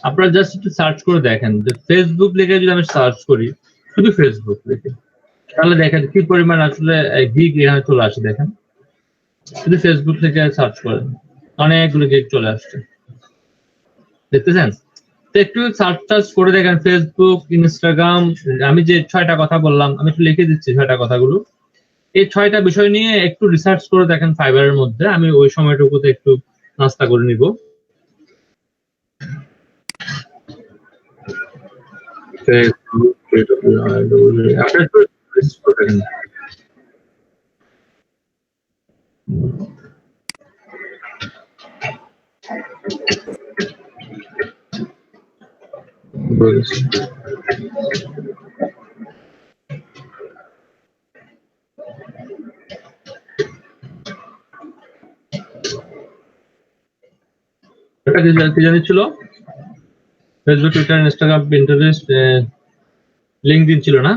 আপনারা জাস্ট একটু সার্চ করে দেখেন যে ফেসবুক লিখে যদি আমি সার্চ করি, শুধু ফেসবুক লিখে, তাহলে দেখেন কি পরিমাণ আসলে গিগ এখানে চলে আসে। দেখেন শুধু ফেসবুক থেকে সার্চ করেন, অনেকগুলো গিগ চলে আসছে, দেখতেছেন? তো একটু সার্চ করে দেখেন ফেসবুক, ইনস্টাগ্রাম। আমি যে 6টা কথা বললাম, আমি একটু লিখে দিচ্ছি 6টা কথাগুলো। এই 6টা বিষয় নিয়ে একটু রিসার্চ করে দেখেন ফাইবারের মধ্যে। আমি ওই সময়টুকুতে একটু নাস্তা করে নিব। এটা কি জানি ছিল? Facebook, Twitter, Instagram, Pinterest, LinkedIn ছিল না?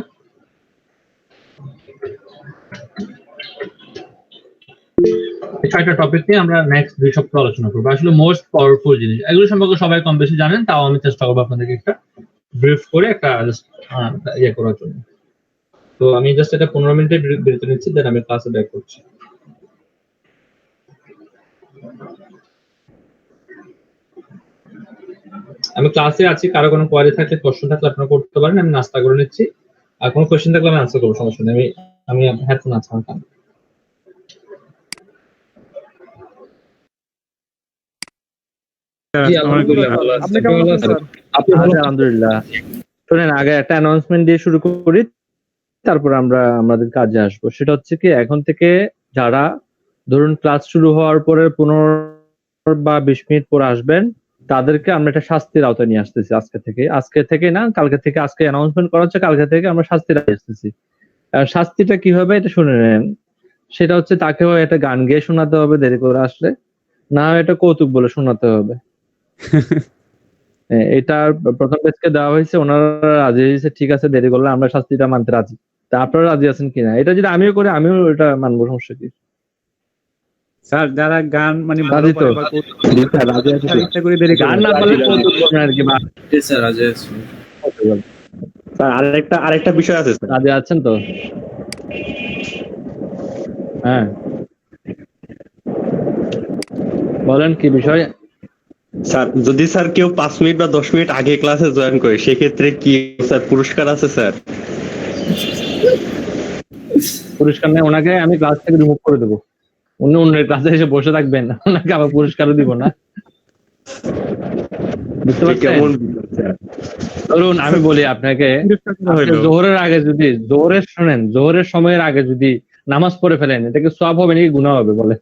এই 6টা টপিক নিয়ে আমরা নেক্সট 2 সপ্তাহ আলোচনা করবো। আসলে মোস্ট পাওয়ারফুল জিনিস, এগুলো সম্পর্কে সবাই কম বেশি জানেন, তাও আমি চেষ্টা করবো আপনাদেরকে একটা ব্রিফ করে একটা ইয়ে করার জন্য। তো আমি জাস্ট এটা 15 মিনিটের বিরতি নিচ্ছি, দেন আমি ক্লাসে ব্যাক করছি। আমি ক্লাসে আছি, কারো কোনো কোয়ারি থাকলে, কোশ্চেন থাকলে আপনারা করতে পারেন। আমি নাস্তা করে নিচ্ছি, আর কোনো কোশ্চেন থাকলে আমি আনসার করবো, সমস্যা নেই। আমি হেডফোন আছে আমার কানে। আলহামদুলিল্লাহ। শোনেন, আগে একটা অ্যানাউন্সমেন্ট দিয়ে শুরু করি, তারপর আমরা আমাদের কাজে আসবো। সেটা হচ্ছে কি, এখন থেকে যারা ধরুন ক্লাস শুরু হওয়ার পরে 15 বা 20 মিনিট পরে আসবেন, তাদেরকে আমরা একটা শাস্তির আওতায় নিয়ে আসতেছি আজকে থেকে না, কালকে থেকে। আজকে অ্যানাউন্সমেন্ট করা হচ্ছে, কালকে থেকে আমরা শাস্তির আওতায় আসতেছি। শাস্তিটা কি হবে এটা শুনে নেন। সেটা হচ্ছে তাকে হয় একটা গান গেয়ে শোনাতে হবে দেরি করে আসলে, না হয় এটা কৌতুক বলে শোনাতে হবে। এটা প্রথম ব্যাচকে দেওয়া হয়েছে, ওনারা রাজি হয়েছে, ঠিক আছে দেরি করলে আমরা শাস্তিটা মানতে রাজি। তা আপনারা রাজি আছেন কিনা? এটা যদি আমিও করি, আমিও এটা মানবো, সমস্যা কি? স্যার যারা গান মানে রাজি তো? গান না পারলে কৌতুক করবেন আর কি। স্যার রাজি আছি। স্যার আরেকটা বিষয় আছে স্যার। রাজি আছেন তো? হ্যাঁ বলেন কি বিষয়? স্যার যদি স্যার কেউ 5 মিনিট বা 10 মিনিট আগে ক্লাসে জয়েন করে, সেক্ষেত্রে কি স্যার পুরস্কার আছে স্যার? পুরস্কার নেই, ওনাকে আমি ক্লাস থেকে রিমুভ করে দেবো। উনি অন্যের ক্লাসে এসে বসে থাকবেন, ওনাকে আবার পুরস্কারও দিব না। বুঝতে পারছেন? ধরুন আমি বলি আপনাকে, জোহরের আগে যদি জোহরের সময়ের আগে যদি নামাজ পড়ে ফেলেন, এটা কি সওয়াব হবে নাকি গুনাহ হবে বলেন?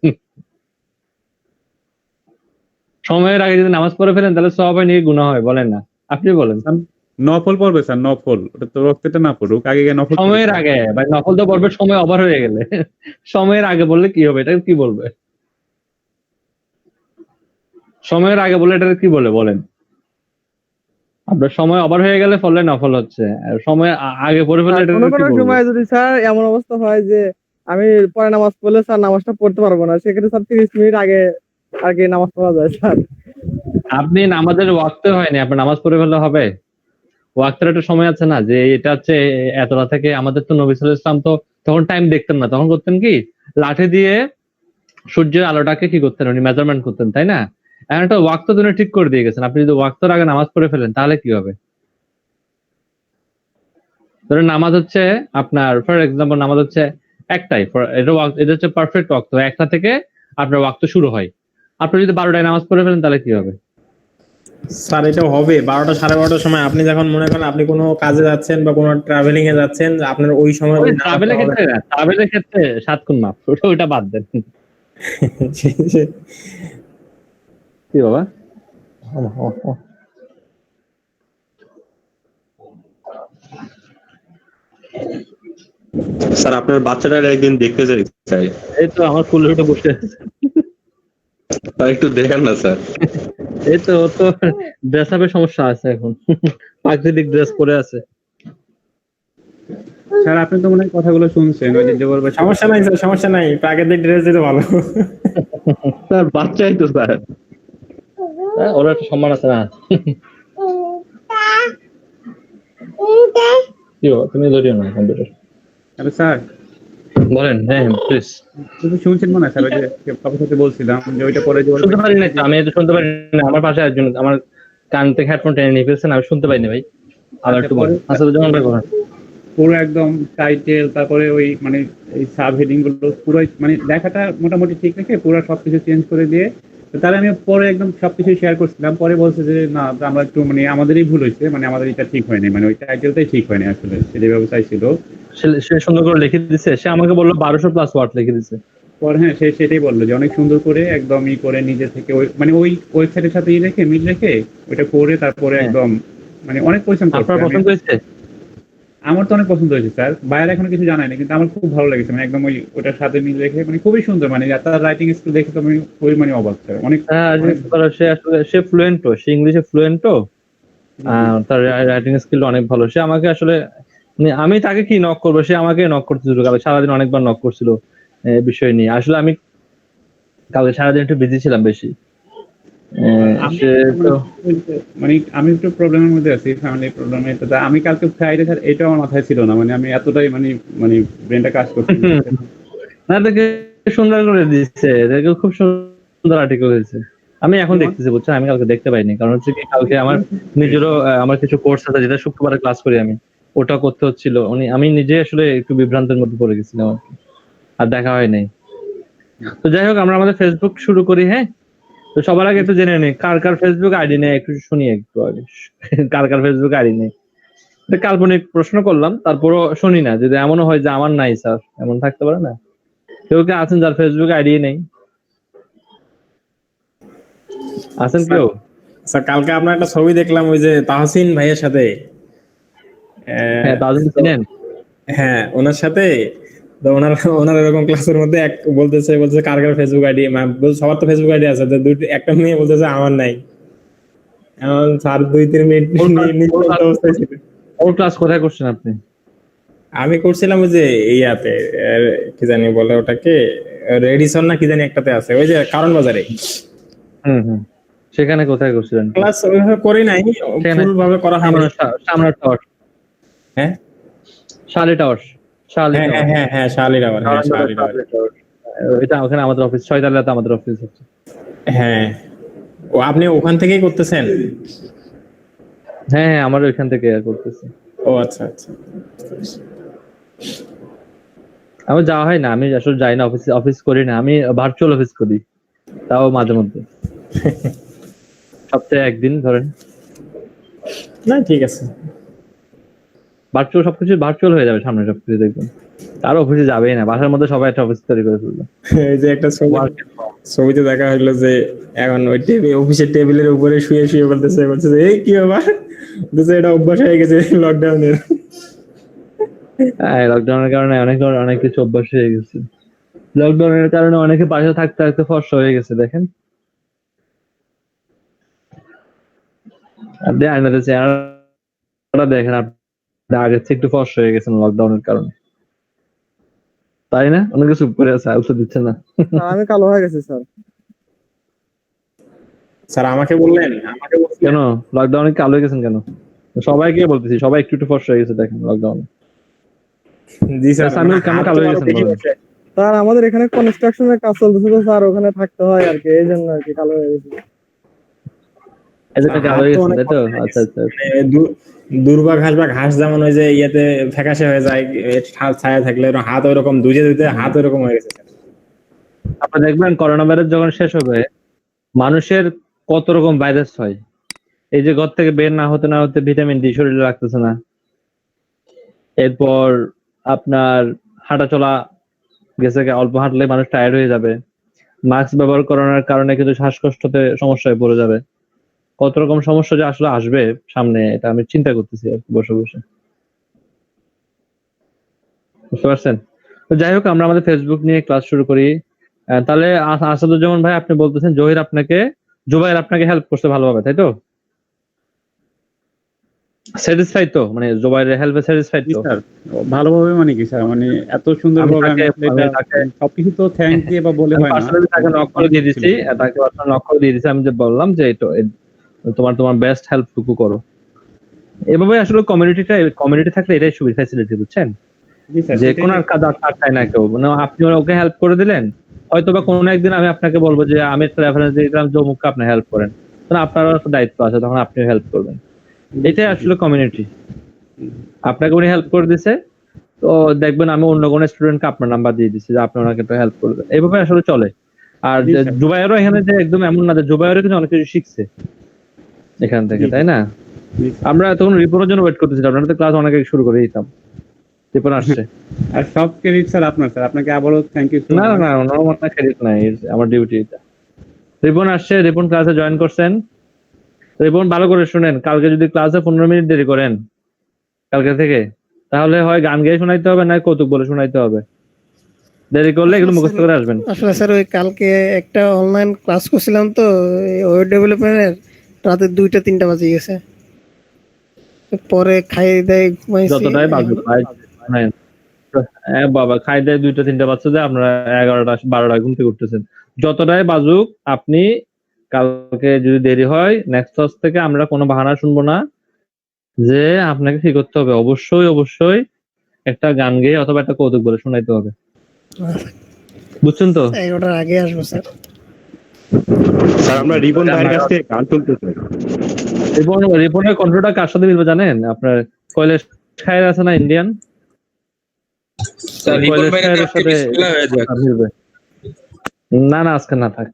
সময়ের আগে যদি নামাজ পড়ে ফেলেন তাহলে সওয়াব হয় নাকি গুনাহ হয় বলেন না? আপনি বলেন। নফল পড়বে স্যার, নফল। ওটা তো রক্তটা না পড়ুক, আগে নফল। সময়ের আগে ভাই, নফল তো পড়বে সময় ওভার হয়ে গেলে। সময়ের আগে বললে কি হবে? এটা কি বলবে? সময়ের আগে বলে এটা কি বলে বলেন? আপনার সময় ওভার হয়ে গেলে ফলে নফল হচ্ছে, সময় আগে পড়ে ফেললে এটা কোনো সময় যদি স্যার এমন অবস্থা হয় যে আমি পরে নামাজ পড়লে স্যার নামাজটা পড়তে পারবো না, সেক্ষেত্রে স্যার 30 মিনিট আগে নামাজ পড়া যায় স্যার। আপনি নামাজের ওয়াক্তে হয়নি, আপনি নামাজ পড়ে ফেললে হবে? ওয়াক্তের একটা সময় আছে না, যে এটা হচ্ছে এতটা থেকে। আমাদের তো নবী সাল্লাল্লাহু আলাইহি ওয়াসাল্লাম তো তখন টাইম দেখতেন না, তখন করতেন কি, লাঠি দিয়ে সূর্যের আলোটাকে কি করতেন, উনি মেজারমেন্ট করতেন, তাই না? এখন একটা ওয়াক্ত তিনি ঠিক করে দিয়ে গেছেন, আপনি যদি ওয়াক্তের আগে নামাজ পড়ে ফেলেন তাহলে কি হবে? ধরেন নামাজ হচ্ছে আপনার, ফর এক্সাম্পল নামাজ হচ্ছে একটাই, এটা হচ্ছে পারফেক্ট ওয়াক্ত, একটা থেকে আপনার ওয়াক্ত শুরু হয়। আপনি যদি 12টায় নামাজ পড়ে ফেলেন তাহলে কি হবে? স্যার এটা হবে 12টা 12:30টার সময়। আপনি যখন মনে করেন আপনি কোনো কাজে যাচ্ছেন বা কোনো ট্রাভেলিং এ যাচ্ছেন, আপনার ওই সময় ট্রাভেলের ক্ষেত্রে 7 গুণ মাফ, ওটা বাদ দেন। কি বাবা? স্যার আপনার বাচ্চাটা একদিন দেখতে চাই। এই তো আমার কুলে উঠে বসে আছে। স্যার একটু দেখেন না স্যার। এই তো ও তো ড্রেস আপের সমস্যা আছে এখন, প্রাকৃতিক ড্রেস পরে আছে। স্যার আপনি তো মনে হয় কথাগুলো শুনছেন, ওই যে বলবে সমস্যা নাই স্যার, সমস্যা নাই, প্রাকৃতিক ড্রেস দিতে ভালো। স্যার বাচ্চাই তো স্যার। ওরা একটা সম্মান আছে না। কি বাবা, তুমি ধরিও না কম্পিউটার। আরে স্যার, বলেন। হ্যাঁ প্লিজ। তুমি শুনছেন মনে হয় স্যার, ওই যে কাকুর সাথে বলছিলাম যে ওইটা পরে যে শুনতে পারি না তো, আমি তো শুনতে পারি না। আমার পাশে একজন আমার কান থেকে হেডফোন টেনে নিয়ে ফেলছেন, আমি শুনতে পাইনি ভাই। আবার একটু বলেন। আসাদুজ্জামান ভাই বলেন। পুরো একদম টাইটেল, তারপরে ওই মানে এই সাব হেডিং গুলো পুরো মানে দেখাটা মোটামুটি ঠিক রেখে পুরো সবকিছু চেঞ্জ করে দিয়ে, তো তাহলে আমি পরে একদম সবকিছু শেয়ার করছিলাম। পরে বলছে যে না, আমরা একটু মানে আমাদেরই ভুল হয়েছে, মানে আমাদের এটা ঠিক হয়নি, মানে ওই টাইটেলটাই ঠিক হয়নি আসলে, সে যে ব্যবসায় ছিল। সে সুন্দর করে লিখে দিছে, সে আমাকে বললো 1200+ ওয়ার্ড লিখে দিছে। পরে হ্যাঁ, সে সেটাই বললো যে অনেক সুন্দর করে একদম ই করে নিজে থেকে ওই মানে ওই ওয়েবসাইটের সাথে ই রেখে মিল রেখে ওইটা করে তারপরে হ্যাঁ। একদম মানে অনেক পরিশ্রম করছে। আপনার পছন্দ হয়েছে? আমার তো অনেক পছন্দ হয়েছে স্যার, বাইরে এখনো কিছু জানাই না, কিন্তু আমার খুব ভালো লেগেছে, মানে একদম ওই ওটার সাথে মিল রেখে মানে খুবই সুন্দর, মানে তার রাইটিং স্কিল দেখে তো আমি খুবই মানে অবাক স্যার, অনেক হ্যাঁ, সে আসলে সে ফ্লুয়েন্টও, সে ইংলিশে ফ্লুয়েন্টও। তার রাইটিং স্কিল অনেক ভালো। সে আমাকে আসলে মানে আমি তাকে কি নক করবো, সে আমাকে নক করতে শুরু করলো। সারাদিন অনেকবার নক করছিল বিষয় নিয়ে। আসলে আমি কালকে সারাদিন একটু বিজি ছিলাম বেশি। সে তো মানে আমি একটু প্রবলেমের মধ্যে আছি, ফ্যামিলি প্রবলেমে, তো আমি কালকে ফ্রাইডে স্যার এটা আমার মাথায় ছিল না, মানে আমি এতটাই মানে মানে ব্রেনটা কাজ করছে। না, দেখে সুন্দর করে দিচ্ছে, দেখে খুব সুন্দর আর্টিকেল হয়েছে। আমি এখন দেখতেছি, বুঝছেন, আমি কালকে দেখতে পাইনি। কারণ হচ্ছে কি, কালকে আমার নিজেরও আমার কিছু কোর্স আছে যেটা শুক্রবারে ক্লাস করি আমি, ওটা করতে হচ্ছিল। আমি নিজে আসলে একটু বিভ্রান্তের মধ্যে পড়ে গেছিলাম আর কি। আর দেখা হয় নাই। তো যাই হোক, আমরা আমাদের ফেসবুক শুরু করি। হ্যাঁ, তো সবার আগে একটু জেনে নিই কার কার ফেসবুক আইডি নেই, একটু শুনি একটু আগে। কার কার ফেসবুক আইডি নেই। এটা কাল্পনিক প্রশ্ন করলাম, তারপরও শুনি না, যদি এমনও হয় যে আমার নাই স্যার, এমন থাকতে পারে না? কেউ কি আছেন যার ফেসবুক আইডি নেই? আছেন কেউ? স্যার কালকে আপনার একটা ছবি দেখলাম ওই যে তাহসিন ভাইয়ের সাথে। হ্যাঁ, তাদের তো চিনেন? হ্যাঁ, ওনার সাথে। তো ওনার ওনার এরকম ক্লাসের মধ্যে এক বলতেছে কার কার ফেসবুক আইডি, সবার তো ফেসবুক আইডি আছে, তো দুইটা একটা মেয়ে বলতেছে আমার নাই। এখন স্যার 2-3 মিনিট নিশ্চল অবস্থায় ছিল। ওর ক্লাস কোথায় করছেন আপনি? আমি করছিলাম ওই যে ইয়াতে কি জানি বলে ওটাকে, রেডিসন না কি জানি একটাতে আছে, ওই যে কারণ বাজারে। হুম। সেখানে কোথায় করছিলেন? ক্লাস ওইভাবে করি নাই, সেখানে ফুল ভাবে করা হয়নি। সামনে টাওয়ার, হ্যাঁ শালি টাওয়ার, শালি হ্যাঁ টাওয়ার। হ্যাঁ হ্যাঁ শালি টাওয়ার, হ্যাঁ শালি টাওয়ার। এটা ওখানে আমাদের অফিস, 6 তলাতে আমাদের অফিস হচ্ছে। হ্যাঁ, ও আপনি ওখান থেকেই করতেছেন? হ্যাঁ, আমার ওইখান থেকে করতেছি। ও আচ্ছা আচ্ছা। আমি যাওয়া হয় না, আমি আসলে যাই না অফিস করি না, আমি ভার্চুয়াল অফিস করি, তাও মাঝে মধ্যে। সপ্তাহে একদিন ধরেন। না ঠিক আছে। ভার্চুয়াল, সবকিছু ভার্চুয়াল হয়ে যাবে সামনে, সবকিছু দেখবেন। আর অফিসে যাবেই না, বাসার মধ্যে সবাই একটা অফিস তৈরি করে ফেলবে। এই যে একটা ছবিতে দেখা হইলো যে এখন ওই অফিসের টেবিলের উপরে শুয়ে শুয়ে বলতেছে এই কি ব্যাপার, বলতেছে এটা অভ্যাস হয়ে গেছে লকডাউনের। হ্যাঁ, লকডাউনের কারণে অনেক কিছু অভ্যাস হয়ে গেছে। লকডাউনের কারণে অনেকে বাসা থাকতে থাকতে ফর্সা হয়ে গেছে, দেখেন। আপনি আয়নাতে চেহারা দেখেন, আপনি আগের থেকে একটু ফর্সা হয়ে গেছেন লকডাউনের কারণে, তাই না? অনেকে চুপ করে আছে, আলসা দিচ্ছে না। স্যার আমি কালো হয়ে গেছি স্যার। স্যার আমাকে বললেন? কেন লকডাউনে কালো হয়ে গেছেন কেন? সবাইকে বলতেছি, সবাই একটু একটু ফর্সা হয়ে গেছে দেখেন লকডাউনে। জি স্যার, সামিউল কেমন কালো হয়ে গেছেন বলেন? স্যার আমাদের এখানে কনস্ট্রাকশনের কাজ চলতেছে তো স্যার, ওখানে থাকতে হয় আর কি, এই জন্য আর কি কালো হয়ে গেছে। এই যে কালো হয়ে গেছেন, তাই তো? আচ্ছা আচ্ছা। দুর্বা বা ঘাস যেমন ওই যে ইয়েতে ফ্যাকাশে হয়ে যায় ছায়া থাকলে, হাত ওইরকম ধুয়ে দিতে হাত ওইরকম হয়ে গেছে। আপনি দেখবেন করোনা ভাইরাস যখন শেষ হবে, মানুষের কত রকম ভাইরাস হয়। এই যে ঘর থেকে বের না হতে ভিটামিন ডি শরীরে লাগতেছে না। এরপর আপনার হাঁটা চলা গেছে, অল্প হাঁটলে মানুষ টায়ার্ড হয়ে যাবে। মাস্ক ব্যবহার করানোর কারণে কিন্তু শ্বাসকষ্টতে সমস্যায় পড়ে যাবে। কত রকম সমস্যা যে আসলে আসবে সামনে, এটা আমি চিন্তা করতেছি আর কি বসে বসে। বুঝতে পারছেন? তো যাই হোক, আমরা আমাদের ফেসবুক নিয়ে ক্লাস শুরু করি। তাহলে আসাদুজ্জামান ভাই, আপনি বলতেছেন জুবাইর আপনাকে হেল্প করতে ভালোভাবে, তাই তো? স্যাটিসফাইড তো, মানে জুবাইরের হেল্পে স্যাটিসফাইড জি তো? স্যার, ভালোভাবে মানে কি স্যার, মানে এত সুন্দরভাবে আমি আসলে আমি এটা তাকে সবকিছু তো থ্যাংক দিয়ে বা বলে আমি হয় না। পার্সোনালি তাকে নক করে দিয়ে দিছি, তাকে পার্সোনাল নক করে দিয়ে দিছি। আমি যে বললাম যে তোমার বেস্ট হেল্প টুকু করো। এভাবে আসলে কমিউনিটি থাকলে এটাই সুবিধা, ফ্যাসিলিটি, বুঝছেন? জি স্যার, যে সেটাই কোনো কাজ আর চায় না কেউ, মানে আপনি ওকে হেল্প করে দিলেন, হয়তো বা কোনো একদিন আমি আপনাকে বলবো যে আমি একটা রেফারেন্স দিয়ে দিলাম যে অমুককে আপনি হেল্প করেন, তখন আপনারও একটা দায়িত্ব আছে, তখন আপনিও হেল্প করবেন। এটাই আসলে কমিউনিটি। আপনাকে উনি হেল্প করে দিছে, তো দেখবেন আমি অন্য কোনো স্টুডেন্টকে আপনার নাম্বার দিয়ে দিচ্ছি যে আপনি ওনাকে একটু হেল্প করবেন। এইভাবে আসলে চলে। আর জি স্যার। জুবাইরও এখানে যে একদম এমন না, যে জুবাইরও কিন্তু অনেক কিছু শিখছে এখান থেকে, জি, তাই না? জি স্যার। আমরা তখন রিপোর্টের জন্য ওয়েট করতেছিলাম, আপনারা তো ক্লাস অনেক আগে শুরু করে দিতাম। রিপোর্ট আসছে। আর সব ক্রেডিট স্যার আপনার স্যার, আপনাকে আবারও থ্যাংক ইউ সো না না মাচ। না, ওনার মতো ক্রেডিট নাই, আমার ডিউটি এটা। রিপন আসছে, রিপন ক্লাসে জয়েন করছেন। রিপন ভালো করে শুনেন, কালকে যদি ক্লাসে 15 মিনিট দেরি করেন কালকে থেকে, তাহলে হয় গান গেয়ে শোনাইতে হবে, না কৌতুক বলে শোনাইতে হবে। দেরি করলে এগুলো মুখস্থ করে আসবেন। আসলে স্যার ওই কালকে একটা অনলাইন ক্লাস করছিলাম তো ওয়েব ডেভেলপমেন্টের, রাতে 2টা-3টা বাজে গেছে। পরে খাই দেয় ঘুমাইছি। যতটাই বাজুক ভাই, শুনেন, বাবা খাই দেয় 2টা-3টা বাচ্চা যে আপনারা 11টা 12টা ঘুম থেকে উঠতেছেন। যতটাই বাজুক, আপনি কালকে যদি দেরি হয়, নেক্সট ক্লাস থেকে আমরা কোনো বাহানা শুনবো না, যে আপনাকে কি করতে হবে, অবশ্যই অবশ্যই একটা গান গেয়ে অথবা একটা কৌতুক বলে শোনাইতে হবে, বুঝছেন তো? 11টার আগে আসবো স্যার। স্যার আমরা রিবন ভাইয়ের কাছ থেকে গান শুনতে চাই। রিপনের কন্ট্রোলটা কার সাথে মিলবে জানেন? আপনার কৈলাস খায়ের আছে না, ইন্ডিয়ান কৈলাস খায়ের সাথে মিলবে। না না, আজকে না থাক,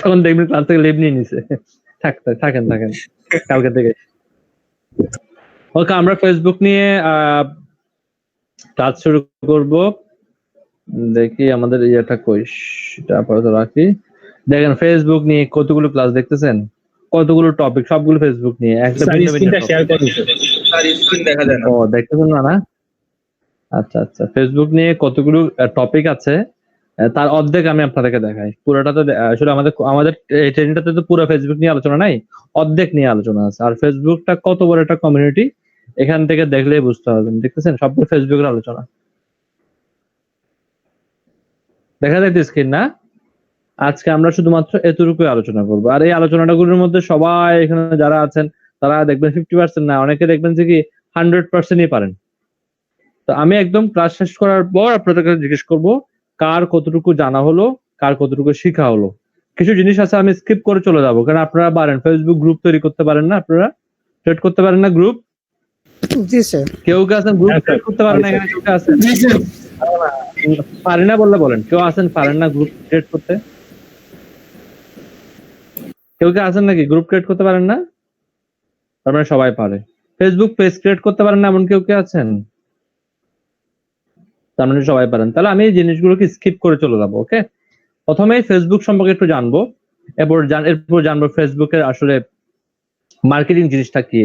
তখন দেখবেন ক্লাস থেকে লিভ নিয়ে নিছে। থাকেন কালকে থেকে। ওকে, আমরা ফেসবুক নিয়ে কাজ শুরু করব। দেখি আমাদের ইয়েটা কই, সেটা আপাতত রাখি। দেখেন ফেসবুক নিয়ে কতগুলো ক্লাস দেখতেছেন, কতগুলো টপিক, সবগুলো ফেসবুক নিয়ে, একটা ভিন্ন ভিন্ন topic। ও দেখতেছেন না? আচ্ছা আচ্ছা, ফেসবুক নিয়ে কতগুলো টপিক আছে, তার অর্ধেক আমি আপনাদেরকে দেখাই। পুরোটা তো আসলে আমাদের এই ট্রেনিংটাতে তো পুরো ফেসবুক নিয়ে আলোচনা নাই, অর্ধেক নিয়ে আলোচনা আছে। আর ফেসবুকটা কত বড় একটা কমিউনিটি, এখান থেকে দেখলেই বুঝতে পারবেন। দেখতেছেন সবগুলো ফেসবুকের আলোচনা, দেখা যায় স্ক্রিন না? আজকে আমরা শুধুমাত্র এতটুকুই আলোচনা করবো। আর এই আলোচনাগুলোর মধ্যে সবাই এখানে যারা আছেন, তারা দেখবেন 50% না, অনেকে দেখবেন যে কি 100%ই পারেন। তো আমি একদম ক্লাস শেষ করার পর আপনাদের কাছে জিজ্ঞেস করবো কার কতটুকু জানা হলো, কার কতটুকু শিখা হলো। কিছু জিনিস আছে আমি স্কিপ করে চলে যাবো, কারণ আপনারা পারেন ফেসবুক গ্রুপ তৈরি করতে পারেন না, আপনারা ক্রিয়েট করতে পারেন না গ্রুপ। জি স্যার। কেউ কে আছেন গ্রুপ ক্রিয়েট করতে পারেন না? এখানে কেউ কে আছেন? জি স্যার। পারি না বললে বলেন, কেউ আছেন পারেন না গ্রুপ ক্রিয়েট করতে? কেউ কে আছেন নাকি গ্রুপ ক্রিয়েট করতে পারেন না? তার মানে সবাই পারে। ফেসবুক পেজ ক্রিয়েট করতে পারেন না এমন কেউ কে আছেন? তার মানে সবাই পারেন। তাহলে আমি এই জিনিসগুলোকে স্কিপ করে চলে যাবো। ওকে, প্রথমে ফেসবুক সম্পর্কে একটু জানবো, এরপর জানবো ফেসবুকের আসলে মার্কেটিং জিনিসটা কি।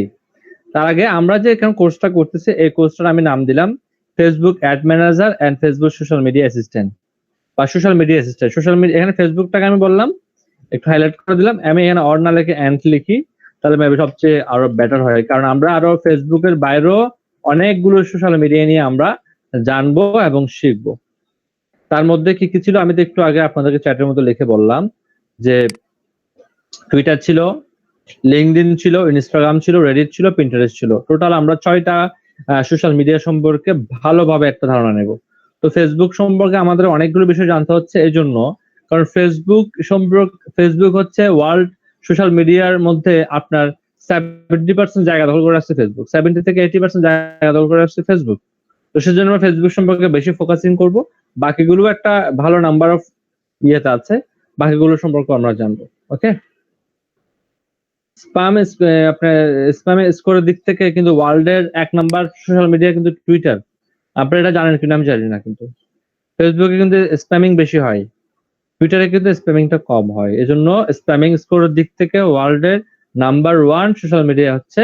তার আগে আমরা যে এখানে কোর্সটা করতেছি, এই কোর্সটার আমি নাম দিলাম Facebook ad manager and Facebook social media assistant বা social media assistant. Social media, এখানে ফেসবুকটাকে আমি বললাম একটু হাইলাইট করে দিলাম, আমি এখানে অর না লিখে অ্যান্ড লিখি, তাহলে মেবি সবচেয়ে আরো বেটার হয়। কারণ আমরা আরো ফেসবুকের বাইরেও অনেকগুলো সোশ্যাল মিডিয়া নিয়ে আমরা জানবো এবং শিখবো। তার মধ্যে কি কি ছিল আমি তো একটু আগে আপনাদেরকে চ্যাটের মধ্যে লিখে বললাম, যে টুইটার ছিল, লিঙ্কডইন ছিল, ইনস্টাগ্রাম ছিল, রেডিট ছিল, পিন্টারেস্ট ছিল। টোটাল আমরা 6টা সোশ্যাল মিডিয়া সম্পর্কে ভালোভাবে একটা ধারণা নেব। তো ফেসবুক সম্পর্কে আমাদের অনেকগুলো বিষয় জানতে হচ্ছে এই জন্য, কারণ ফেসবুক হচ্ছে ওয়ার্ল্ড সোশ্যাল মিডিয়ার মধ্যে আপনার 70% জায়গা দখল করে আসছে ফেসবুক, 70 থেকে 80% জায়গা দখল করে আসছে ফেসবুক। তো সেজন্য আমরা ফেসবুক সম্পর্কে বেশি ফোকাসিং করব, বাকিগুলো একটা ভালো নাম্বার অফ ইয়েতে আছে, বাকিগুলো সম্পর্কে আমরা জানবো। ওকে, আপনার স্প্যামে স্কোরের দিক থেকে কিন্তু ওয়ার্ল্ডের 1 নাম্বার সোশ্যাল মিডিয়া কিন্তু টুইটার। আপনারা এটা জানেন কিনা আমি জানি না, কিন্তু ফেসবুকে কিন্তু স্প্যামিং বেশি হয়, টুইটারে কিন্তু স্প্যামিংটা কম হয়। এজন্য স্প্যামিং স্কোরের দিক থেকে ওয়ার্ল্ডের নাম্বার 1 সোশ্যাল মিডিয়া হচ্ছে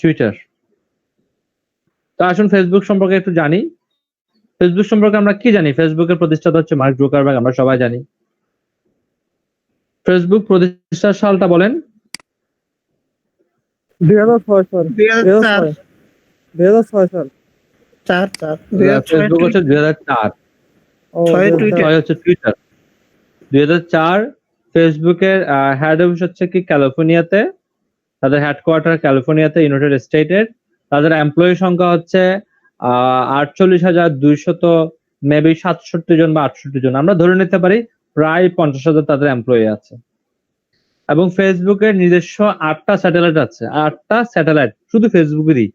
টুইটার। তো আসুন ফেসবুক সম্পর্কে একটু জানি। ফেসবুক সম্পর্কে আমরা কি জানি? ফেসবুকের প্রতিষ্ঠাতা হচ্ছে মার্ক জুকারবার্গ, আমরা সবাই জানি। ফেসবুক প্রতিষ্ঠার সালটা বলেন। 2006 স্যার 2004 2006 স্যার 4 2006 ফেসবুক হচ্ছে 2004, ও 6 2004 টুইটার। 6 হচ্ছে টুইটার। 2004 ফেসবুকের হেড অফিস হচ্ছে কি ক্যালিফোর্নিয়াতে, তাদের হেডকোয়ার্টার ক্যালিফোর্নিয়াতে, ইউনাইটেড স্টেটের। তাদের এমপ্লয়ি সংখ্যা হচ্ছে 48,200, মেবি 67 জন বা 68 জন, আমরা ধরে নিতে পারি প্রায় 50,000 তাদের এমপ্লয়ি আছে। এবং ফেসবুকের নিজস্ব 8টা স্যাটেলাইট আছে, 8টা স্যাটেলাইট শুধু ফেসবুকেরই।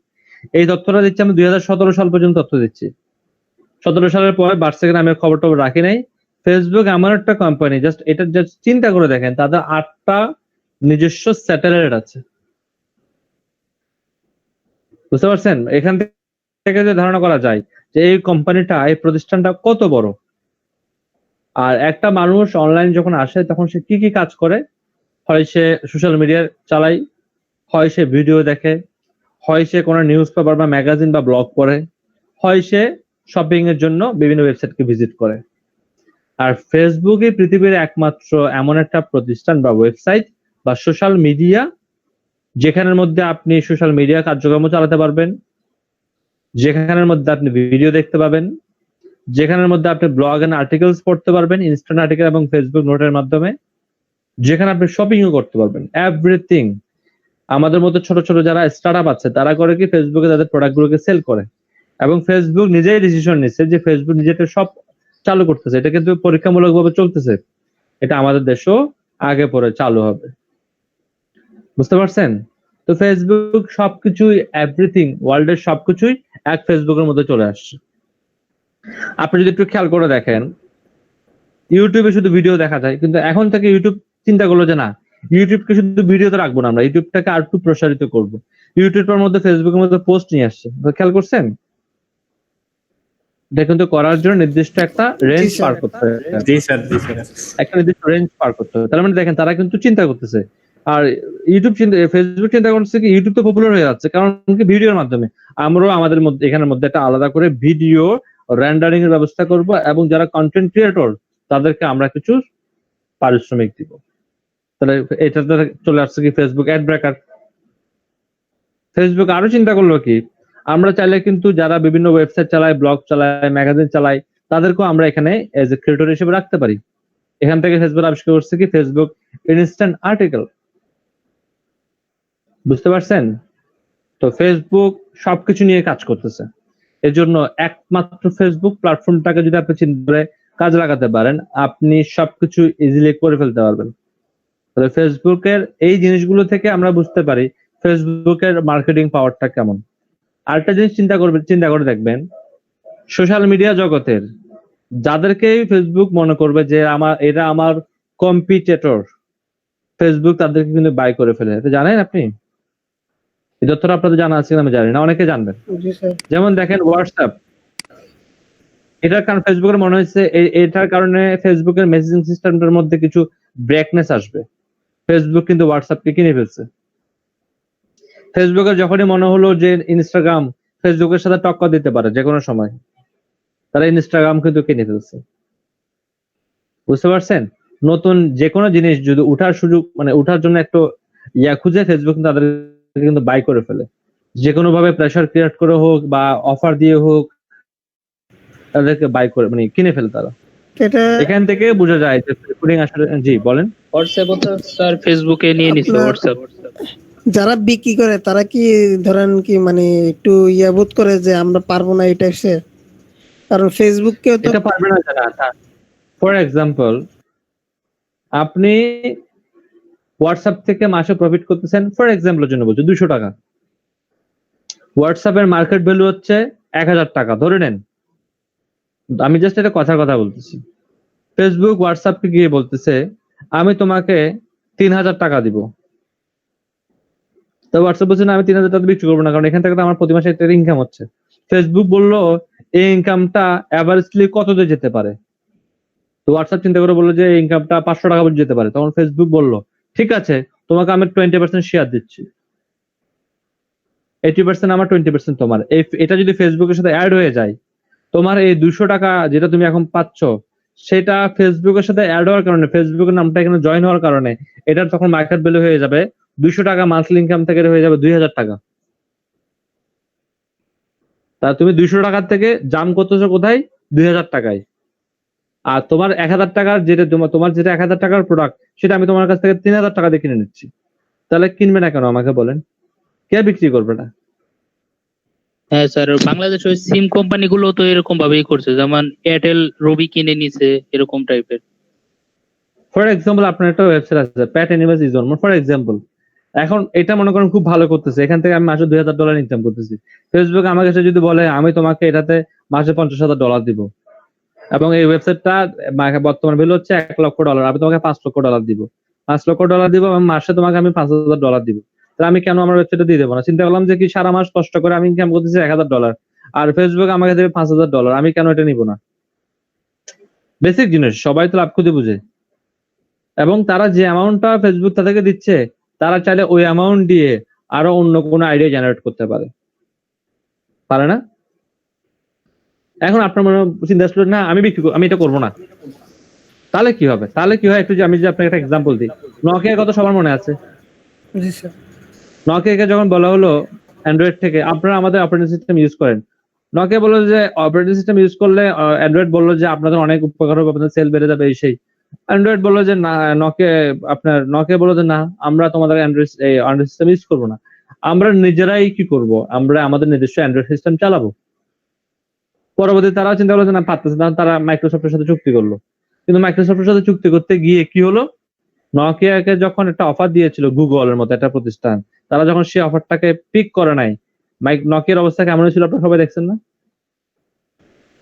এই তথ্যটা দিচ্ছি আমি 2017 সাল পর্যন্ত তথ্য দিচ্ছি। 17 সালের পরে বার্ষিক আমি খবর টবর রাখি নাই। ফেসবুক এমন একটা কোম্পানি, জাস্ট এটা জাস্ট চিন্তা করে দেখেন, তাদের 8টা নিজস্ব স্যাটেলাইট আছে। বুঝতে পারছেন? এখান থেকে যে ধারণা করা যায় যে এই কোম্পানিটা, এই প্রতিষ্ঠানটা কত বড়। আর একটা মানুষ অনলাইন যখন আসে তখন সে কি কি কাজ করে, হয় সে সোশ্যাল মিডিয়া চালায়, হয় সে ভিডিও দেখে, হয় সে কোনো নিউজ পেপার বা ম্যাগাজিন বা ব্লগ পড়ে, হয় সে শপিং এর জন্য বিভিন্ন ওয়েবসাইটকে ভিজিট করে। আর ফেসবুকই পৃথিবীর একমাত্র এমন একটা প্রতিষ্ঠান বা ওয়েবসাইট বা সোশ্যাল মিডিয়া যেখানের মধ্যে আপনি সোশ্যাল মিডিয়া কার্যক্রম চালাতে পারবেন, যেখানের মধ্যে আপনি ভিডিও দেখতে পাবেন, যেখানের মধ্যে আপনি ব্লগ এন্ড আর্টিকেলস পড়তে পারবেন, ইনস্ট্যান্ট আর্টিকেল এবং ফেসবুক নোটের মাধ্যমে, যেখানে আপনি শপিংও করতে পারবেন, এভরিথিং। আমাদের মধ্যে ছোট ছোট যারা স্টার্টআপ আছে তারা করে কি ফেসবুকে তাদের প্রোডাক্টগুলোকে সেল করে। এবং ফেসবুক নিজেই ডিসিশন নিচ্ছে যে ফেসবুক নিজেটা সব চালু করতেছে, এটা কিন্তু পরীক্ষামূলকভাবে চলতেছে। এটা আমাদের দেশেও আগে পরে চালু হবে। বুঝতে পারছেন? তো ফেসবুক সবকিছুই, এভরিথিং, ওয়ার্ল্ডের সবকিছুই এক ফেসবুকের মধ্যে চলে আসছে। আপনি যদি একটু খেয়াল করে দেখেন, ইউটিউবে শুধু ভিডিও দেখা যায়, কিন্তু এখন থেকে ইউটিউব চিন্তা করলো যে না, ইউটিউবকে শুধু ভিডিওতে রাখবো না, আমরা ইউটিউবটাকে আর একটু প্রসারিত করবো। ইউটিউবের মধ্যে ফেসবুকের মধ্যে পোস্ট নিয়ে আসছে, খেয়াল করছেন? এটা কিন্তু করার জন্য নির্দিষ্ট একটা রেঞ্জ স্যার। পার করতে হবে, জি স্যার, জি স্যার। একটা নির্দিষ্ট রেঞ্জ পার করতে হবে। তার মানে দেখেন তারা কিন্তু চিন্তা করতেছে। আর ইউটিউব চিন্তা, ফেসবুক চিন্তা করছে কি ইউটিউব তো পপুলার হয়ে যাচ্ছে, কারণ কি ভিডিওর মাধ্যমে আমরাও আমাদের মধ্যে এখানের মধ্যে একটা আলাদা করে ভিডিও রেন্ডারিং এর ব্যবস্থা করব, এবং যারা কন্টেন্ট ক্রিয়েটর তাদেরকে আমরা কিছু পারিশ্রমিক দিব। তাহলে এটা চলে আসছে কি ফেসবুক অ্যাড ব্রেকার। ফেসবুক আরো চিন্তা করলো কি, আমরা চাইলে কিন্তু যারা বিভিন্ন ওয়েবসাইট চালায়, ব্লগ চালায়, ম্যাগাজিন চালায়, তাদেরকেও আমরা এখানে এজ এ ক্রিয়েটর হিসেবে রাখতে পারি। এখান থেকে ফেসবুক আবিষ্কার করছে কি ফেসবুক ইনস্ট্যান্ট আর্টিকেল। বুঝতে পারছেন? তো ফেসবুক সবকিছু নিয়ে কাজ করতেছে। এর জন্য একমাত্র ফেসবুক প্ল্যাটফর্মটাকে যদি আপনি চিন্তা করে কাজে লাগাতে পারেন, আপনি সবকিছু ইজিলি করে ফেলতে পারবেন। তাহলে ফেসবুকের এই জিনিসগুলো থেকে আমরা বুঝতে পারি ফেসবুকের মার্কেটিং পাওয়ারটা কেমন। আরেকটা জিনিস চিন্তা করে দেখবেন, সোশ্যাল মিডিয়া জগতের যাদেরকে ফেসবুক মনে করবে যে এরা আমার কম্পিটিটর, ফেসবুক তাদেরকে কিন্তু বাই করে ফেলে। এটা জানেন আপনি? এই তথ্যটা আপনাদের জানা আছে কিনা আমি জানি না, অনেকে জানবেন। জি স্যার। যেমন দেখেন হোয়াটসঅ্যাপ, এটার কারণ ফেসবুকের মনে হয়েছে এটার কারণে ফেসবুকের মেসেজিং সিস্টেমটার মধ্যে কিছু ব্রেকনেস আসবে। ফেসবুক কিন্তু হোয়াটসঅ্যাপকে কিনে ফেলছে। ফেসবুকের যখনই মনে হলো যে ইনস্টাগ্রাম ফেসবুকের সাথে টক্কর দিতে পারে যে কোনো সময়, তারা ইনস্টাগ্রাম কিন্তু কিনে ফেলছে। বুঝতে পারছেন? নতুন যে কোনো জিনিস যদি উঠার সুযোগ, মানে উঠার জন্য একটু খুঁজে ফেসবুক কিন্তু তাদেরকে কিন্তু বাই করে ফেলে। যে কোনো ভাবে প্রেসার ক্রিয়েট করে হোক বা অফার দিয়ে হোক, তাদেরকে বাই করে মানে কিনে ফেলে তারা। এটা এখান থেকে বোঝা যায় যে রেকর্ডিং আসলে। জি বলেন। হোয়াটসঅ্যাপও তো স্যার ফেসবুকে নিয়ে নিছে আপনার- হোয়াটসঅ্যাপ। যারা বিক্রি করে তারা কি ধরেন কি মানে একটু বোধ করে যে আমরা পারবো না এই টাইপসের, কারণ ফেসবুককেও তো এটা পারবে না যারা। ফর এক্সাম্পল, আপনি হোয়াটসঅ্যাপ থেকে মাসে প্রফিট করতেছেন, ফর এক্সাম্পলের জন্য বলছি 200 টাকা। হোয়াটসঅ্যাপের মার্কেট ভ্যালু হচ্ছে 1000 টাকা ধরে নেন, আমি জাস্ট এটা কথার কথা বলতেছি। ফেসবুক হোয়াটসঅ্যাপকে গিয়ে বলতেছে আমি তোমাকে 3000 টাকা দিব। তো হোয়াটসঅ্যাপ বলছে না, আমি 3000 টাকা বিক্রি করবো না, কারণ এখান থেকে তো আমার প্রতি মাসে একটা ইনকাম হচ্ছে। ফেসবুক বললো এই ইনকামটা অ্যাভারেজলি কত দিয়ে যেতে পারে। তো হোয়াটসঅ্যাপ চিন্তা করে বললো যে এই ইনকামটা 500 টাকা পর্যন্ত যেতে পারে। তখন ফেসবুক বললো ঠিক আছে, তোমাকে আমি 20% শেয়ার দিচ্ছি, 80% আমার, 20% তোমার। এটা যদি ফেসবুকের সাথে অ্যাড হয়ে যায়, তোমার এই 200 টাকা যেটা তুমি এখন পাচ্ছ, সেটা ফেসবুকের সাথে অ্যাড হওয়ার কারণে, ফেসবুকের নামটা এখানে জয়েন হওয়ার কারণে এটার তখন মার্কেট ভ্যালু হয়ে যাবে 200 টাকা মান্থলি ইনকাম থেকে হয়ে যাবে 2000 টাকা। তা তুমি 200 টাকার থেকে জাম করতেছো কোথায়? 2000 টাকায়। আর তোমার 1000 টাকার যেটা তোমার যেটা 1000 টাকার প্রোডাক্ট, সেটা আমি তোমার কাছ থেকে 3000 টাকা দিয়ে কিনে নিচ্ছি। তাহলে কিনবে না কেন আমাকে বলেন? কে বিক্রি করবে না? হ্যাঁ স্যার, বাংলাদেশ ওই সিম কোম্পানি গুলো তো এরকম ভাবেই করছে, যেমন এয়ারটেল রবি কিনে নিছে এরকম টাইপের। ফর এক্সাম্পল আপনার একটা ওয়েবসাইট আছে pet animals is on, for example. এখন এটা মনে করেন খুব ভালো করতেছে, এখান থেকে আমি মাসে $2000 ইনকাম করতেছি। ফেসবুক আমাকে এসে যদি বলে আমি তোমাকে এটাতে মাসে $50,000 দিব, এবং এই ওয়েবসাইটটা বর্তমান ভ্যালু হচ্ছে $1,00,000, আমি তোমাকে $5,00,000 দিব, $5,00,000 দিব এবং মাসে তোমাকে আমি $5,000 দিব। তাহলে আমি কেন আমার ওয়েবসাইটে দিয়ে দেবো না? চিন্তা করলাম যে কি সারা মাস কষ্ট করে আমি ইনকাম করতেছি $1,000, আর ফেসবুক আমাকে দেবে $5,000, আমি কেন এটা নিব না? বেসিক জিনিস, সবাই তো লাভ খুঁজে বুঝে। এবং তারা যে অ্যামাউন্টটা ফেসবুক তাদেরকে দিচ্ছে, তারা চাইলে ওই অ্যামাউন্ট দিয়ে আরো অন্য কোনো আইডিয়া জেনারেট করতে পারে না? এখন আপনার মনে চিন্তা আসলো না আমি আমি এটা করবো না, তাহলে কি হবে? তাহলে কি হয় একটু, যে আমি যে আপনাকে একটা এক্সাম্পল দিই, নকিয়ার কথা সবার মনে আছে। জি স্যার। নকিয়াকে যখন বলা হলো অ্যান্ড্রয়েড থেকে আপনারা আমাদের অপারেটিং সিস্টেম ইউজ করেন, নকিয়া বললো যে অপারেটিং সিস্টেম ইউজ করলে অ্যান্ড্রয়েড বললো যে আপনাদের অনেক উপকার হবে, আপনাদের সেল বেড়ে যাবে এই সেই। অ্যান্ড্রয়েড বললো যে না, নকিয়া বললো যে না, আমরা তোমাদের অ্যান্ড্রয়েড সিস্টেম ইউজ করবো না, আমরা নিজেরাই কি করব, আমরা আমাদের নিজস্ব অ্যান্ড্রয়েড সিস্টেম চালাবো। পরবর্তীতে তারা চিন্তা করলো যে না, পারতেছে না, তারা মাইক্রোসফটের সাথে চুক্তি করলো। কিন্তু মাইক্রোসফটের সাথে চুক্তি করতে গিয়ে কি হলো, নকিয়াকে যখন একটা অফার দিয়েছিল গুগলের মতো একটা প্রতিষ্ঠান, তারা যখন সেই অফারটাকে পিক করে নাই, নকিয়ার অবস্থা কেমন ছিল আপনারা সবাই দেখছেন না?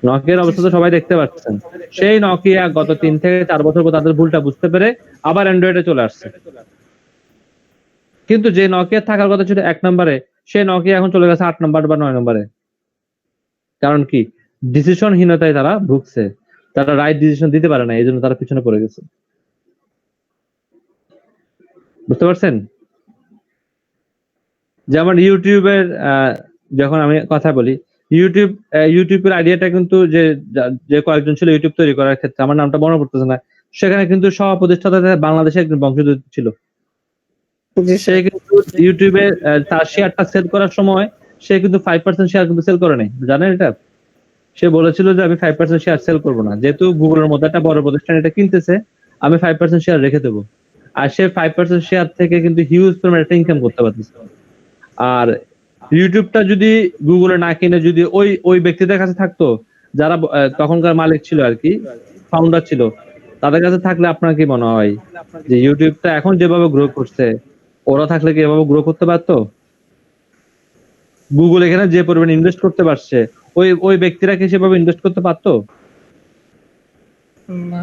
নকিয়ার অবস্থা তো সবাই দেখতে পাচ্ছেন। সেই নকিয়া গত 3 থেকে 4 বছর পর তাদের ভুলটা বুঝতে পেরে আবার অ্যান্ড্রয়েডে চলে আসছে। কিন্তু যে নকিয়া থাকার কথা ছিল 1 নম্বরে, সেই নকিয়া এখন চলে গেছে 8 নম্বর বা 9 নম্বরে। কারণ কি? ডিসিশনহীনতায় তারা ভুগছে, তারা রাইট ডিসিশন দিতে পারে না, এই জন্য তারা পিছনে পড়ে গেছে। বুঝতে পারছেন? যেমন ইউটিউবের যখন আমি কথা বলি, ইউটিউবের আইডিয়াটা কিন্তু যে কয়েকজন ছিল ইউটিউব তৈরি করার ক্ষেত্রে, আমার নামটা মনে পড়তেছে না, সেখানে কিন্তু সহ প্রতিষ্ঠাতা বাংলাদেশে একজন বংশোদ্ভূত ছিল। জি সে স্যার। কিন্তু ইউটিউবে তার শেয়ারটা সেল করার সময় সে কিন্তু 5% শেয়ার কিন্তু সেল করে নাই, জানেন এটা? সে বলেছিল যে আমি 5% শেয়ার সেল করবো না, যেহেতু গুগলের মতো একটা বড় প্রতিষ্ঠান এটা কিনতেছে, আমি 5% শেয়ার রেখে দেবো। আর সে 5% শেয়ার থেকে কিন্তু হিউজ পরিমাণে একটা ইনকাম করতে পারতেছে। আর ইউটিউবটা যদি গুগলে না কিনে যদি ওই ব্যক্তিদের কাছে থাকতো, যারা তখনকার মালিক ছিল আর কি, ফাউন্ডার ছিল, তাদের কাছে থাকলে আপনার কি মনে হয় যে ইউটিউবটা এখন যেভাবে গ্রো করছে, ওরা থাকলে কি এভাবে গ্রো করতে পারতো? গুগল এখানে যে পরিমাণ ইনভেস্ট করতে পারছে, ওই ব্যক্তিরা কি সেভাবে ইনভেস্ট করতে পারতো? না।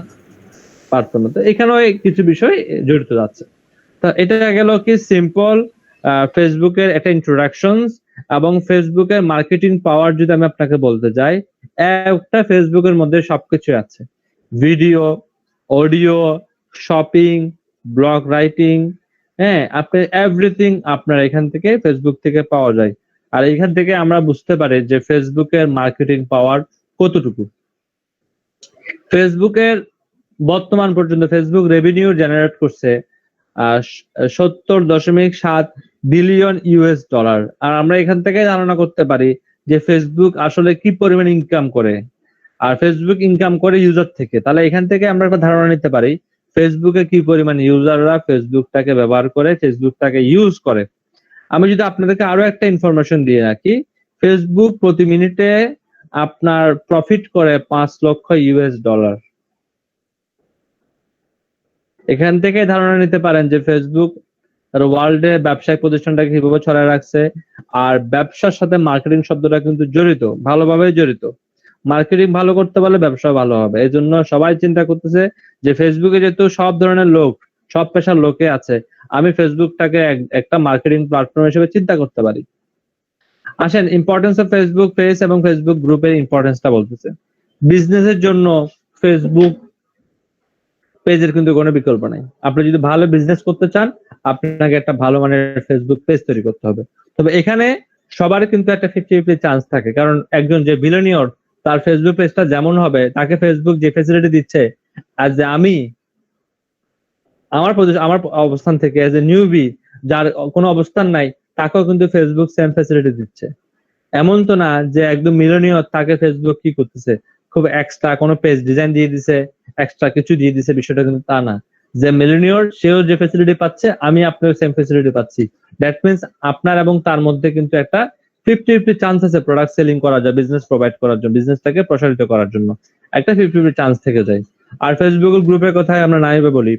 পারতো না। তো এখানেও কিছু বিষয় জড়িত যাচ্ছে। তা এটা গেল কি সিম্পল ফেসবুকের একটা ইন্ট্রোডাকশনস, এবং ফেসবুকের মার্কেটিং পাওয়ার যদি আমি আপনাকে বলতে যাই, একটা ফেসবুকের মধ্যে সবকিছু আছে, video, audio, shopping, blog writing, হ্যাঁ, আপনি এভরিথিং আপনার এখান থেকে ফেসবুক থেকে পাওয়া যায়। আর এখান থেকে আমরা বুঝতে পারি যে ফেসবুকের মার্কেটিং পাওয়ার কতটুকু। ফেসবুকের বর্তমান পর্যন্ত ফেসবুক রেভিনিউ জেনারেট করছে 70.7 বিলিয়ন $। আর আমরা এখান থেকে ধারণা করতে পারি যে ফেসবুক আসলে কি পরিমাণ ইনকাম করে। আর ফেসবুক ইনকাম করে ইউজার থেকে, তাহলে এখান থেকে আমরা একটা ধারণা নিতে পারি ফেসবুকে কি পরিমাণ ইউজাররা ফেসবুকটাকে ব্যবহার করে, ফেসবুকটাকে ইউজ করে। আমি যদি আপনাদেরকে আরো একটা ইনফরমেশন দিয়ে রাখি, ফেসবুক প্রতি মিনিটে আপনার প্রফিট করে $5,00,000। এখান থেকে ধারণা নিতে পারেন যে ফেসবুক ওয়ার্ল্ডে ব্যবসায়িক প্রতিষ্ঠানটাকে কিভাবে ছড়ায় রাখছে। আর ব্যবসার সাথে মার্কেটিং শব্দটা কিন্তু জড়িত, ভালোভাবে জড়িত। মার্কেটিং ভালো করতে পারলে ব্যবসা ভালো হবে। এই জন্য সবাই চিন্তা করতেছে যে ফেসবুকে যেহেতু সব ধরনের লোক, সব পেশার লোকে আছে, আমি ফেসবুকটাকে একটা মার্কেটিং প্ল্যাটফর্ম হিসেবে চিন্তা করতে পারি। আসেন ইম্পর্টেন্স অফ ফেসবুক পেজ এবং ফেসবুক গ্রুপের ইম্পর্টেন্সটা বলতেছে। বিজনেসের জন্য ফেসবুক পেজের কিন্তু কোনো বিকল্প নাই। আপনি যদি ভালো বিজনেস করতে চান, আপনাকে একটা ভালো মানের ফেসবুক পেজ তৈরি করতে হবে। তবে এখানে সবার কিন্তু একটা 50-50 চান্স থাকে, কারণ একজন যে বিলিয়নিয়র, তার ফেসবুক পেজটা যেমন হবে, তাকে ফেসবুক যে ফ্যাসিলিটি দিচ্ছে, আর যে আমার অবস্থান থেকে এজ এ নিউবি যার কোনো অবস্থান নাই তাকেও কিন্তু ফেসবুক সেম ফ্যাসিলিটি দিচ্ছে। এমন তো না যে একদম মিলনীয় তাকে ফেসবুক কি করতেছে, খুব এক্সট্রা কোনো পেজ ডিজাইন দিয়ে দিছে, এক্সট্রা কিছু দিয়ে দিছে, বিষয়টা কিন্তু তা না। যে মিলনীয় সেও যে ফ্যাসিলিটি পাচ্ছে, আমি আপনার সেম ফ্যাসিলিটি পাচ্ছি। দ্যাট মিনস আপনার এবং তার মধ্যে কিন্তু একটা 50-50 চান্স আছে প্রোডাক্ট সেলিং করা যায়, বিজনেস প্রোভাইড করার জন্য, বিজনেসটাকে প্রসারিত করার জন্য একটা 50-50 চান্স থেকে যায়। আর ফেসবুকের গ্রুপের কথাই আমরা নাইবে বলি,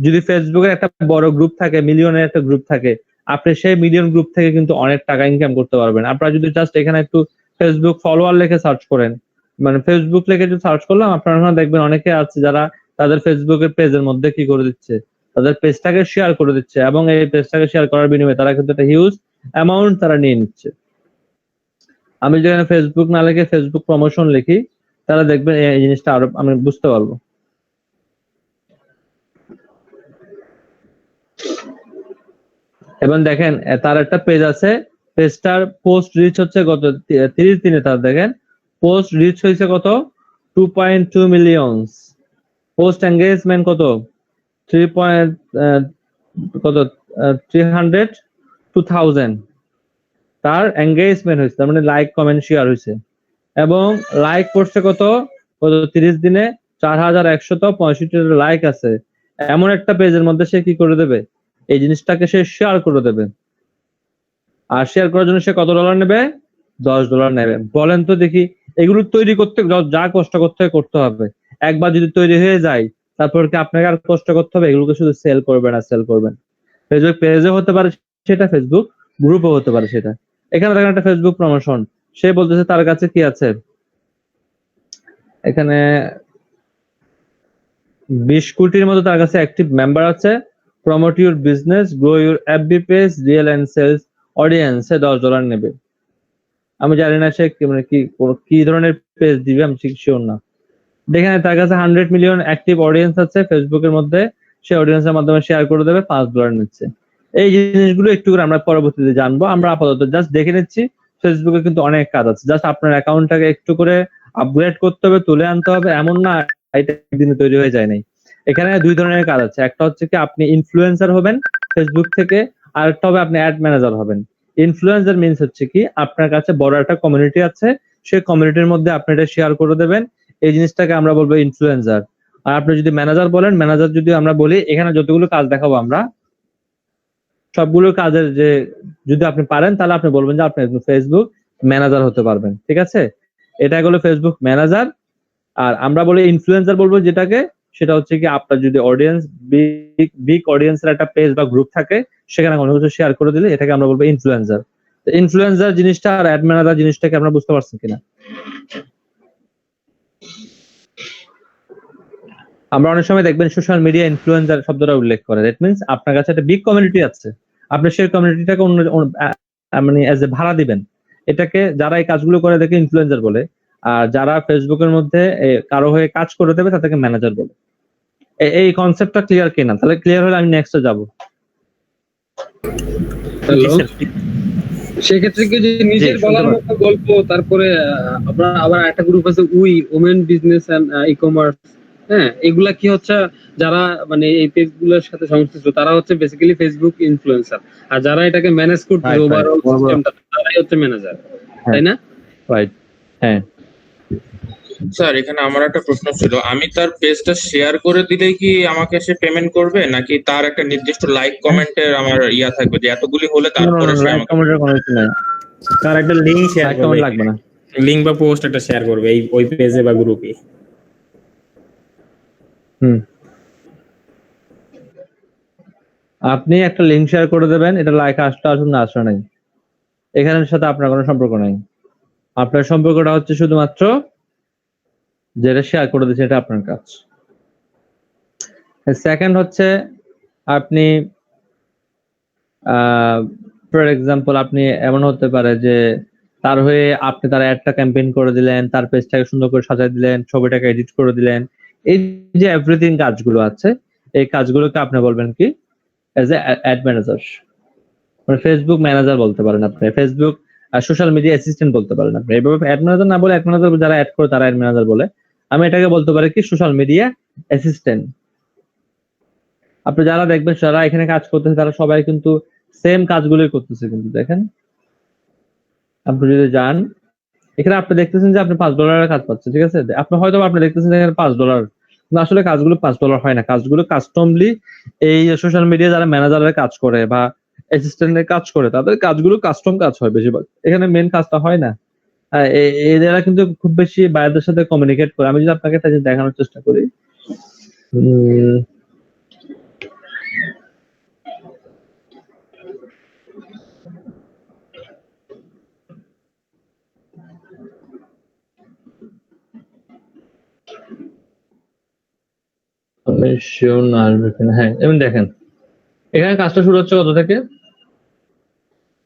যদি ফেসবুকের একটা বড় গ্রুপ থাকে, মিলিয়নের একটা গ্রুপ থাকে, আপনি সেই মিলিয়ন গ্রুপ থেকে কিন্তু অনেক টাকা ইনকাম করতে পারবেন। আপনারা যদি জাস্ট এখানে একটু ফেসবুক ফলোয়ার লিখে সার্চ করেন, মানে ফেসবুক লিখে যদি সার্চ করলাম, আপনারা ওখানে দেখবেন অনেকে আছে যারা তাদের ফেসবুকের পেজের মধ্যে কি করে দিচ্ছে, তাদের পেজটাকে শেয়ার করে দিচ্ছে, এবং এই পেজটাকে শেয়ার করার বিনিময়ে তারা কিন্তু একটা হিউজ অ্যামাউন্ট তারা নিয়ে নিচ্ছে। আমি যেখানে ফেসবুক না লিখে ফেসবুক প্রমোশন লিখি, তারা দেখবেন এই জিনিসটা আরো আমি বুঝতে পারবো। এবং দেখেন তার একটা পেজ আছে, পেজটার পোস্ট রিচ হচ্ছে গত 30 দিনে, তার দেখেন পোস্ট রিচ হয়েছে কত 2.2 মিলিয়ন, পোস্ট এঙ্গেজমেন্ট কত 300,000 তার এঙ্গেজমেন্ট হয়েছে, তার মানে লাইক কমেন্ট শেয়ার হয়েছে। এবং লাইক করছে কত 30 দিনে 4165 লাইক আছে। এমন একটা পেজের মধ্যে সে কি করে দেবে, এই জিনিসটাকে সে শেয়ার করে দেবে। আর শেয়ার করার জন্য সে কত ডলার নেবে, $10 নেবে। বলেন তো দেখি, এগুলো তৈরি করতে যা কষ্ট করতে হবে, একবার যদি তৈরি হয়ে যায় তারপর কি আপনাকে আর কষ্ট করতে হবে? এগুলোকে শুধু সেল করবেন আর সেল করবেন। ফেসবুক পেজও হতে পারে সেটা, ফেসবুক গ্রুপও হতে পারে সেটা। এখানে দেখেন একটা ফেসবুক প্রমোশন, সে বলতেছে তার কাছে কি আছে, এখানে 20 কোটির মতো তার কাছে অ্যাক্টিভ মেম্বার আছে। Promote your business, grow your FB page, real and sales অডিয়েন্সে $10 নেবে। আমি জানি না সে মানে কি ধরনের পেজ দিবে, আমি ঠিক শিওর না। দেখেন তার কাছে 100 মিলিয়ন অ্যাক্টিভ অডিয়েন্স আছে ফেসবুকের মধ্যে, সে অডিয়েন্সের মাধ্যমে শেয়ার করে দেবে, $5 নিচ্ছে। এই জিনিসগুলো একটু করে আমরা পরবর্তীতে জানবো। আমরা আপাতত জাস্ট দেখে নিচ্ছি ফেসবুকে কিন্তু অনেক কাজ আছে। জাস্ট আপনার অ্যাকাউন্টটাকে একটু করে আপগ্রেড করতে হবে, তুলে আনতে হবে, এমন না এটা একদিনে তৈরি হয়ে যায় নাই। এখানে 2 ধরনের কাজ আছে, একটা হচ্ছে কি আপনি ইনফ্লুয়েন্সার হবেন ফেসবুক থেকে, আর একটা হবে আপনি অ্যাড ম্যানেজার হবেন। ইনফ্লুয়েন্সার মিন্স হচ্ছে কি আপনার কাছে বড় একটা কমিউনিটি আছে, সেই কমিউনিটির মধ্যে আপনি এটা শেয়ার করে দেবেন, এই জিনিসটাকে আমরা বলবো ইনফ্লুয়েন্সার। আর আপনি যদি ম্যানেজার বলেন, ম্যানেজার যদি আমরা বলি, এখানে যতগুলো কাজ দেখাবো আমরা সবগুলো কাজের যে যদি আপনি পারেন তাহলে আপনি বলবেন যে আপনি ফেসবুক ম্যানেজার হতে পারবেন। ঠিক আছে, এটা হলো ফেসবুক ম্যানেজার। আর আমরা বলি ইনফ্লুয়েন্সার বলবো যেটাকে, সেটা হচ্ছে কি আপনার যদি অডিয়েন্স বিগ অডিয়েন্সের একটা পেজ বা গ্রুপ থাকে, সেখানে কোনো কিছু শেয়ার করে দিলে এটাকে আমরা বলবো ইনফ্লুয়েন্সার। ইনফ্লুয়েন্সার জিনিসটা আর অ্যাড ম্যানেজার জিনিসটাকে আমরা বুঝতে পারছেন কিনা? আমরা অনেক সময় দেখবেন সোশ্যাল মিডিয়া ইনফ্লুয়েন্সার শব্দটা উল্লেখ করে। দ্যাট মিন্স আপনার কাছে একটা বিগ কমিউনিটি আছে, আপনি সেই কমিউনিটিটাকে মানে এজ এ ভাড়া দিবেন। এটাকে যারা এই কাজগুলো করে দেখে ইনফ্লুয়েন্সার বলে, আর যারা ফেসবুকের মধ্যে কারো হয়ে কাজ করে দেবে তাদেরকে ম্যানেজার বলে। এই কনসেপ্টটা ক্লিয়ার কিনা? তাহলে ক্লিয়ার হলে আমি নেক্সটে যাব। হ্যালো, সেক্ষেত্রে কি যে নিজের বলার মতো গল্প, তারপরে আমরা আবার একটা গ্রুপ আছে ওমেন বিজনেস এন্ড ই-কমার্স, হ্যাঁ, এগুলা কি হচ্ছে যারা মানে এই পেজ গুলোর সাথে সংশ্লিষ্ট, তারা হচ্ছে বেসিক্যালি ফেসবুক ইনফ্লুয়েন্সার, আর যারা এটাকে ম্যানেজ করতে ওভারঅল সিস্টেমটা, তারাই হচ্ছে ম্যানেজার, তাই না? রাইট, হ্যাঁ। স্যার এখানে আমার একটা প্রশ্ন ছিল, আমি তার পেজটা শেয়ার করে দিলেই কি আমাকে সে পেমেন্ট করবে, নাকি তার একটা নির্দিষ্ট লাইক কমেন্টের আমার ইয়া থাকবে যে এতগুলি হলে তারপরে সে আমাকে? তার একটা লিংক শেয়ার করবে, লাগবে না, লিংক বা পোস্ট একটা শেয়ার করবে এই ওই পেজে বা গ্রুপে। আপনি একটা লিংক শেয়ার করে দেবেন, এটা লাইক আসলে আসুন না আসলে নাই, এখানের সাথে আপনার কোনো সম্পর্ক নাই। আপনার সম্পর্কটা হচ্ছে শুধুমাত্র যেটা শেয়ার করে দিচ্ছে, এটা আপনার কাজ। সেকেন্ড হচ্ছে আপনি ফর এক্সাম্পল আপনি এমন হতে পারে যে তার হয়ে আপনি তার অ্যাডটা ক্যাম্পেইন করে দিলেন, তার পেজটাকে সুন্দর করে সাজাই দিলেন, ছবিটাকে এডিট করে দিলেন। এই যে এভরিথিং কাজগুলো আছে, এই কাজগুলোকে আপনি বলবেন কি এজ এ অ্যাড ম্যানেজার, মানে ফেসবুক ম্যানেজার বলতে পারেন আপনি, ফেসবুক সোশ্যাল মিডিয়া অ্যাসিস্ট্যান্ট বলতে পারেন আপনি। এভাবে অ্যাড ম্যানেজার না বলে, অ্যাড ম্যানেজার যারা অ্যাড করে তারা অ্যাড ম্যানেজার বলে, আমি এটাকে বলতে পারি কি সোশ্যাল মিডিয়া অ্যাসিস্ট্যান্ট। আপনি যারা দেখবেন যারা এখানে কাজ করতেছে তারা সবাই কিন্তু সেম কাজগুলোই করতেছে। কিন্তু দেখেন, আপনি যদি যান এখানে, আপনি দেখতেছেন যে আপনি $5 কাজ পাচ্ছেন, ঠিক আছে? আপনি হয়তো আপনি দেখতেছেন এখানে $5, কিন্তু আসলে কাজগুলো $5 হয় না। কাজগুলো কাস্টমলি এই সোশ্যাল মিডিয়া যারা ম্যানেজারের কাজ করে বা অ্যাসিস্ট্যান্টের কাজ করে, তাদের কাজগুলো কাস্টম কাজ হয় বেশিরভাগ। এখানে মেন কাজটা হয় না। এরা কিন্তু খুব বেশি বায়ারদের সাথে কমিউনিকেট করে। আমি যদি আপনাকে একটা জিনিস দেখানোর চেষ্টা করি, হ্যাঁ, এবং দেখেন এখানে কাজটা শুরু হচ্ছে কত থেকে?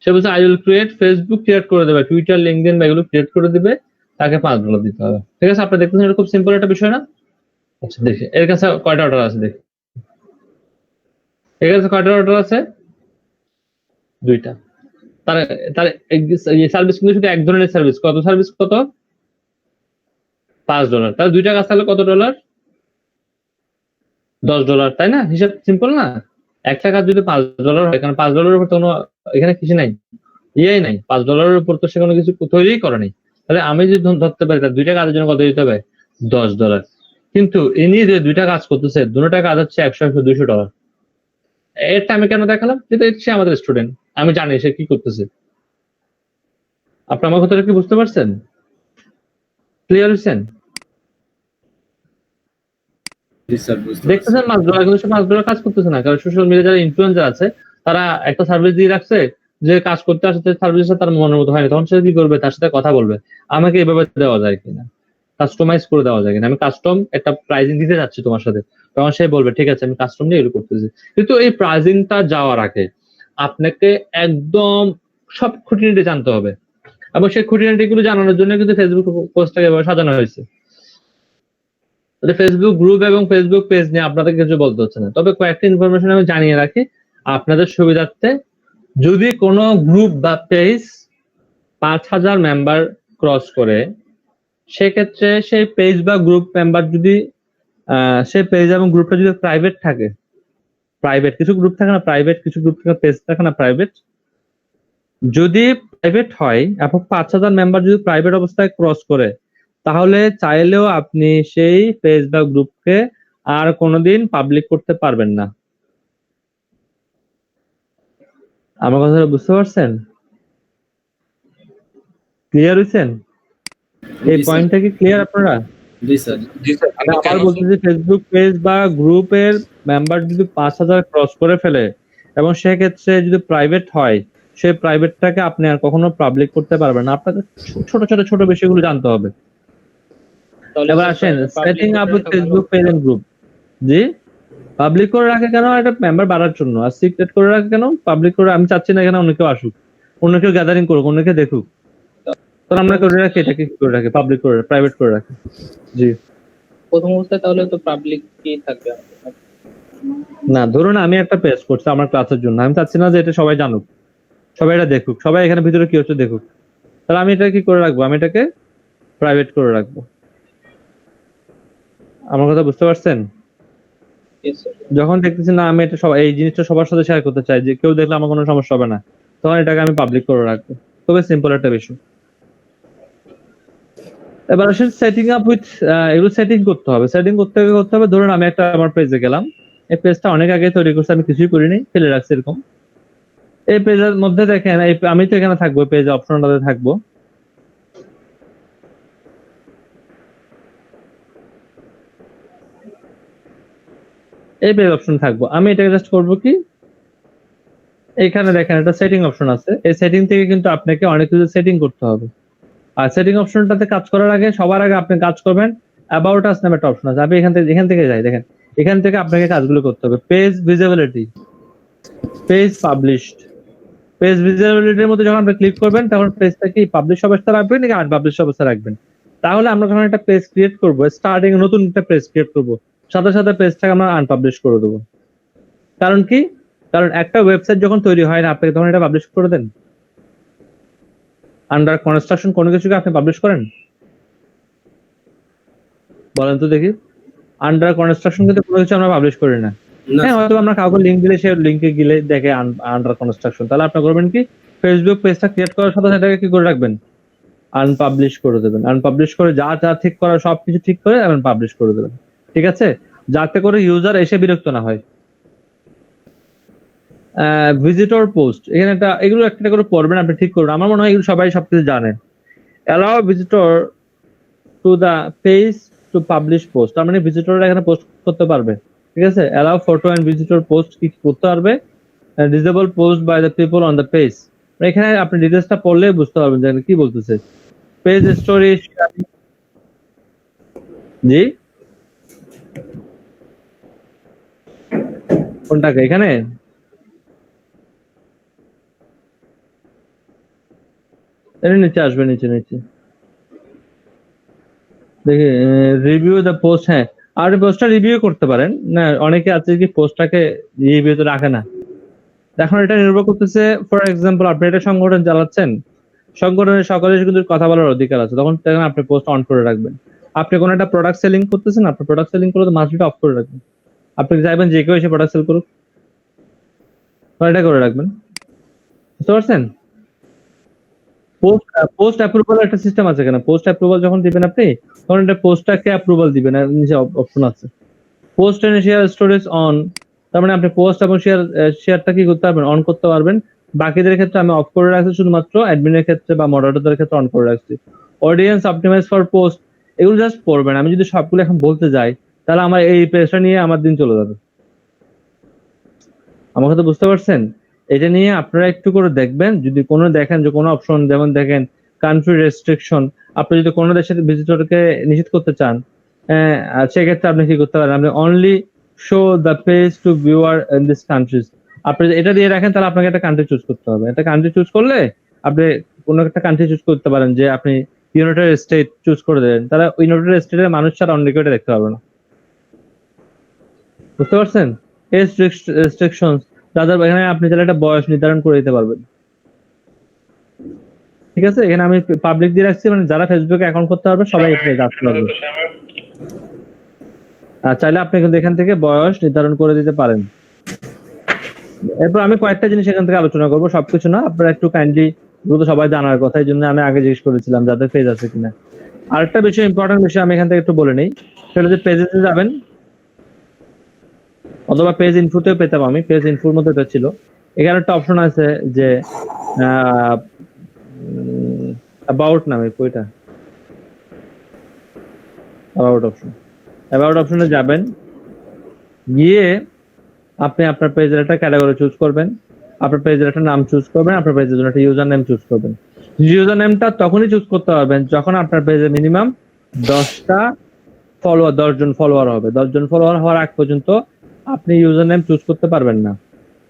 সে বলছে I will create, Facebook create করে দেবে, টুইটার, লিঙ্কডইন বা এগুলো ক্রিয়েট করে দিবে, তাকে $5 দিতে হবে। ঠিক আছে, আপনি দেখতেছেন এটা খুব সিম্পল একটা বিষয় না? আচ্ছা দেখি এর কাছে কয়টা অর্ডার আছে, দেখি এর কাছে কয়টা অর্ডার আছে? 2টা। তার তার এই সার্ভিস কিন্তু শুধু এক ধরনের সার্ভিস। কত সার্ভিস? কত? $5। তাহলে 2টা কাজ তাহলে কত ডলার? $10, তাই না? হিসাব সিম্পল না? একটা কাজ যদি $5 হয়, কারণ $5 উপর তো কোনো এখানে কিছু নাই, ইয়েই নাই। $5 উপর তো সে কোনো কিছু তৈরিই করে নাই। তাহলে আমি যদি ধরতে পারি তার 2টা কাজের জন্য কত দিতে হবে? $10। কিন্তু ইনি যে 2টা কাজ করতেছে, দুটোটা কাজ হচ্ছে $100, $200। এটা আমি কেন দেখালাম? যেটা সে আমাদের স্টুডেন্ট, আমি জানি সে কি করতেছে। আপনি আমার কথাটা কি বুঝতে পারছেন? ক্লিয়ার হয়েছেন? দেখতেছেন $5, কিন্তু সে $5 কাজ করতেছে না, কারণ সোশ্যাল মিডিয়া যারা ইনফ্লুয়েন্সার আছে তারা একটা সার্ভিস দিয়ে রাখছে, যে কাজ করতে আসছে সার্ভিসটা তার মনের মতো হয়নি, তখন সে কি করবে? তার সাথে কথা বলবে, আমাকে এভাবে দেওয়া যায় কিনা, কাস্টমাইজ করে দেওয়া যায় কিনা, আমি কাস্টম একটা প্রাইজিং দিতে যাচ্ছি তোমার সাথে, তখন সে বলবে ঠিক আছে আমি কাস্টম নিয়ে এগুলো করতেছি। কিন্তু এই প্রাইজিংটা যাওয়ার আগে আপনাকে একদম সব খুঁটিনাটি জানতে হবে, এবং সেই খুঁটিনাটি গুলো জানানোর জন্য কিন্তু ফেসবুক পোস্টটাকে এভাবে সাজানো হয়েছে। ফেসবুক গ্রুপ এবং ফেসবুক পেজ নিয়ে আপনাদের কিছু বলতে হচ্ছে না, তবে কয়েকটা ইনফরমেশন আমি জানিয়ে রাখি আপনাদের সুবিধার্থে। যদি কোনো গ্রুপ বা পেজ 5,000 মেম্বার ক্রস করে, সেক্ষেত্রে সেই পেজ বা গ্রুপ মেম্বার যদি সেই পেজ এবং গ্রুপটা যদি প্রাইভেট থাকে, প্রাইভেট কিছু গ্রুপ থাকে না, প্রাইভেট কিছু গ্রুপ থাকে, পেজ থাকে না প্রাইভেট, যদি প্রাইভেট হয় এবং 5,000 মেম্বার যদি প্রাইভেট অবস্থায় ক্রস করে, তাহলে চাইলেও আপনি সেই পেজ বা গ্রুপকে আর কোনোদিন পাবলিক করতে পারবেন না। আমার কথাটা বুঝতে পারছেন? ক্লিয়ার হয়েছেন? এই পয়েন্টটা কি ক্লিয়ার আপনারা? জি স্যার। আবার বলছি যে ফেসবুক পেজ বা গ্রুপের মেম্বার যদি 5,000 ক্রস করে ফেলে এবং সেক্ষেত্রে যদি প্রাইভেট হয়, সেই প্রাইভেটটাকে আপনি আর কখনো পাবলিক করতে পারবেন না। আপনাকে ছোট বিষয়গুলো জানতে হবে। এবার আসেন setting up with Facebook page and group. জি, পাবলিক করে রাখে কেন? একটা মেম্বার বাড়ার জন্য। আর সিক্রেট করে রাখে কেন? পাবলিক করে আমি চাচ্ছি না এখানে অন্য কেউ আসুক, অন্য কেউ গ্যাদারিং করুক, অন্য কেউ দেখুক। তো আমরা করে রাখি এটাকে কি করে রাখি? পাবলিক করে, প্রাইভেট করে রাখি। জি, প্রথম অবস্থায় তাহলে তো পাবলিক কি থাকবে? না ধরুন আমি একটা পেজ করছি আমার ক্লাসের জন্য, আমি চাচ্ছি না যে এটা সবাই জানুক, সবাই এটা দেখুক, সবাই এখানে ভিতরে কি হচ্ছে দেখুক, তাহলে আমি এটা কি করে রাখবো? আমি এটাকে প্রাইভেট করে রাখবো। আমার কথা বুঝতে পারছেন? যখন দেখতেছি না আমি এটা এই জিনিসটা সবার সাথে শেয়ার করতে চাই, যে কেউ দেখলে আমার কোনো সমস্যা হবে না, তখন এটাকে আমি পাবলিক করে রাখবো। খুবই সিম্পল একটা বিষয়। এবার আসলে সেটিং আপ উইথ, এগুলো সেটিং করতে হবে। সেটিং করতে হবে ধরুন আমি একটা আমার পেজে গেলাম, এই পেজটা অনেক আগে তৈরি করছি, আমি কিছুই করিনি, ফেলে রাখছি এরকম। এই পেজের মধ্যে দেখেন আমি তো এখানে থাকবো, পেজ অপশনটাতে থাকবো। এই পেজ অপশন থাকবো, আমি এটাকে জাস্ট করবো কি, এখানে দেখেন একটা সেটিং অপশন আছে, এই সেটিং থেকে কিন্তু আপনাকে অনেক কিছু সেটিং করতে হবে। আর সেটিং অপশনটাতে কাজ করার আগে সবার আগে আপনি কাজ করবেন অ্যাবাউট আস নামে একটা অপশন আছে, আপনি এখান থেকে যাই, দেখেন এখান থেকে আপনাকে কাজগুলো করতে হবে। Page visibility, page published, page ভিজিবিলিটির মধ্যে যখন আপনি ক্লিক করবেন তখন পেজটা কি পাবলিশ অবস্থায় রাখবেন নাকি আনপাবলিশ অবস্থায় রাখবেন। তাহলে আমরা যখন একটা পেজ ক্রিয়েট করবো, স্টার্টিং নতুন একটা পেজ ক্রিয়েট করবো, সাথে সাথে পেজটাকে আমরা আনপাবলিশ করে দেবো। কারণ কি? কারণ একটা ওয়েবসাইট যখন তৈরি হয় না, আপনাকে তখন এটা পাবলিশ করে দেন। আন্ডার কনস্ট্রাকশন কোনো কিছুকে আপনি পাবলিশ করেন? বলেন তো দেখি। আন্ডার কনস্ট্রাকশন কিন্তু কোনো কিছু আমরা পাবলিশ করি না। না হ্যাঁ, হয়তো আমরা কাউকে লিঙ্ক দিলে সে লিঙ্কে গেলে দেখে আন্ডার কনস্ট্রাকশন, তাহলে আপনি করবেন কি, ফেসবুক পেজটা ক্রিয়েট করার সাথে সেটাকে কি করে রাখবেন, আনপাবলিশ করে দেবেন। আনপাবলিশ করে যা যা ঠিক করার সবকিছু ঠিক করে পাবলিশ করে দেবেন, ঠিক আছে, যাতে করে ইউজার এসে বিরক্ত না হয়। ভিজিটর পোস্ট, এখানে এগুলো একটা করে পড়বেন, আপনি ঠিক করবেন। আমার মনে হয় এগুলো সবাই সবকিছু জানেন। Allow visitor to the page to publish post, তার মানে ভিজিটররা এখানে পোস্ট করতে পারবে, ঠিক আছে। Allow photo and visitor post কি করতে পারবে, disable post by the people on the page. এখানে আপনি ডিটেলসটা পড়লে বুঝতে পারবেন যে কি বলতেছে। পেজ স্টোরি, জি কোনটাকে, এখানে নিচে আসবে, নিচে নিচে দেখি রিভিউ দ্য পোস্ট। হ্যাঁ, আপনি পোস্টটা রিভিউ করতে পারেন না, অনেকে আছে কি পোস্টটাকে রিভিউতে রাখে না। এখন এটা নির্ভর করতেছে, ফর এক্সাম্পল আপনি একটা সংগঠন চালাচ্ছেন, সংগঠনের সকলের কিন্তু কথা বলার অধিকার আছে, তখন আপনি পোস্ট অন করে রাখবেন। আপনি কোনো একটা প্রোডাক্ট সেলিং করতেছেন, আপনি প্রোডাক্ট সেলিং করলে মাস্টটা অফ করে রাখবেন। আপনি চাইবেন যে কেউ এসে প্রোডাক্ট সেল করুক, এটা করে রাখবেন, বুঝতে পারছেন। পোস্ট অ্যাপ্রুভাল একটা সিস্টেম আছে এখানে। পোস্ট অ্যাপ্রুভাল যখন দিবেন আপনি, তখন এটা পোস্টটাকে অ্যাপ্রুভাল দিবেন, আর নিচে অপশন আছে post and share storage on, তার মানে আপনি পোস্ট এবং শেয়ারটা কি করতে পারবেন, অন করতে পারবেন। বাকিদের ক্ষেত্রে আমি অফ করে রাখছি, শুধুমাত্র অ্যাডমিনের ক্ষেত্রে বা মডারেটরদের ক্ষেত্রে অন করে রাখছি। অডিয়েন্স অপটিমাইজ ফর পোস্ট, এগুলো জাস্ট পড়বেন। আমি যদি সবগুলো এখন বলতে যাই তাহলে আমার এই পেজটা নিয়ে আমার দিন চলে যাবে। আমার কথা বুঝতে পারছেন? এটা নিয়ে আপনারা একটু করে দেখবেন, যদি কোনো দেখেন যে কোনো অপশন, যেমন দেখেন কান্ট্রি রেস্ট্রিকশন, আপনি যদি কোনো দেশের ভিজিটরকে নিষেধ করতে চান, সেক্ষেত্রে আপনি কি করতে পারেন, আপনি only show the page to viewer in this countries, আপনি এটা দিয়ে রাখেন, তাহলে আপনাকে একটা কান্ট্রি চুজ করতে হবে। একটা কান্ট্রি চুজ করলে আপনি কোনো একটা কান্ট্রি চুজ করতে পারেন, যে আপনি ইউনাইটেড স্টেট চুজ করে দেন, তাহলে ইউনাইটেড স্টেটের মানুষ ছাড়া অন্য কেউ এটা দেখতে পারবে না, বুঝতে পারছেন। এজ রেস্ট্রিকশন, যাদের এখানে আপনি তাহলে একটা বয়স নির্ধারণ করে দিতে পারবেন, ঠিক আছে। এখানে আমি পাবলিক দিয়ে রাখছি, মানে যারা ফেসবুকে অ্যাকাউন্ট করতে পারবে সবাই এখানে আসতে পারবে। আর চাইলে আপনি কিন্তু এখান থেকে বয়স নির্ধারণ করে দিতে পারেন। এরপর আমি কয়েকটা জিনিস এখান থেকে আলোচনা করবো, সবকিছু না, আপনারা একটু কাইন্ডলি, যেহেতু সবাই জানার কথা, এই জন্য আমি আগে জিজ্ঞেস করেছিলাম যাদের পেজ আছে কিনা। আরেকটা বিষয়, ইম্পর্টেন্ট বিষয় আমি এখান থেকে একটু বলে নিই, সেটা যে পেজেতে যাবেন, অথবা পেজ ইনফোতেও পেতাম, আমি পেজ ইনফোর মধ্যে এটা ছিল। এখানে একটা অপশন আছে যে অ্যাবাউট নামে, কইটা অ্যাবাউট অপশন, অ্যাবাউট অপশনে যাবেন, গিয়ে আপনি আপনার পেজের একটা ক্যাটাগরি চুজ করবেন, আপনার পেজের একটা নাম চুজ করবেন, আপনার পেজের জন্য একটা ইউজার নেম চুজ করবেন। ইউজার নেমটা তখনই চুজ করতে পারবেন যখন আপনার পেজে মিনিমাম 10 জন ফলোয়ার হবে। 10 জন ফলোয়ার হওয়ার আগ পর্যন্ত আপনি ইউজার নেম চুজ করতে পারবেন না।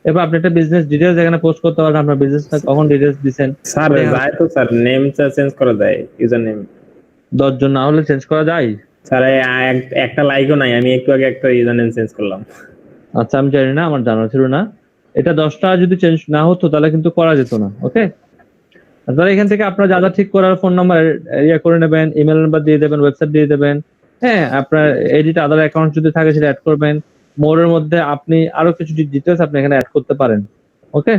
এবার আপনি একটা বিজনেস ডিটেইলস এখানে পোস্ট করতে পারেন, আপনার বিজনেসটা কখন ডিটেইলস দিবেন। স্যার যায় তো স্যার, নেমটা চেঞ্জ করা যায়, ইউজার নেম 10 জন না হলে চেঞ্জ করা যায়। স্যার একটা লাইকও নাই, আমি একটু আগে একটা ইউজার নেম চেঞ্জ করলাম। আচ্ছা, আমি জানি না, আমার জানা ছিল না। এটা 10টা যদি চেঞ্জ না হতো তাহলে কিন্তু করা যেত না, ওকে। তাহলে এখান থেকে আপনারা যা যা ঠিক করার, ফোন নাম্বার করে নেবেন, ইমেল নাম্বার দিয়ে দেবেন, ওয়েবসাইট দিয়ে দেবেন, হ্যাঁ, আপনার এডিট আদার অ্যাকাউন্ট যদি থাকে সেটা অ্যাড করবেন। মোরের মধ্যে আপনি আরো কিছু ডিটেলস আপনি এখানে অ্যাড করতে পারেন, ওকে।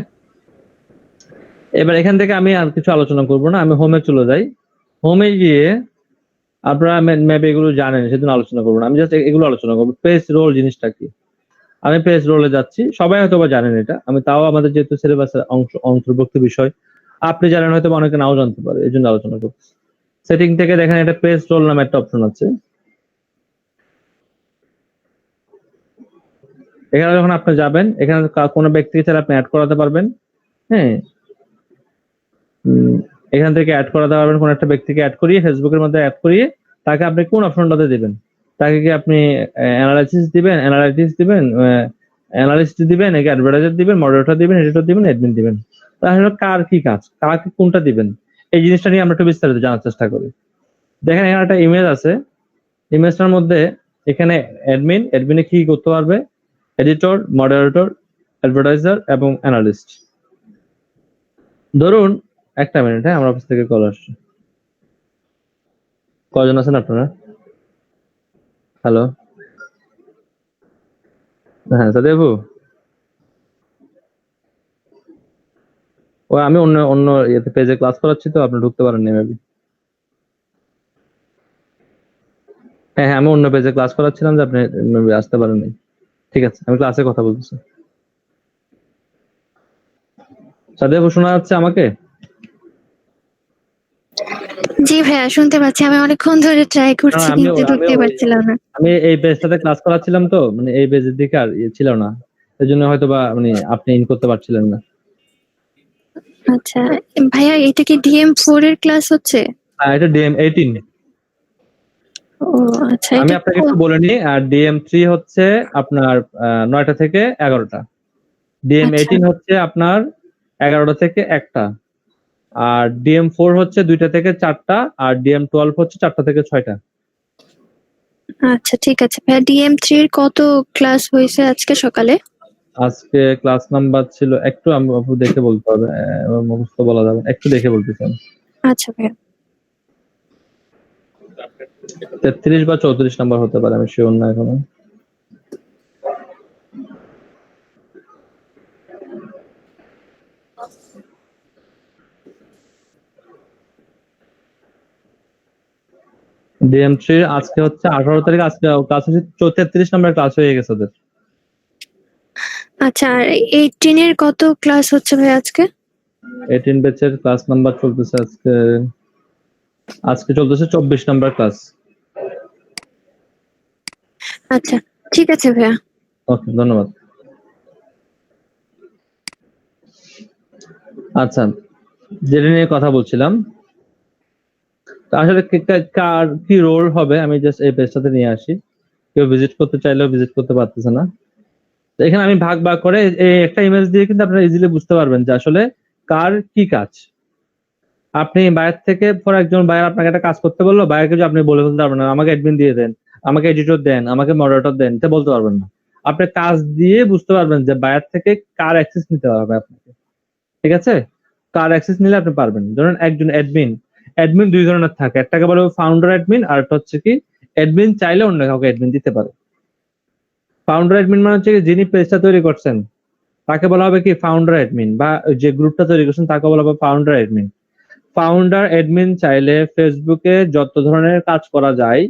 এবার এখান থেকে আমি আর কিছু আলোচনা করব না, আমি হোমে চলে যাই। হোমে গিয়ে আপনারা মেবি এগুলো জানেন, সেজন্য আলোচনা করবো না, আমি জাস্ট এগুলো আলোচনা করবো। পেজ রোল জিনিসটা কি, আমি পেজ রোলে যাচ্ছি, সবাই হয়তো বা জানেন এটা, আমি তাও আমাদের যেহেতু সিলেবাসের অন্তর্ভুক্ত বিষয়, আপনি জানেন হয়তো, অনেকে নাও জানতে পারে, এই জন্য আলোচনা করছি। সেটিং থেকে দেখেন এটা পেজ রোল নামে একটা অপশন আছে, এখানে যখন আপনি যাবেন, এখানে কোনো ব্যক্তিকে চাইলে আপনি অ্যাড করাতে পারবেন, হ্যাঁ, এখান থেকে অ্যাড করাতে পারবেন, কোন একটা ব্যক্তিকে অ্যাড করিয়ে, ফেসবুকের মধ্যে অ্যাড করিয়ে তাকে আপনি কোন অপশনটাতে দিবেন, তাকে কি আপনি অ্যানালাইসিস দিবেন, অ্যানালিস্ট দিবেন, নাকি অ্যাডভার্টাইজার দিবেন, মডারেটর দিবেন, এডিটর দিবেন, অ্যাডমিন দিবেন, তাহলে কার কি কাজ, কাকে কোনটা দিবেন, এই জিনিসটা নিয়ে আমরা একটু বিস্তারিত জানার চেষ্টা করি। দেখেন এখানে একটা ইমেজ আছে, ইমেজটার মধ্যে এখানে অ্যাডমিনে কি করতে পারবে, এডিটর, মডারেটর, অ্যাডভার্টাইজার এবং অ্যানালিস্ট। ধরুন একটা মিনিট, হ্যাঁ, আমার অফিস থেকে কল আসছে। কজন আছেন আপনারা? হ্যালো, হ্যাঁ সাদেবু, ও আমি অন্য অন্য ইয়েতে পেজে ক্লাস করাচ্ছি তো আপনি ঢুকতে পারেননি মেবি। হ্যাঁ হ্যাঁ, আমি অন্য পেজে ক্লাস করাচ্ছিলাম যে আপনি maybe আসতে পারেননি। ঠিক আছে, আমি ক্লাসে কথা বলতেছি। সাদেবু শোনা যাচ্ছে আমাকে? জি ভাইয়া শুনতে পাচ্ছি, আমি অনেকক্ষণ ধরে ট্রাই না, করছি কিন্তু ঢুকতে পারছিলাম না। আমি এই পেজটাতে ক্লাস করাচ্ছিলাম তো, মানে এই পেজের দিকে আর ইয়ে ছিল না, এই জন্য হয়তো বা মানে আপনি ইন করতে পারছিলেন না। আচ্ছা ভাইয়া, এটা কি DM4 এর ক্লাস হচ্ছে? এটা DM18। ও আচ্ছা, আমি এটা আপনাকে একটু বলে নিই, আর DM3 হচ্ছে আপনার 9টা থেকে 11টা, DM18 হচ্ছে আপনার 11টা থেকে 1টা, আর DM4 হচ্ছে 2টা থেকে 4টা, আর DM12 হচ্ছে 4টা থেকে 6টা। আচ্ছা ঠিক আছে ভাইয়া, DM3 এর কত ক্লাস হয়েছে আজকে সকালে? আজকে ক্লাস নাম্বার ছিল একটু আপু দেখে বলতে হবে, মুখস্থ বলা যাবে না, একটু দেখে বলতেছি আমি। আচ্ছা ভাইয়া। 33 বা 34 নাম্বার হতে পারে, আমি শিওর না এখনো। DM3 আজকে হচ্ছে 18 তারিখ, আজকে ক্লাস হচ্ছে 33 নাম্বার ক্লাস হয়ে গেছে ওদের। আচ্ছা, আর 18 এর কত ক্লাস হচ্ছে ভাই আজকে? 18 ব্যাচের ক্লাস নাম্বার চলতেছে আজকে চলতেছে 24 নাম্বার ক্লাস। আচ্ছা ঠিক আছে ভাইয়া। ওকে, ধন্যবাদ। আচ্ছা, যেটা নিয়ে কথা বলছিলাম, আসলে কার কি রোল হবে আমি জাস্ট এই পেজটাতে নিয়ে আসি, কেউ ভিজিট করতে চাইলেও ভিজিট করতে পারতেছে না। তো এখানে আমি ভাগ ভাগ করে এই একটা ইমেজ দিয়ে কিন্তু আপনারা ইজিলি বুঝতে পারবেন যে আসলে কার কি কাজ। আপনি বাইরে থেকে ফর একজন বাইরে আপনাকে একটা কাজ করতে বললো, বাইরেকে যে আপনি বলে ফেলতে পারবেন না আমাকে অ্যাডমিন দিয়ে দেন, আমাকে এডিটর দেন, আমাকে মডারেটর দেন, এটা বলতে পারবেন না। আপনি কাজ দিয়ে বুঝতে পারবেন যে বাইরে থেকে কার অ্যাক্সেস নিতে হবে আপনাকে। ঠিক আছে, কার অ্যাক্সেস নিলে আপনি পারবেন। ধরুন একজন অ্যাডমিন দুই ধরনের থাকে, একটাকে বলে ফাউন্ডার অ্যাডমিন, আর একটা হচ্ছে কি অ্যাডমিন চাইলে অন্য কাউকে অ্যাডমিন দিতে পারে। ফাউন্ডার অ্যাডমিন মানে হচ্ছে যিনি পেজটা তৈরি করছেন তাকে বলা হবে কি ফাউন্ডার অ্যাডমিন, বা যে গ্রুপটা তৈরি করছেন তাকে বলা হবে ফাউন্ডার অ্যাডমিন। ফাউন্ডার অ্যাডমিন চাইলে ফেসবুকে যত ধরনের কাজ করা যায়,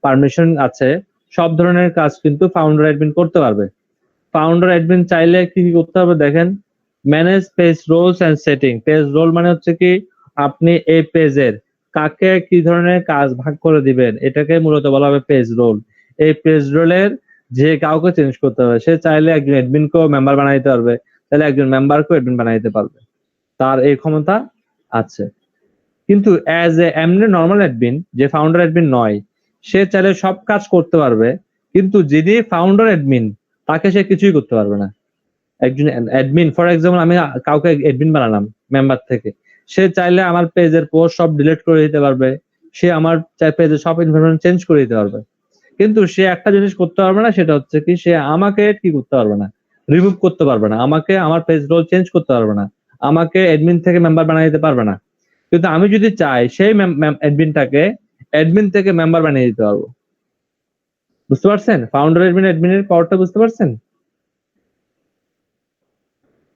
পারমিশন আছে, সব ধরনের কাজ কিন্তু ফাউন্ডার অ্যাডমিন করতে পারবে। ফাউন্ডার অ্যাডমিন চাইলে কি কি করতে হবে দেখেন, manage page roles and setting. Page role মানে হচ্ছে কি আপনি এই পেজের কাকে কি ধরনের কাজ ভাগ করে দিবেন, এটাকে মূলত বলা হবে পেজ রোল। এই পেজ রোলের যে কাউকে চেঞ্জ করতে হবে, সে চাইলে একজন অ্যাডমিনকেও মেম্বার বানাই দিতে পারবে, চাইলে একজন মেম্বারকেও অ্যাডমিন বানাই দিতে পারবে, তার এই ক্ষমতা আছে। কিন্তু অ্যাজ এ এমনি নর্মাল অ্যাডমিন, যে ফাউন্ডার অ্যাডমিন নয়, সে চাইলে সব কাজ করতে পারবে, কিন্তু যিনি ফাউন্ডার অ্যাডমিন তাকে সে কিছুই করতে পারবে না। একজন অ্যাডমিন ফর এক্সাম্পল, আমি কাউকে অ্যাডমিন বানালাম মেম্বার থেকে, সে চাইলে আমার পেজের পোস্ট সব ডিলিট করে দিতে পারবে, সে আমার পেজের সব ইনফরমেশন চেঞ্জ করে দিতে পারবে, কিন্তু সে একটা জিনিস করতে পারবে না, সেটা হচ্ছে কি সে আমাকে কি করতে পারবে না, রিমুভ করতে পারবে না, আমাকে আমার পেজ রোল চেঞ্জ করতে পারবে না, আমাকে অ্যাডমিন থেকে মেম্বার বানিয়ে দিতে পারবে না। কিন্তু আমি যদি চাই সেই অ্যাডমিনটাকে অ্যাডমিন থেকে মেম্বার বানিয়ে দিতে পারবো। বুঝতে পারছেন ফাউন্ডার অ্যাডমিনের পাওয়ারটা? বুঝতে পারছেন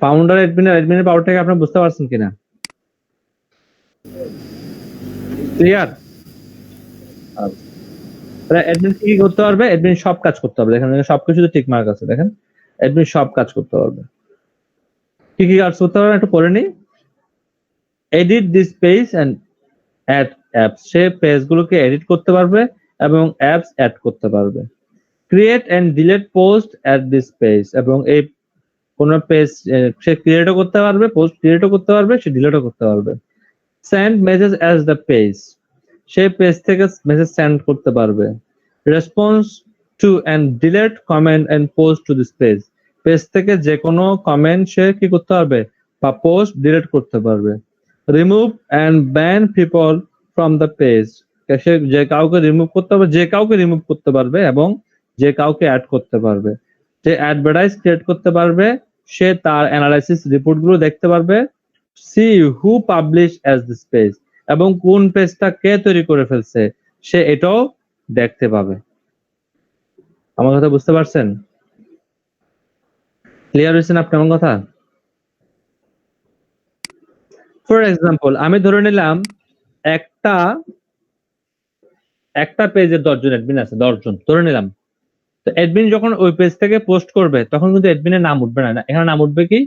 ফাউন্ডার অ্যাডমিনের পাওয়ারটাকে আপনি বুঝতে পারছেন কিনা? ক্লিয়ার? অ্যাডমিন কি করতে পারবে? অ্যাডমিন সব কাজ করতে পারবে। দেখেন সবকিছুতে টিক মার্ক আছে, দেখেন অ্যাডমিন সব কাজ করতে পারবে। কি কি কাজ করতে পারবে একটু পড়ে নি। Edit this page and add apps, সে পেজগুলোকে এডিট করতে পারবে এবং অ্যাপস অ্যাড করতে পারবে। Create and delete post at this page, এবং এই কোন পেজ সে ক্রিয়েটও করতে পারবে, পোস্ট ক্রিয়েটও করতে পারবে, সে ডিলিটও করতে পারবে। Send message as the page, সে পেজ থেকে মেসেজ সেন্ড করতে পারবে। Response to and delete comment and post to this page, page থেকে যে কোনো কমেন্ট সে কি করতে পারবে বা পোস্ট ডিলিট করতে পারবে। Remove and ban people from the page, সে যে কাউকে রিমুভ করতে পারবে, যে কাউকে রিমুভ করতে পারবে এবং যে কাউকে অ্যাড করতে পারবে। যে অ্যাডভার্টাইজ ক্রিয়েট করতে পারবে, সে তার অ্যানালাইসিস রিপোর্ট গুলো দেখতে পারবে। See who publish as this page, এবং কোন পেজটা কে তৈরি করে ফেলছে সে এটাও দেখতে পাবে। আমার কথা বুঝতে পারছেন? ক্লিয়ার হয়েছে না আপনার কথা? ফর এক্সাম্পল আমি ধরে নিলাম একটা পেজের 10 জন অ্যাডমিন আছে, 10 জন ধরে নিলাম। তো অ্যাডমিন যখন ওই পেজ থেকে পোস্ট করবে তখন কিন্তু অ্যাডমিনের নাম উঠবে না, এখানে নাম উঠবে কি,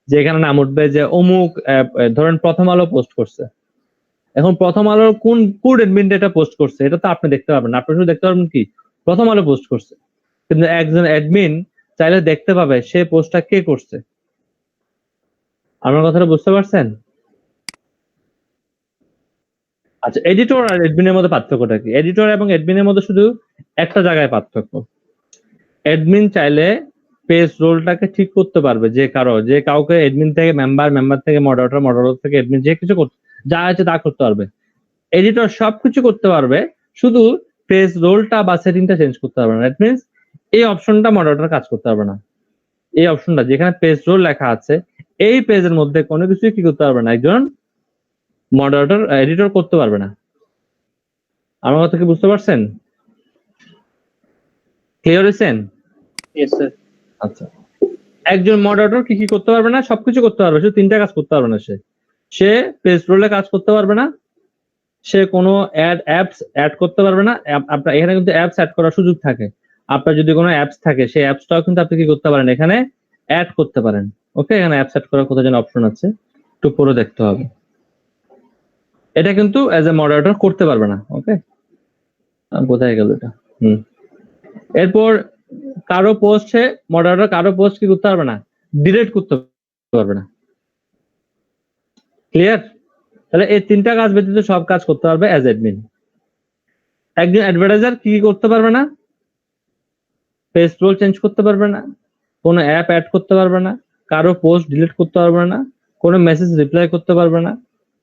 যে এখানে নাম উঠবে যে অমুক ধরেন প্রথম আলো পোস্ট করছে। এখন প্রথম আলোর কোন অ্যাডমিন এটা পোস্ট করছে এটা তো আপনি দেখতে পারবেন না, আপনি শুধু দেখতে পারবেন কি প্রথম আলো পোস্ট করছে। কিন্তু একজন অ্যাডমিন চাইলে দেখতে পাবে সে পোস্টটা কে করছে। আমার কথাটা বুঝতে পারছেন? আচ্ছা, এডিটর আর অ্যাডমিনের মধ্যে পার্থক্যটা কি? এডিটর এবং অ্যাডমিনের মধ্যে শুধু একটা জায়গায় পার্থক্য। অ্যাডমিন চাইলে পেজ রোলটাকে ঠিক করতে পারবে, যে কাউকে অ্যাডমিন থেকে মেম্বার থেকে মডারেটর থেকে অ্যাডমিন যে কিছু যা আছে তা করতে পারবে। এডিটর সবকিছু করতে পারবে, শুধু পেজ রোলটা বা সেটিংটা চেঞ্জ করতে পারবে না। দ্যাট মিন্স এই অপশনটা মডারেটর কাজ করতে পারবে না। এই অপশনটা যেখানে পেজ রোল লেখা আছে এই পেজের মধ্যে কোনো কিছুই কি করতে পারবে না, একজন মডারেটর এডিটর করতে পারবে না। আমার কথা কি বুঝতে পারছেন? ক্লিয়ার হয়েছেন? Yes sir. আচ্ছা, একজন মডারেটর কি করতে পারবে না? সবকিছু করতে পারবে, শুধু 3টা কাজ করতে পারবে না। সে পেজ রোলে কাজ করতে পারবে না, সে কোনো অ্যাপস অ্যাড করতে পারবে না। আপনার এখানে কিন্তু অ্যাপস অ্যাড করার সুযোগ থাকে। আপনার যদি কোনো অ্যাপস থাকে সেই অ্যাপসটাও কিন্তু আপনি কি করতে পারেন, এখানে অ্যাড করতে পারেন। ওকে, এখানে অ্যাপস অ্যাড করার কোথায় যেন অপশন আছে, একটু পরে দেখতে হবে। এটা কিন্তু অ্যাজ এ মডারেটর করতে পারবে না। ওকে, কোথায় গেল এটা? এরপর কারো পোস্টে মডারেটর কারো পোস্ট কি করতে পারবে না, ডিলিট করতে পারবে না। ক্লিয়ার? তাহলে এই 3টা কাজ ব্যতীত সব কাজ করতে পারবে অ্যাজ অ্যাডমিন। একজন অ্যাডভার্টাইজার কি করতে পারবে না? পেজ রোল চেঞ্জ করতে পারবে না, কোনো অ্যাপ অ্যাড করতে পারবে না, কারো পোস্ট ডিলিট করতে পারবে না, কোনো মেসেজ রিপ্লাই করতে পারবে না,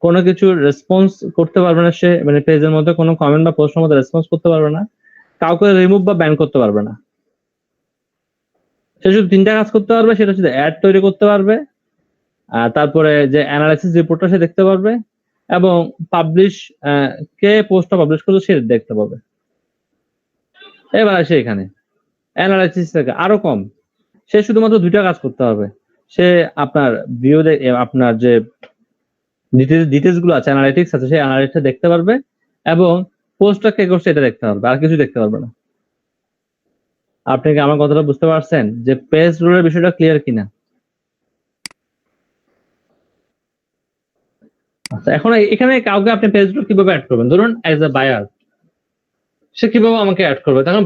কোনো কিছু রেসপন্স করতে পারবে না। সে মানে পেজের মধ্যে কোনো কমেন্ট বা পোস্টের মধ্যে রেসপন্স করতে পারবে না, কাউকে রিমুভ বা ব্যান করতে পারবে না। সে শুধু 3টা কাজ করতে পারবে, সেটা শুধু অ্যাড তৈরি করতে পারবে, তারপরে যে অ্যানালাইসিস রিপোর্টটা সে দেখতে পারবে, এবং পাবলিশ কে পোস্টটা পাবলিশ করছে সে দেখতে পাবে। এবার আসে এখানে অ্যানালাইসিস থেকে আরো কম, সে শুধুমাত্র 2টা কাজ করতে হবে। সে আপনার ভিউ, আপনার যে ডিটেলস গুলো আছে, অ্যানালিটিক্স আছে, সেই অ্যানালিটিক্সটা দেখতে পারবে এবং পোস্টটা কে করছে এটা দেখতে পারবে, আর কিছু দেখতে পারবে না। আপনি কি আমার কথাটা বুঝতে পারছেন যে পেজ রোলের বিষয়টা ক্লিয়ার কিনা? আচ্ছা, এখন এখানে কাউকে আপনি পেজ রোল কিভাবে অ্যাড করবেন? ধরুন অ্যাজ এ বায়ার, সে কিভাবে আমাকে অ্যাড করবে? তখন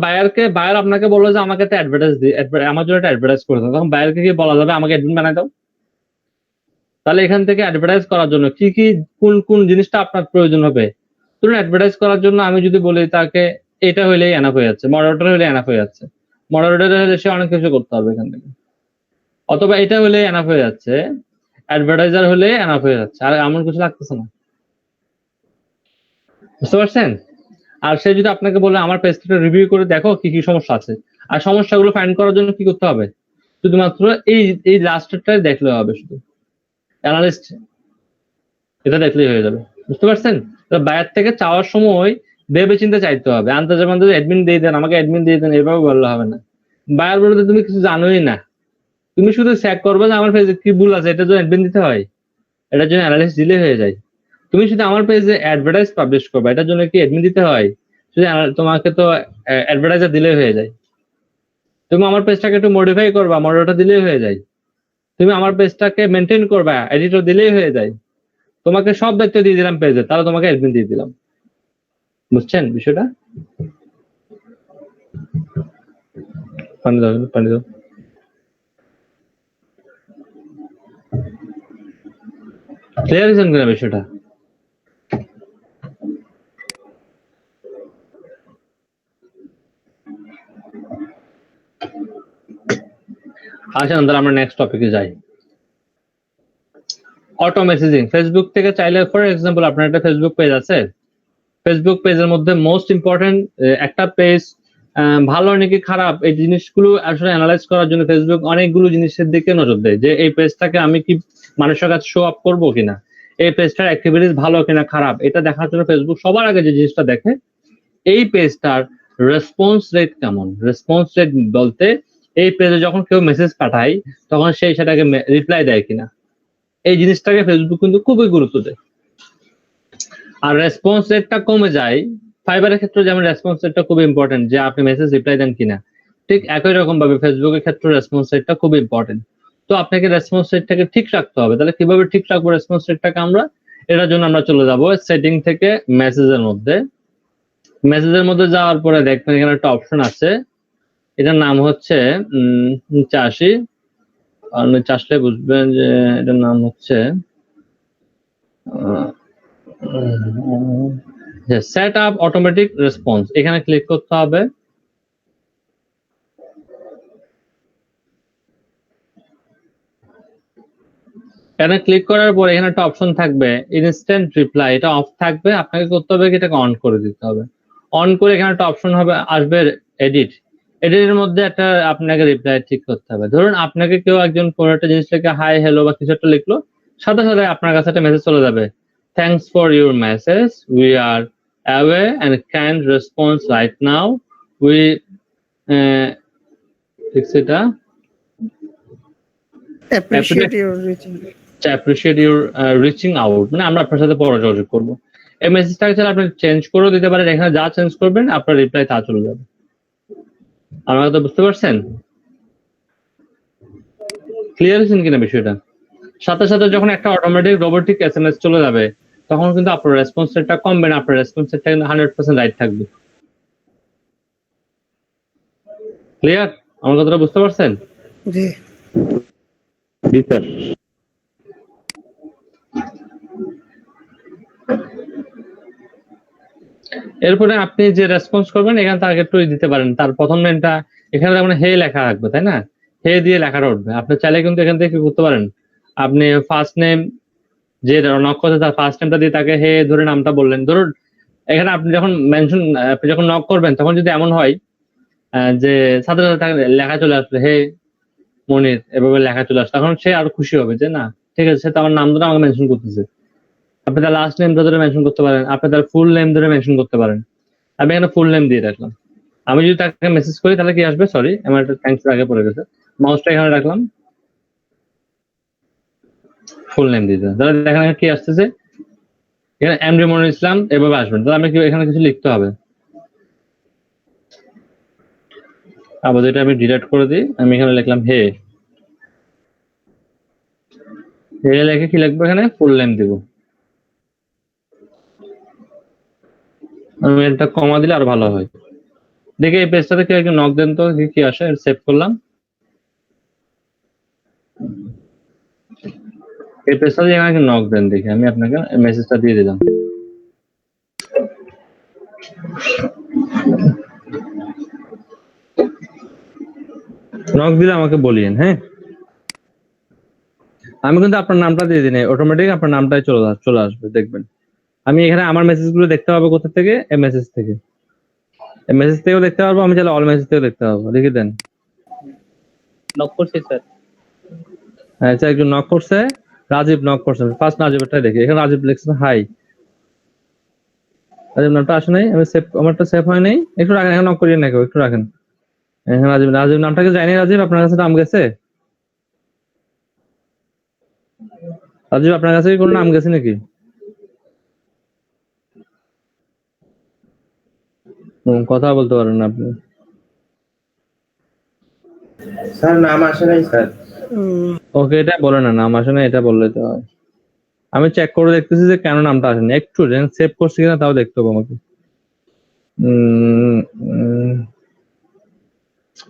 বায়ার আপনাকে বললো যে আমাকে একটা অ্যাডভার্টাইজ দিই, আমার জন্য একটা অ্যাডভার্টাইজ করে দাও। তখন বায়ারকে কি বলা যাবে, আমাকে অ্যাডমিন বানাই দাও? তাহলে এখান থেকে অ্যাডভার্টাইজ করার জন্য কি কোন জিনিসটা আপনার প্রয়োজন হবে? ধরুন অ্যাডভার্টাইজ করার জন্য আমি যদি বলি তাকে এটা হইলেই এনাফ হয়ে যাচ্ছে, মডারেটর হইলে এনাফ হয়ে যাচ্ছে, মডারেটর হলে সে অনেক কিছু করতে পারবে এখান থেকে। অথবা এটা হলে এনাফ হয়ে যাচ্ছে, অ্যাডভার্টাইজার হলে এনাফ হয়ে যাচ্ছে, আর এমন কিছু লাগতেছে না। বুঝতে পারছেন? আর সে যদি আপনাকে বলে আমার পেজটা রিভিউ করে দেখো কি কি সমস্যা আছে, আর সমস্যাগুলো ফাইন্ড করার জন্য কি করতে হবে? শুধুমাত্র এই লাস্টটাই দেখলে হবে, শুধু অ্যানালিস্ট এটা দেখলেই হয়ে যাবে। বুঝতে পারছেন? বায়ার থেকে চাওয়ার সময় ভেবে চিন্তে চাইতে হবে। আন্দাজে বান্দাজে অ্যাডমিন দিয়ে দেন, আমাকে অ্যাডমিন দিয়ে দেন, এভাবে বললে হবে না। বায়ার বলতে তুমি কিছু জানোই না, তুমি শুধু চেক করবে যে আমার পেজে কি ভুল আছে, এটার জন্য অ্যাডমিন দিতে হয়, এটার জন্য অ্যানালিস্ট দিলে হয়ে যায়। তুমি শুধু আমার পেজে অ্যাডভার্টাইজ পাবলিশ করবে, এটার জন্য কি অ্যাডমিন দিতে হয়? শুধু তোমাকে তো অ্যাডভার্টাইজার দিলেই হয়ে যায়। তুমি আমার পেজটাকে একটু মডিফাই করবা, মডারেটর দিলেই হয়ে যায়। তুমি আমার পেজটাকে মেনটেন করবা, এডিটর দিলেই হয়ে যায়। তোমাকে সব দায়িত্ব দিয়ে দিলাম পেজে, তাহলে তোমাকে অ্যাডমিন দিয়ে দিলাম। বুঝছেন বিষয়টা? পানি দাও। ক্লিয়ার হয়েছেন কিনা বিষয়টা? আচ্ছা, তাহলে আমরা নেক্সট টপিকে যাই। Auto messaging. ফেসবুক থেকে চাইলে, ফর এক্সাম্পল আপনার একটা ফেসবুক পেজ আছে, ফেসবুক পেজের মধ্যে মোস্ট ইম্পর্টেন্ট একটা পেজ ভালো নাকি খারাপ এই জিনিসগুলো আসলে অ্যানালাইজ করার জন্য ফেসবুক অনেকগুলো জিনিসের দিকে নজর দেয়, যে এই পেজটাকে আমি কি মানুষের কাছে শো আপ করবো কিনা, এই পেজটার অ্যাক্টিভিটিস ভালো কিনা খারাপ, এটা দেখার জন্য ফেসবুক সবার আগে যে জিনিসটা দেখে এই পেজটার রেসপন্স রেট কেমন। রেসপন্স রেট বলতে এই পেজে যখন কেউ মেসেজ পাঠায় তখন সেই সেটাকে রিপ্লাই দেয় কিনা, এই জিনিসটাকে ফেসবুক কিন্তু খুবই গুরুত্ব দেয়। আর রেসপন্স রেটটা কমে যায়, ফাইবারের ক্ষেত্রে যেমন রেসপন্স রেটটা খুব ইম্পর্টেন্ট, যে আপনি মেসেজ রিপ্লাই দেন কিনা, ঠিক একই রকম ভাবে ফেসবুকের ক্ষেত্রে রেসপন্স রেটটা খুব ইম্পর্টেন্ট। তো আপনাকে রেসপন্স রেটটাকে ঠিক রাখতে হবে। তাহলে কিভাবে ঠিক রাখবো রেসপন্স রেটটাকে আমরা? এটার জন্য আমরা চলে যাব সেটিং থেকে মেসেজের মধ্যে। মেসেজের মধ্যে যাওয়ার পরে দেখবেন এখানে একটা অপশন আছে, এটার নাম হচ্ছে 80, আসলে বুঝবেন যে এটার নাম হচ্ছে সেট আপ অটোমেটিক রেসপন্স। এখানে ক্লিক করতে হবে। এখানে ক্লিক করার পর এখানে একটা অপশন থাকবে ইনস্ট্যান্ট রিপ্লাই, এটা অফ থাকবে। আপনাকে করতে হবে কি এটাকে অন করে দিতে হবে। অন করে এখানে একটা অপশন হবে, আসবে এডিট। এডিটের মধ্যে একটা আপনাকে রিপ্লাই ঠিক করতে হবে। ধরুন আপনাকে কেউ একজন কোনো একটা জিনিস লিখে হাই হ্যালো বা কিছু একটা লিখলো, সাথে সাথে আপনার কাছে একটা মেসেজ চলে যাবে, thanks for your message, we are away and can response right now, we এটা appreciate your reaching. Appreciate your reaching out, মানে আমরা আপনার সাথে পরে যোগাযোগ করবো। এই মেসেজটাকে চাইলে আপনি চেঞ্জ করেও দিতে পারেন, এখানে যা চেঞ্জ করবেন আপনার রিপ্লাই তা চলে যাবে। আমার কথা বুঝতে পারছেন? ক্লিয়ার হয়েছেন কিনা বিষয়টা? সাথে সাথে যখন একটা অটোমেটিক রোবোটিক এসএমএস চলে যাবে তখন কিন্তু আপনার রেসপন্স রেটটা কমবে না, আপনার রেসপন্স রেটটা কিন্তু 100% রাইট থাকবে। ক্লিয়ার? আমার কথাটা বুঝতে পারছেন? জি জি স্যার। এরপরে আপনি যে রেসপন্স করবেন এখানে তাকে একটু দিতে পারেন। তার প্রথম নেমটা এখানে যেমন হে লেখা থাকবে, তাই না? হে দিয়ে লেখাটা উঠবে। আপনি চাইলে কিন্তু এখান থেকে কি করতে পারেন, আপনি ফার্স্ট নেম যে নক করছে তার ফার্স্ট নেমটা দিয়ে তাকে হে ধরে নামটা বললেন। ধরুন এখানে আপনি যখন মেনশন, আপনি যখন নক করবেন তখন যদি এমন হয় যে সাথে সাথে তাকে লেখা চলে আসবে হে মনির, এভাবে লেখা চলে আসবে, তখন সে আরো খুশি হবে যে না ঠিক আছে, সে তো আমার নাম ধরে আমাকে মেনশন করতেছে। আপনি তার লাস্ট নেম ধরে মেনশন করতে পারেন, আপনি তার ফুল নেম ধরে মেনশন করতে পারেন। আমি এখানে ফুল নেম দিয়ে রাখলাম। আমি যদি তাকে মেসেজ করি তাহলে কি আসবে, সরি আমার একটা থ্যাঙ্কস আগে পড়ে গেছে, মাউসটা এখানে রাখলাম, ফুল নেম দিয়ে দিলাম। তাহলে দেখেন কি আসতেছে, এখানে এমডি মনির ইসলাম এভাবে আসবেন। তাহলে আমি এখানে কিছু লিখতে হবে। আবার যেটা আমি ডিলিট করে দিই, আমি এখানে লিখলাম হে, হে লিখে কি লিখবো, এখানে ফুল নেম দিব। আমি এটা কমা দিলে আর ভালো হয়। দেখে এই পেজটাতে কেউ একটু নক দেন তো, কি আসে। সেভ করলাম, এই পেজটাতে এখানে নক দেন, দেখে আমি আপনাকে মেসেজটা দিয়ে দিলাম। নক দিলে আমাকে বলিয়েন, হ্যাঁ। আমি কিন্তু আপনার নামটা দিয়ে দিই, অটোমেটিক আপনার নামটাই চলে আসবে দেখবেন। আমি এখানে আমার মেসেজগুলো দেখতে পাবো কোথা থেকে, এই মেসেজ থেকে। এই মেসেজ থেকেও দেখতে পারবো, আমি চাইলে অল মেসেজ থেকেও দেখতে পাবো। লিখে দেন। নক করছি স্যার। আচ্ছা একজন নক করছে, রাজীব নক করছে, ফার্স্ট রাজীবটাই দেখি। এখানে রাজীব লিখছে হাই, রাজীব নামটা আসে নাই, আমি সেভ, আমারটা সেভ হয় নাই। একটু রাখেন, এখানে নক করিয়ে নাকি একটু রাখেন। এখানে রাজীব নামটাকে যায়নি। রাজীব আপনার কাছে নাম গেছে? রাজীব আপনার কাছে কি কোনো নাম গেছে নাকি? কথা বলতে পারেন না আপনি। স্যার নাম আসে নাই স্যার। ওকে এটা বলে না, নাম আসে না এটা বললে তো হয়। আমি চেক করে দেখতেছি যে কেন নামটা আসেনি। একটু সেভ করছি কিনা তাও দেখতে হবে আমাকে।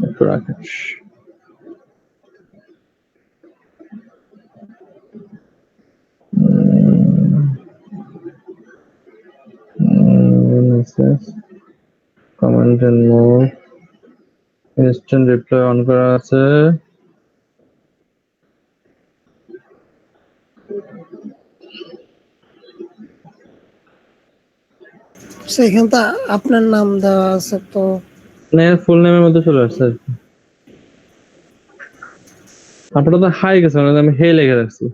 একটু রাখেন। Comment and more, instant reply on করা আছে। সেখানে তো আপনার নাম দেওয়া আছে তো। ফুল নেমের মধ্যে চলে আসছে। আপনারা তো হাই গেছে, আমি হে লিখে রাখছি।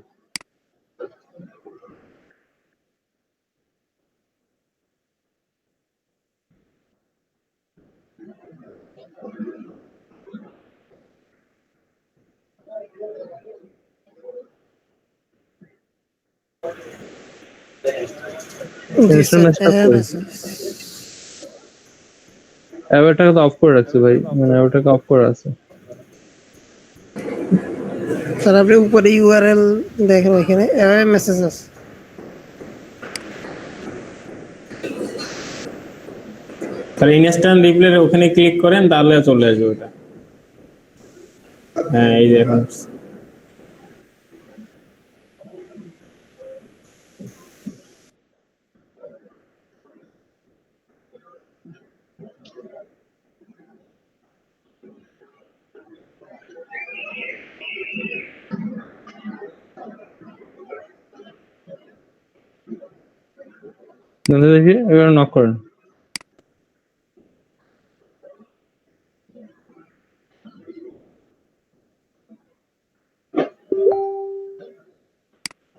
জি Instant স্যার, message এরর কই? আছে। অ্যাওয়ারটাকে তো অফ করে রাখছি ভাই, মানে অ্যাওয়ারটাকে অফ করা আছে। স্যার আপনি উপরে ইউআরএল দেখেন, এখানে এরর মেসেজ আছে। তাহলে ইনস্ট্যান্ট রিপ্লে ওখানে ক্লিক করেন তাহলে চলে আসবে ওটা। হ্যাঁ এই যে এখন দেখি এবার নক করেন।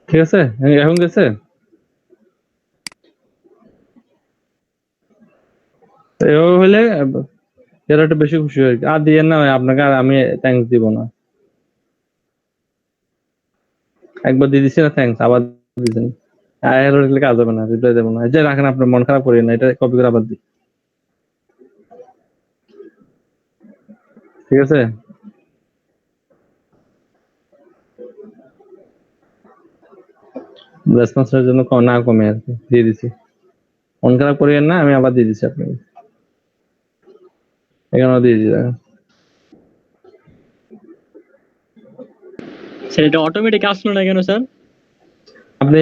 ঠিক আছে, এখন গেছে। এভাবে হলে এরা একটু বেশি খুশি হয়। আর দিয়েন না ভাই, আপনাকে আর আমি থ্যাঙ্কস দিব না। একবার দিয়ে দিচ্ছি না থ্যাঙ্কস, আবার দিচ্ছেন। আর লিখলে কাজ হবে না, রিপ্লাই দেবো না। এই যে রাখেন, আপনার মন খারাপ করিয়েন না, এটা কপি করে আবার দিই। ঠিক আছে, রেসপন্সের জন্য না কমে আর কি দিয়ে দিচ্ছি। মন খারাপ করিয়েন না, আমি আবার দিয়ে দিচ্ছি আপনাকে। এখানেও দিয়ে দিই। স্যার এটা অটোমেটিক আসলো না কেন স্যার? আপনি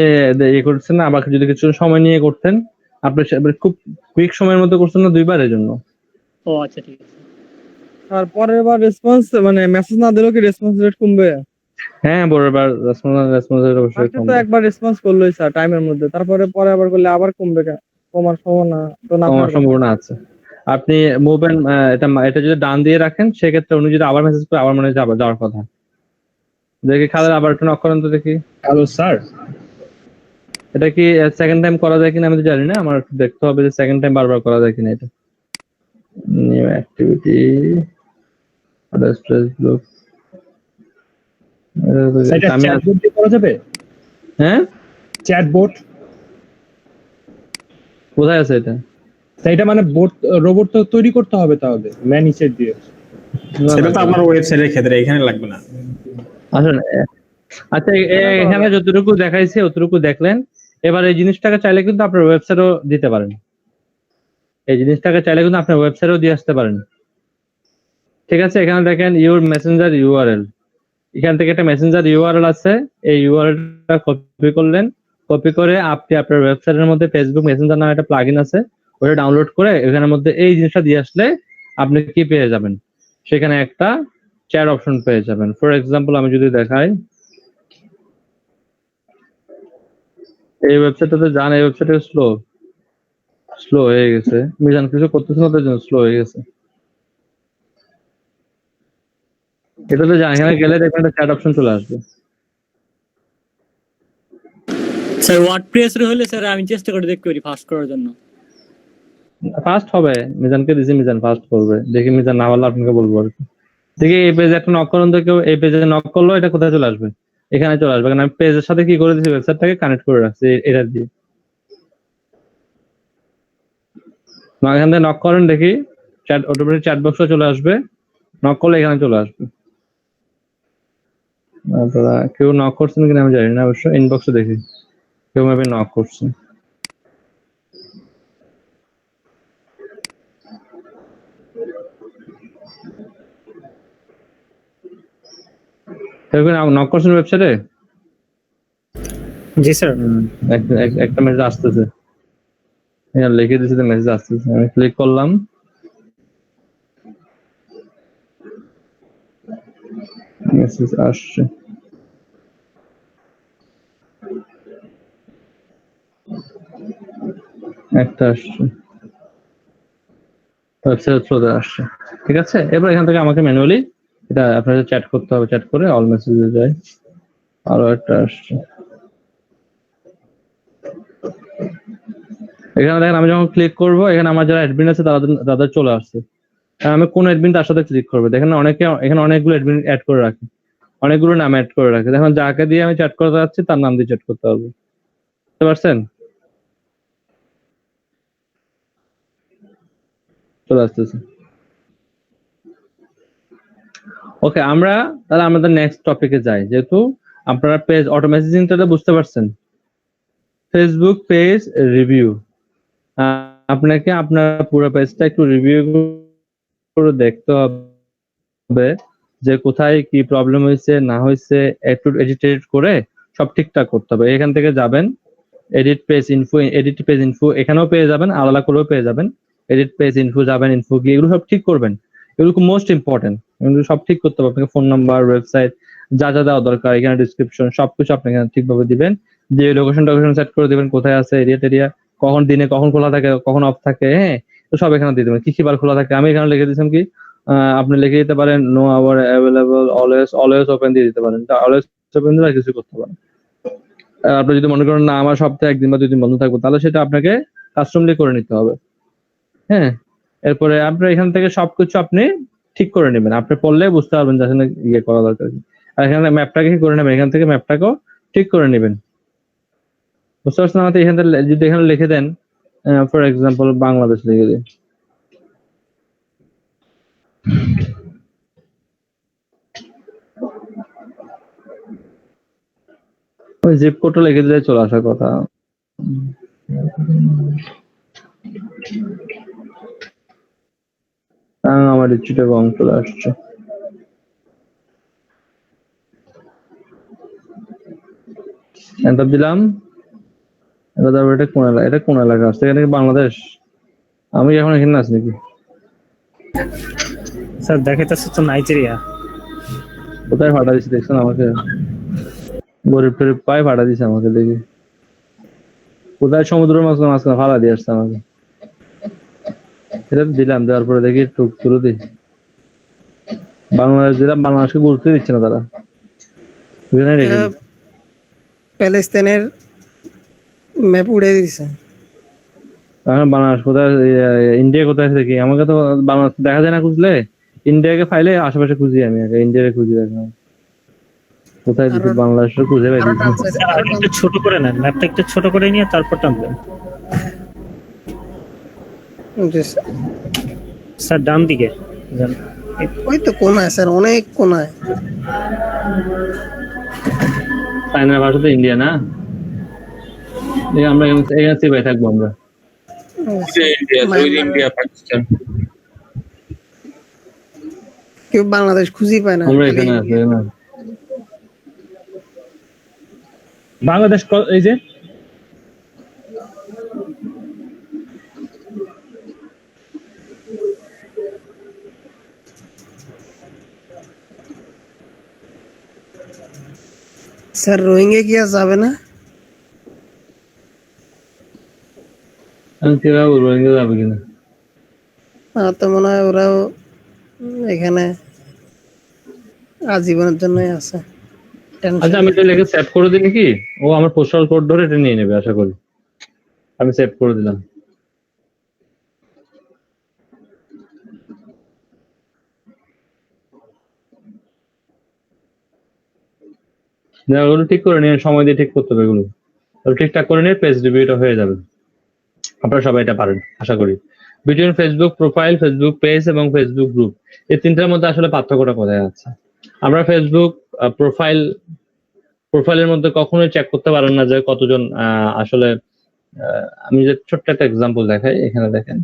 ইয়ে করছেন না, আবার যদি কিছু সময় নিয়ে করতেন, আপনি খুব কুইক সময়ের মধ্যে করছেন না দুইবার, এর জন্য। ও আচ্ছা ঠিক আছে। আর পরের বার রেসপন্স মানে মেসেজ না দিলেও কি রেসপন্স রেট কমবে? হ্যাঁ, পরেরবার রেসপন্স অবশ্যই ফার্স্টে তো কমবে। একবার রেসপন্স করলোই স্যার টাইমের মধ্যে, তারপরে পরে আবার করলে আবার কমবে কেন? কমার সম্ভাবনা তো না কমার থাকার কথা। সম্ভাবনা আছে। আপনি মুভমেন্ট এটা যদি ডান দিয়ে রাখেন, সেক্ষেত্রে উনি যদি আবার মেসেজ করে, আবার মনে হয় যাওয়ার কথা। দেখি খালেদ, আবার একটু নক করেন তো দেখি। হ্যালো স্যার, এটা কি সেকেন্ড টাইম করা যায় কিনা আমি তো জানি না, আমার একটু দেখতে হবে যে সেকেন্ড টাইম বারবার করা যায় কিনা। এটা নিউ অ্যাক্টিভিটি ফেসবুক, এটা আমি চ্যাটবট দিয়ে করা যাবে? হ্যাঁ, চ্যাটবট কোথায় আছে এটা? এটা মানে রোবট তো তৈরি করতে হবে তাহলে ম্যানিচের দিয়ে। সেটা তো আমার ওয়েবসাইটের ক্ষেত্রে, এখানে লাগবে না। আসলে আচ্ছা, এখানে যতটুকু দেখাইছে অতটুকু দেখলেন। এবার এই জিনিসটাকে চাইলে কিন্তু আপনার ওয়েবসাইটও দিতে পারেন। এই জিনিসটাকে চাইলে কিন্তু আপনার ওয়েবসাইটও দিয়ে আসতে পারেন। ঠিক আছে, এখানে দেখেন ইউর মেসেঞ্জার ইউআরএল, এখান থেকে একটা মেসেঞ্জার ইউআরএল আছে। এই ইউআরএলটা কপি করলেন, কপি করে আপনি আপনার ওয়েবসাইটের মধ্যে ফেসবুক মেসেঞ্জার নামে একটা প্লাগইন আছে, ওটা ডাউনলোড করে এখানের মধ্যে এই জিনিসটা দিয়ে আসলে আপনি কি পেয়ে যাবেন, সেখানে একটা চ্যাট অপশন পেয়ে যাবেন। ফর এক্সাম্পল আমি যদি দেখাই, এই ওয়েবসাইটটাতে যান, এই ওয়েবসাইটে স্লো হয়ে গেছে। মিজান কিছু করতেছে না, তার জন্য স্লো হয়ে গেছে। এটাতে যান, এখানে গেলে দেখবেন একটা চ্যাট অপশন চলে আসবে। স্যার ওয়ার্ডপ্রেস এর হলে স্যার আমি চেষ্টা করে দেখতে পারি ফাস্ট করার জন্য। ফাস্ট হবে, মিজানকে দিছি, মিজান ফাস্ট করবে। দেখি মিজান না পারলে আপনাকে বলবো আর কি। দেখি এই পেজে একটা নক করুন তো, কেউ এই পেজে নক করলো, এটা কোথায় চলে আসবে? এখানে চলে আসবে। কারণ আমি পেজের সাথে কি করে দিচ্ছি, ওয়েবসাইটটাকে কানেক্ট করে রাখছি এটা দিয়ে। এখান থেকে নক করেন, দেখি চ্যাট অটোমেটিক চ্যাট বক্সে চলে আসবে। নক করলে এখানে চলে আসবে। আপনারা কেউ নক করছেন কিনা আমি জানি না, অবশ্য ইনবক্সে দেখি কেউ মেবি নক করছে। কেউ নক করছেন ওয়েবসাইটে? জি স্যার। একটা মেসেজ আসতেছে, লিখে দিচ্ছে, মেসেজ আসতেছে। আমি ক্লিক করলাম, মেসেজ আসছে। একটা আসছে, ওয়েবসাইট থ্রুতে আসছে। ঠিক আছে, এবার এখান থেকে আমাকে ম্যানুয়ালি এটা আপনাদের চ্যাট করতে হবে। চ্যাট করে অল মেসেজে যায়। আরো একটা আসছে। এখানে দেখেন আমি যখন ক্লিক করব, এখানে আমার যারা অ্যাডমিন আছে তাদের চলে আসছে। আমি কোন অ্যাডমিন তার সাথে ক্লিক করবো। দেখেন অনেকে এখানে অনেকগুলো অ্যাডমিন অ্যাড করে রাখে, অনেকগুলো নাম অ্যাড করে রাখে। দেখুন যাকে দিয়ে আমি চ্যাট করতে যাচ্ছি তার নাম দিয়ে চ্যাট করতে পারবো। বুঝতে পারছেন? চলে আসতেছে। ওকে, আমরা তাহলে আমাদের নেক্সট টপিকে যাই। যেহেতু আপনারা পেজ অটো মেসেজিংটা বুঝতে পারছেন, ফেসবুক পেজ রিভিউ, আপনাকে আপনার পুরো পেজটা একটু রিভিউ করে দেখতে হবে যে কোথায় কি প্রবলেম হয়েছে না হয়েছে, একটু এডিট করে সব ঠিকঠাক করতে হবে। এখান থেকে যাবেন এডিট পেজ ইনফো, এখানেও পেয়ে যাবেন, আলাদা করেও পেয়ে যাবেন। এডিট পেজ ইনফো যাবেন, ইনফো গিয়ে এগুলো সব ঠিক করবেন। এগুলো খুব মোস্ট ইম্পর্টেন্ট, এগুলো সব ঠিক করতে হবে। আপনাকে ফোন নাম্বার, ওয়েবসাইট, যা যা দেওয়া দরকার, এখানে ডিসক্রিপশন সবকিছু আপনি এখানে ঠিকভাবে দিবেন। দিয়ে লোকেশন সেট করে দিবেন, কোথায় আছে এরিয়া, কখন দিনে কখন খোলা থাকে, কখন অফ থাকে, হ্যাঁ, তো সব এখানে দিয়ে দেবেন। কি বার খোলা থাকে আমি এখানে লিখে দিয়েছিলাম কি, আপনি লিখে দিতে পারেন no hour available, always open দিয়ে দিতে পারেন। অলওয়েজ ওপেন দিলে কিছু করতে পারেন। আপনি যদি মনে করেন না আমার সপ্তাহে 1 দিন বা 2 দিন বন্ধ থাকবো, তাহলে সেটা আপনাকে কাস্টমলি করে নিতে হবে। হ্যাঁ, এরপরে আপনার এখান থেকে সবকিছু আপনি ঠিক করে নেবেন। আপনি পড়লে বুঝতে পারবেন যে আসলে ইয়ে করা দরকার। আর এখানে ম্যাপটাকে কি করে নেবেন, এখান থেকে ম্যাপটাকেও ঠিক করে নেবেন। বুঝতে পারছেন? আমাদের এখান থেকে যদি এখানে লিখে দেন ফর এক্সাম্পল বাংলাদেশ লিখে দিন, ওই জিপ কোডটা লিখে দিলে চলে আসার কথা। আমার চিটাগং চলে আসছে। এন্টার দিলাম। এটা কোন এলাকা আসছে? এখানে কি বাংলাদেশ? আমি এখন এখানে আছি নাকি? স্যার দেখাইতেছে তো নাইজেরিয়া। কোথায় ফাটা দিচ্ছে দেখছেন আমাকে? গরিব টরিব পায়ে ফাটা দিচ্ছে আমাকে, দেখি কোথায় সমুদ্রের মাঝখানে ফালা দিয়ে আসছে আমাকে। এটা দিলাম, দেওয়ার পরে দেখি একটু তুলে দিই। বাংলাদেশ দিলাম, বাংলাদেশকে গুরুত্ব দিচ্ছে না তারা। প্যালেস্তাইনের ম্যাপ উড়ে দিছে। বাংলাদেশ কোথায়, ইন্ডিয়া কোথায় দেখি? আমাকে তো বাংলাদেশ দেখা যায় না খুঁজলে। ইন্ডিয়াকে ফাইলে আশেপাশে খুঁজি আমি, আগে ইন্ডিয়াকে খুঁজি দেখলাম কোথায় দিচ্ছি, বাংলাদেশের খুঁজে পাই। একটু ছোট করে নেন, ম্যাপটা একটু ছোট করে নিয়ে তারপর টানবেন। স্যার ডান দিকে যান। ওই তো কোনায় স্যার, অনেক কোনায়। চায়নার ভাষা তো ইন্ডিয়া না, আমরা এখানে সিপাই থাকবো আমরা। ইন্ডিয়া পাকিস্তান, কেউ বাংলাদেশ খুঁজেই পায় না। আমরা এখানে আছি না। বাংলাদেশ এই যে স্যার রোহিঙ্গা কি আর যাবে না? রোহিঙ্গা যাবে কিনা তো মনে হয় ওরাও এখানে আজীবনের জন্যই আছে। আচ্ছা, আমি এটা লিখে সেভ করে দিই নাকি? ও আমার পোস্টাল কোড ধরে এটা নিয়ে নেবে আশা করি। আমি সেভ করে দিলাম। ওগুলো ঠিক করে নিয়ে সময় দিয়ে ঠিক করতে হবে, এগুলো ঠিকঠাক করে নিয়ে পেজ রিভিউটা হয়ে যাবে। আপনারা সবাই এটা পারেন আশা করি। Between Facebook profile, Facebook page এবং ফেসবুক গ্রুপ, এই তিনটার মধ্যে আসলে পার্থক্যটা কোথায় আছে? আমরা ফেসবুক প্রোফাইলের মধ্যে কখনোই চেক করতে পারেন না যে কতজন আসলে। আমি যে ছোট্ট একটা এক্সাম্পল দেখাই, এখানে দেখেন,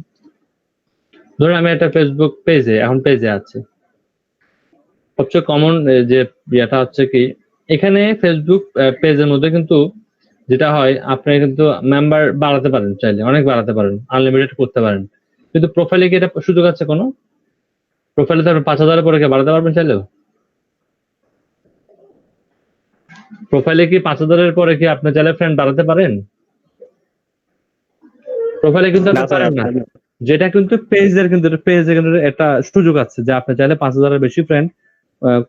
ধরুন আমি একটা ফেসবুক পেজে আছে। সবচেয়ে কমন যে ইয়েটা হচ্ছে কি, এখানে ফেসবুক পেজের মধ্যে কিন্তু যেটা হয়, আপনি কিন্তু মেম্বার বাড়াতে পারেন, চাইলে অনেক বাড়াতে পারেন, আনলিমিটেড করতে পারেন। কিন্তু প্রোফাইলে কি এটা সুযোগ আছে কোনো? প্রোফাইলে তো 5,000 পরে কি বাড়াতে পারবেন চাইলেও? প্রোফাইলে কি 5,000 পরে কি আপনি চাইলে ফ্রেন্ড বাড়াতে পারেন? প্রোফাইলে কিন্তু পারেন না। যেটা কিন্তু পেজের কিন্তু একটা সুযোগ আছে যে আপনি চাইলে 5,000 বেশি ফ্রেন্ড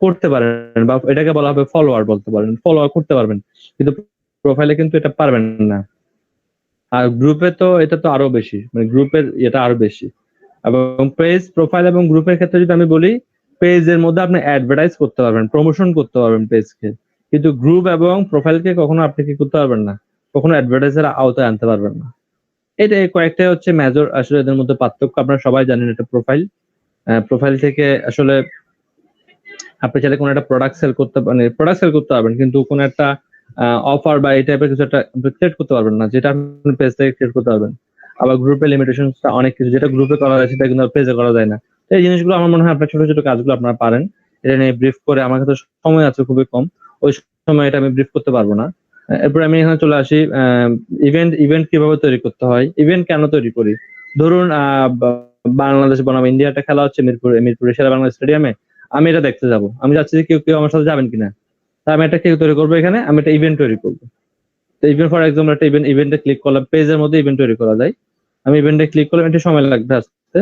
করতে পারেন, বা এটাকে বলা হবে ফলোয়ার বলতে পারেন, ফলোয়ার করতে পারবেন। কিন্তু প্রোফাইলে কিন্তু এটা পারবেন না। আর গ্রুপে তো এটা তো আরো বেশি, মানে গ্রুপের এটা আরো বেশি। এবং পেজ, প্রোফাইল এবং গ্রুপের ক্ষেত্রে যদি আমি বলি, পেজের মধ্যে আপনি অ্যাডভার্টাইজ করতে পারবেন, প্রমোশন করতে পারবেন পেজকে। কিন্তু গ্রুপ এবং প্রোফাইলকে কখনো আপনি কি করতে পারবেন না, কখনো অ্যাডভার্টাইজের আওতায় আনতে পারবেন না। এটা এই কয়েকটা হচ্ছে মেজর আসলে এদের মধ্যে পার্থক্য। আপনারা সবাই জানেন এটা প্রোফাইল থেকে আসলে আপনি চাইলে কোনো একটা প্রোডাক্ট সেল করতে মানে প্রোডাক্ট সেল করতে পারবেন, কিন্তু কোনো একটা অফার বা এই টাইপের কিছু একটা ক্রিয়েট করতে পারবেন না, যেটা আপনি পেজ থেকে ক্রিয়েট করতে পারবেন। আবার গ্রুপে লিমিটেশনটা অনেক কিছু, যেটা গ্রুপে করা যায় সেটা কিন্তু পেজে করা যায় না। তো এই জিনিসগুলো আমার মনে হয় আপনার ছোট ছোট কাজগুলো আপনারা পারেন। এটা নিয়ে ব্রিফ করে, আমার কাছে সময় আছে খুবই কম, ওই সময় এটা আমি ব্রিফ করতে পারবো না। এরপর আমি এখানে চলে আসি ইভেন্ট কিভাবে তৈরি করতে হয়, ইভেন্ট কেন তৈরি করি। ধরুন বাংলাদেশ বনাম ইন্ডিয়া একটা খেলা হচ্ছে মিরপুরে সেরা বাংলা স্টেডিয়ামে, আমি এটা দেখতে যাব, আমি চাচ্ছি যে কেউ কেউ আমার সাথে যাবেন কিনা। তা আমি একটা কেউ তৈরি করবো, এখানে আমি একটা ইভেন্ট তৈরি করবো। তো ইভেন্ট ফর এক্সাম্পল একটা ইভেন্টে ক্লিক করলাম, পেজের মধ্যে ইভেন্ট তৈরি করা যায়। আমি ইভেন্টে ক্লিক করলাম, একটু সময় লাগবে আসতে।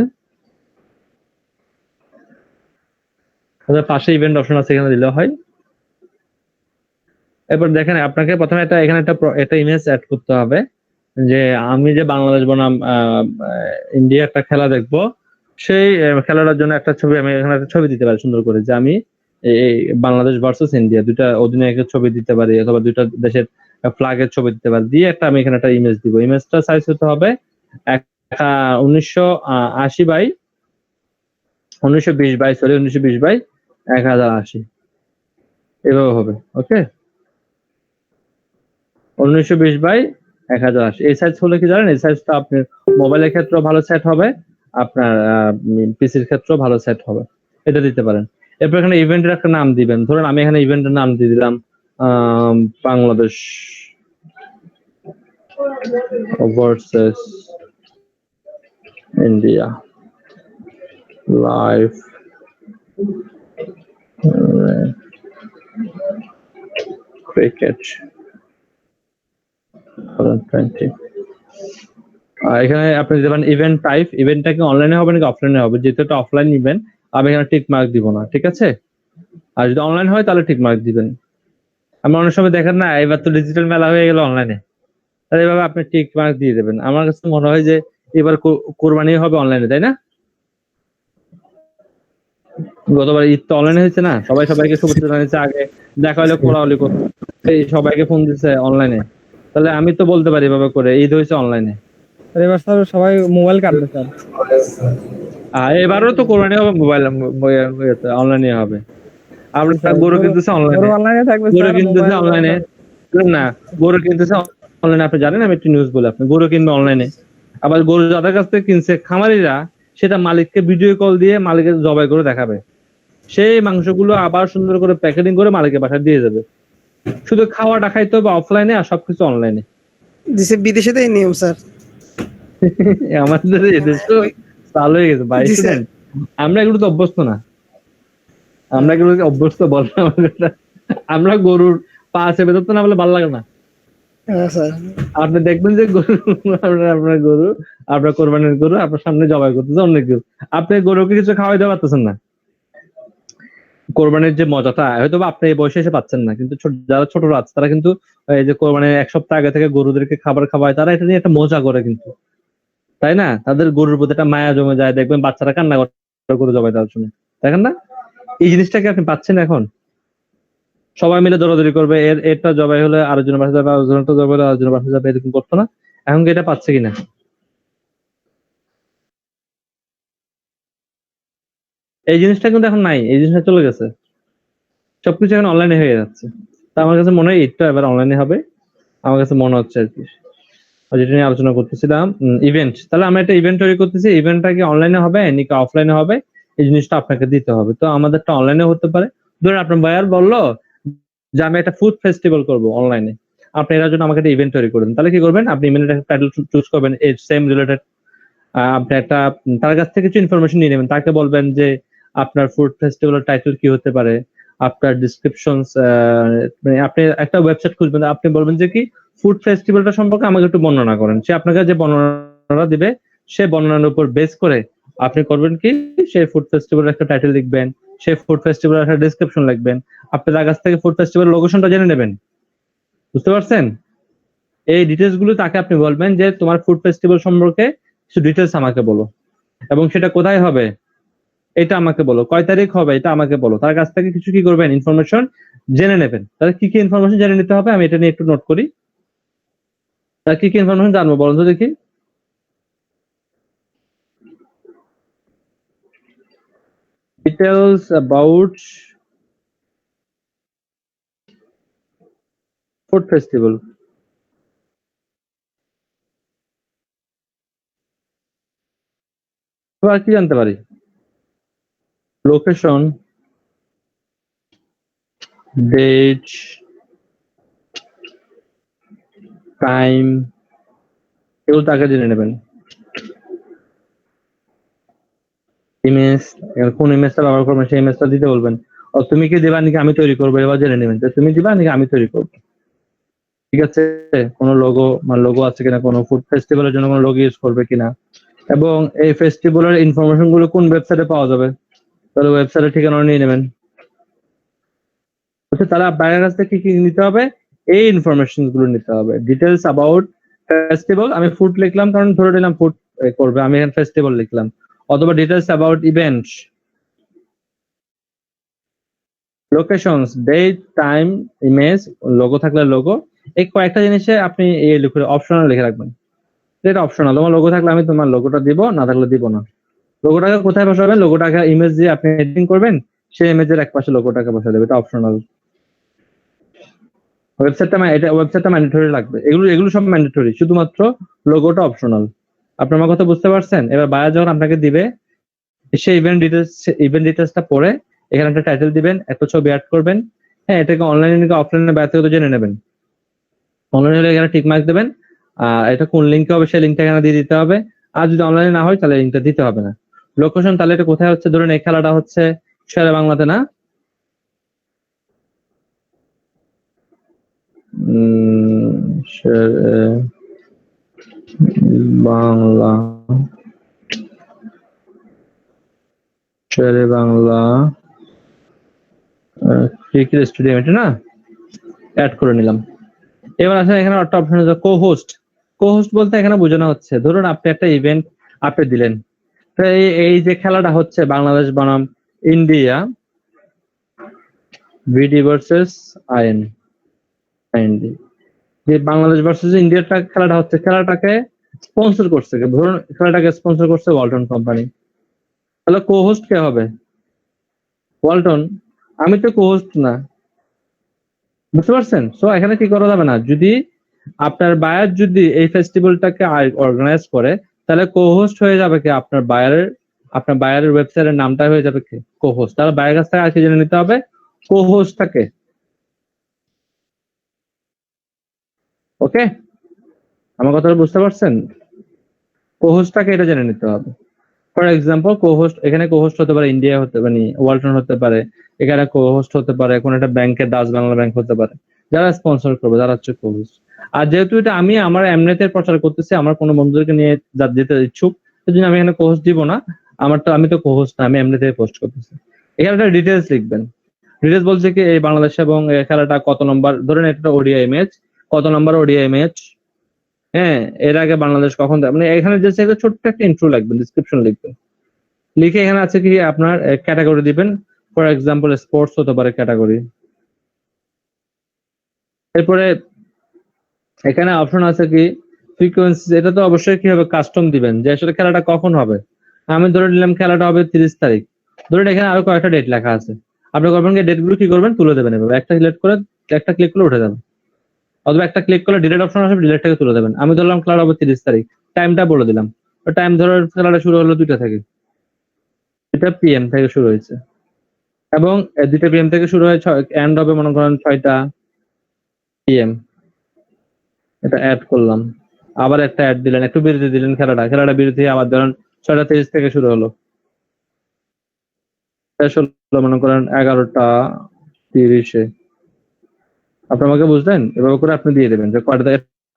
পাশে ইভেন্ট অপশন আছে, এখানে দিলে হয়। এরপর দেখেন আপনাকে প্রথমে এখানে একটা ইমেজ অ্যাড করতে হবে, যে আমি যে বাংলাদেশ বনাম ইন্ডিয়া একটা খেলা দেখবো, সেই খেলাটার জন্য একটা ছবি আমি এখানে একটা ছবি দিতে পারি সুন্দর করে, যে আমি এই বাংলাদেশ ভার্সেস ইন্ডিয়া দুইটা অধিনায়কের ছবি দিতে পারি, অথবা দুইটা দেশের ফ্ল্যাগের ছবি দিতে পারি, দিয়ে একটা আমি এখানে একটা ইমেজ দিব। ইমেজটা সাইজ হতে হবে 1920 বাই 1080, এভাবে হবে। ওকে, 1920 বাই 1080 এই সাইজ হলে কি জানেন, এই সাইজটা আপনার মোবাইলের ক্ষেত্রেও ভালো সেট হবে, আপনার পিসির ক্ষেত্রেও ভালো সেট হবে, এটা দিতে পারেন। এরপর এখানে ইভেন্টের একটা নাম দিবেন। ধরুন আমি এখানে ইভেন্টের নাম দিয়ে দিলাম Bangladesh versus India live cricket 2020। এখানে আপনি দেবেন ইভেন্ট টাইপ, ইভেন্টটা কি অনলাইনে হবে নাকি অফলাইনে হবে। যেহেতু এটা অফলাইন ইভেন্ট, আমি এখানে টিক মার্ক দিব না, ঠিক আছে। আর যদি অনলাইন হয় তাহলে টিক মার্ক দিবেন। আমি অনেক সময় দেখেন না, এবার তো ডিজিটাল মেলা হয়ে গেল অনলাইনে, তাহলে এভাবে আপনি টিক মার্ক দিয়ে দেবেন। আমার কাছে মনে হয় যে এবার কোরবানি হবে অনলাইনে, তাই না? গতবার ঈদ তো অনলাইনে হয়েছে না, সবাইকে শুভেচ্ছা জানিয়েছে, আগে দেখা হলে কোলাহলি করতে, সবাইকে ফোন দিচ্ছে অনলাইনে। তাহলে আমি তো বলতে পারি এভাবে করে ঈদ হয়েছে অনলাইনে। এবার স্যার সবাই মোবাইল কাটবে স্যার। এবারও তো কোরবানি হবে মোবাইল অনলাইনে হবে। আমরা গরু কিনতেছে অনলাইনে থাকবে, গরু কিনতেছে অনলাইনে না, গরু কিনতেছে অনলাইনে। আপনি জানেন, আমি একটু নিউজ বলে, আপনি গরু কিনবে অনলাইনে, আবার গরু যাদের কাছ থেকে কিনছে খামারিরা, সেটা মালিককে ভিডিও কল দিয়ে মালিকের জবাই করে দেখাবে, সেই মাংসগুলো আবার সুন্দর করে প্যাকেটিং করে মালিকের বাসায় দিয়ে যাবে। শুধু খাওয়াটা খাইতে হবে অফলাইনে, আর সবকিছু অনলাইনে। বিদেশে তো এই নিয়ম স্যার। আমাদের এদেশ তো চালু হয়ে গেছে ভাই, শুনেন আমরা এগুলো তো অভ্যস্ত না, আমরা এগুলো অভ্যস্ত বলতে আমরা গরুর পা চেপে ধরতে না বলে ভালো লাগে না। আপনি দেখবেন যে গরু আপনার গরু, আপনার কোরবানির গরু আপনার সামনে জবাই করতেছে অন্য কেউ, আপনি গরুকে কিছু খাওয়াই দিতে পারতেছেন না। কোরবানির যে মজাটা হয়তো আপনি এই বয়সে এসে পাচ্ছেন না, কিন্তু যারা ছোটরা আছে তারা কিন্তু এই যে কোরবানির 1 সপ্তাহ আগে থেকে গরুদেরকে খাবার খাওয়ায়, তারা এটা নিয়ে একটা মজা করে কিন্তু, তাই না? তাদের গরুর প্রতি একটা মায়া জমে যায়, দেখবেন বাচ্চারা কান্না করে গরু জবাই দেওয়ার জন্য, দেখেন না? এই জিনিসটাকে আপনি পাচ্ছেন এখন, সবাই মিলে দৌড়াদৌড়ি করবে, এটা জবাই হলে আরেকজনের বাসা যাবে, আরেকজনটা জবাই হলে আরেকজনের বাসা যাবে, এরকম করতো না? এখন কি এটা পাচ্ছে কিনা? এই জিনিসটা কিন্তু এখন নাই, এই জিনিসটা চলে গেছে, সবকিছু এখন অনলাইনে হয়ে যাচ্ছে। তা আমার কাছে মনে হয় ঈদটা এবার অনলাইনে হবে, আমার কাছে মনে হচ্ছে আর কি। যেটা নিয়ে আলোচনা করতেছিলাম ইভেন্ট, তাহলে আমরা একটা ইভেন্ট তৈরি করতেছি, ইভেন্টটা কি অনলাইনে হবে নাকি অফলাইনে হবে, এই জিনিসটা আপনাকে দিতে হবে। তো আমাদেরটা অনলাইনে হতে পারে। ধরুন আপনার বায়ার বললো যে আমি একটা ফুড ফেস্টিভ্যাল করবো অনলাইনে, আপনি এর জন্য আমাকে একটা ইভেন্ট তৈরি করবেন। তাহলে কি করবেন, আপনি ইভেন্টের টাইটেল চুজ করবেন, এর সেম রিলেটেড। আপনি একটা তার কাছ থেকে কিছু ইনফরমেশন নিয়ে নেবেন, তাকে বলবেন যে আপনার ফুড ফেস্টিভ্যালের টাইটেল কি হতে পারে, আপনার ডিসক্রিপশন, মানে আপনি একটা ওয়েবসাইট খুঁজবেন, আপনি বলবেন যে কি ফুড ফেস্টিভ্যালটা সম্পর্কে আমাকে একটু বর্ণনা করেন। সে আপনাকে যে বর্ণনা দিবে, সে বর্ণনার উপর বেস করে আপনি করবেন কি, সেই ফুড ফেস্টিভ্যালের একটা টাইটেল লিখবেন, সেই ফুড ফেস্টিভ্যালের একটা ডেসক্রিপশন লিখবেন, আপনি তার কাছ থেকে ফুড ফেস্টিভ্যাল লোকেশনটা জেনে নেবেন। বুঝতে পারছেন? এই ডিটেলস গুলো তাকে আপনি বলবেন যে তোমার ফুড ফেস্টিভ্যাল সম্পর্কে কিছু ডিটেলস আমাকে বলো, এবং সেটা কোথায় হবে এটা আমাকে বলো, কয় তারিখ হবে এটা আমাকে বলো। তার কাছ থেকে কিছু কি করবেন, ইনফরমেশন জেনে নেবেন। তাহলে কি কি ইনফরমেশন জেনে নিতে হবে, আমি এটা নিয়ে একটু নোট করি। তার কি কি ইনফরমেশন জানবো বলুন তো দেখি। details about food festival. এবার কি জানতে পারি? লোকেশন, ডেট, টাইম, এগুলো তাকে জেনে নেবেন। ইমেজ, কোন ইমেজটা ব্যবহার করবেন সেই ইমেজটা দিতে বলবেন। তুমি কি দিবা নাকি আমি তৈরি করবো, এবার জেনে নেবেন যে তুমি দিবা নাকি আমি তৈরি করবো। ঠিক আছে, কোনো লোগো আছে কিনা, কোনো ফুড ফেস্টিভ্যালের জন্য কোনো লোগো ইউজ করবে কিনা, এবং এই ফেস্টিভ্যালের ইনফরমেশন গুলো কোন ওয়েবসাইটে পাওয়া যাবে, তাহলে ওয়েবসাইটের ঠিকানা নিয়ে নেবেন। তারা বাইরের কাছ থেকে কি নিতে হবে, এই ইনফরমেশন গুলো নিতে হবে। ডিটেলস অ্যাবাউট ফেস্টিভ্যাল, আমি ফুড লিখলাম কারণ ধরে নিলাম ফুড করবে, আমি এখানে ফেস্টিভ্যাল লিখলাম। অথবা details about event, locations, date, time, image, logo থাকলে লোগো। এই কয়েকটা জিনিসে আপনি এই লিখে অপশনাল লিখে রাখবেন। এটা অপশনাল, তোমার লোগো থাকলে আমি তোমার লোগোটা দিব, না থাকলে দিব না। লোগোটাকে কোথায় বসাবেন, লোগোটাকে ইমেজ দিয়ে আপনি এডিটিং করবেন, সেই ইমেজের একপাশে লোগোটাকে বসা দেবে, এটা অপশনাল। ওয়েবসাইটটা ম্যান্ডেটরি লাগবে, এগুলো সব ম্যান্ডেটরি, শুধুমাত্র লোগোটা অপশনাল। আপনি আমার কথা বুঝতে পারছেন? এবার বায়ার যখন আপনাকে দিবে, সেই ইভেন্ট ডিটেলসটা পড়ে এখানে একটা টাইটেল দিবেন, একটা ছবি অ্যাড করবেন। হ্যাঁ, এটাকে অনলাইনে নাকি অফলাইনে ব্যক্তিগত জেনে নেবেন। অনলাইনে হলে এখানে টিক মার্ক দেবেন, এটা কোন লিঙ্কে হবে সেই লিঙ্কটা এখানে দিয়ে দিতে হবে। আর যদি অনলাইনে না হয় তাহলে লিঙ্কটা দিতে হবে না। লোকেশন, তাহলে এটা কোথায় হচ্ছে, ধরুন এই খেলাটা হচ্ছে শেরে বাংলাতে, না বাংলা, শেরে বাংলা ক্রিকেট স্টেডিয়াম, এটা না, অ্যাড করে নিলাম। এবার আসলে এখানে একটা অপশন আছে কো-হোস্ট। কো-হোস্ট বলতে এখানে বোঝানো হচ্ছে, ধরুন আপনি একটা ইভেন্ট আপনি দিলেন, এই যে খেলাটা হচ্ছে বাংলাদেশ বনাম ইন্ডিয়া, ভিডি ভার্সেস আইএনডি, যে বাংলাদেশ ভার্সেস ইন্ডিয়াটা খেলাটা হচ্ছে, খেলাটাকে স্পন্সর করছে, ধরুন খেলাটাকে স্পন্সর করছে ওয়ালটন কোম্পানি, তাহলে কো-হোস্ট কে হবে? ওয়ালটন। আমি তো কো-হোস্ট না, বুঝতে পারছেন? সো এখানে কি করা যাবে না, যদি আপনার বায়ার যদি এই ফেস্টিভ্যালটাকে অর্গানাইজ করে, তাহলে কো-হোস্ট হয়ে যাবে কি আপনার বায়ারের ওয়েবসাইটের নামটা হয়ে যাবে কি কো-হোস্ট। তাহলে বায়ার কাছ থেকে আজকে জেনে নিতে হবে কো-হোস্টটাকে। ওকে, আমার কথাটা বুঝতে পারছেন? কো-হোস্টটাকে এটা জেনে নিতে হবে। ফর এক্সাম্পল, কো-হোস্ট, এখানে কো-হোস্ট হতে পারে ইন্ডিয়া হতে পারে, ওয়ালটন হতে পারে, এখানে কো-হোস্ট হতে পারে কোন একটা ব্যাংকের, দাস বাংলা ব্যাংক হতে পারে, যারা স্পন্সর করবে যারা হচ্ছে কো-হোস্ট। আর যেহেতু এটা আমি আমার এমনিতে প্রচার করতেছি, আমার কোনো বন্ধুদেরকে নিয়ে যেতে ইচ্ছুক, সেজন্য আমি এখানে কো-হোস্ট দিব না। আমি তো কো-হোস্ট না, আমি এমনিতে পোস্ট করতেছি। এখানে একটা ডিটেলস লিখবেন। ডিটেলস বলছে কি এই বাংলাদেশ এবং খেলাটা কত নম্বর, ধরেন এটা ওডিআই ম্যাচ, কত নম্বর ওডিআই ম্যাচ, হ্যাঁ, এর আগে বাংলাদেশ কখন, মানে এখানে যে ছোট্ট একটা ইন্ট্রো লিখবেন, ডিসক্রিপশন লিখবেন। লিখে এখানে আছে কি আপনার ক্যাটাগরি দিবেন, ফর এক্সাম্পল স্পোর্টস হতে পারে ক্যাটাগরি। এরপরে এখানে অপশন আছে কি ফ্রিকোয়েন্সি, এটা তো অবশ্যই কি হবে কাস্টম দিবেন, যে আসলে খেলাটা কখন হবে। আমি ধরে নিলাম খেলাটা হবে 30 তারিখ, ধরুন এখানে আরো কয়েকটা ডেট লেখা আছে, আপনি করবেন কি ডেট গুলো কি করবেন, তুলে দেবেন, এভাবে একটা সিলেক্ট করে একটা ক্লিক করলে উঠে যাবে, অথবা একটা ক্লিক করলে ডিলিট অপশন আসবে, ডিলিটটাকে তুলে দেবেন। আমি ধরলাম খেলাটা হবে 30 তারিখ, টাইমটা বলে দিলাম, টাইম ধরো খেলাটা শুরু হলো 2টা থেকে, 2টা PM থেকে শুরু হয়েছে, এবং 2টা PM থেকে শুরু হয়ে এন্ড হবে মনে করেন 6টা PM। এটা অ্যাড করলাম, আবার একটা অ্যাড দিলেন, একটু বিরতি দিলেন, খেলাটা বিরতি, আবার ধরেন 6:30 থেকে শুরু হলো, শেষ হলো মনে করেন 11:30-এ। আপনি আমাকে বুঝলেন? এভাবে করে আপনি দিয়ে দেবেন যে কয়টা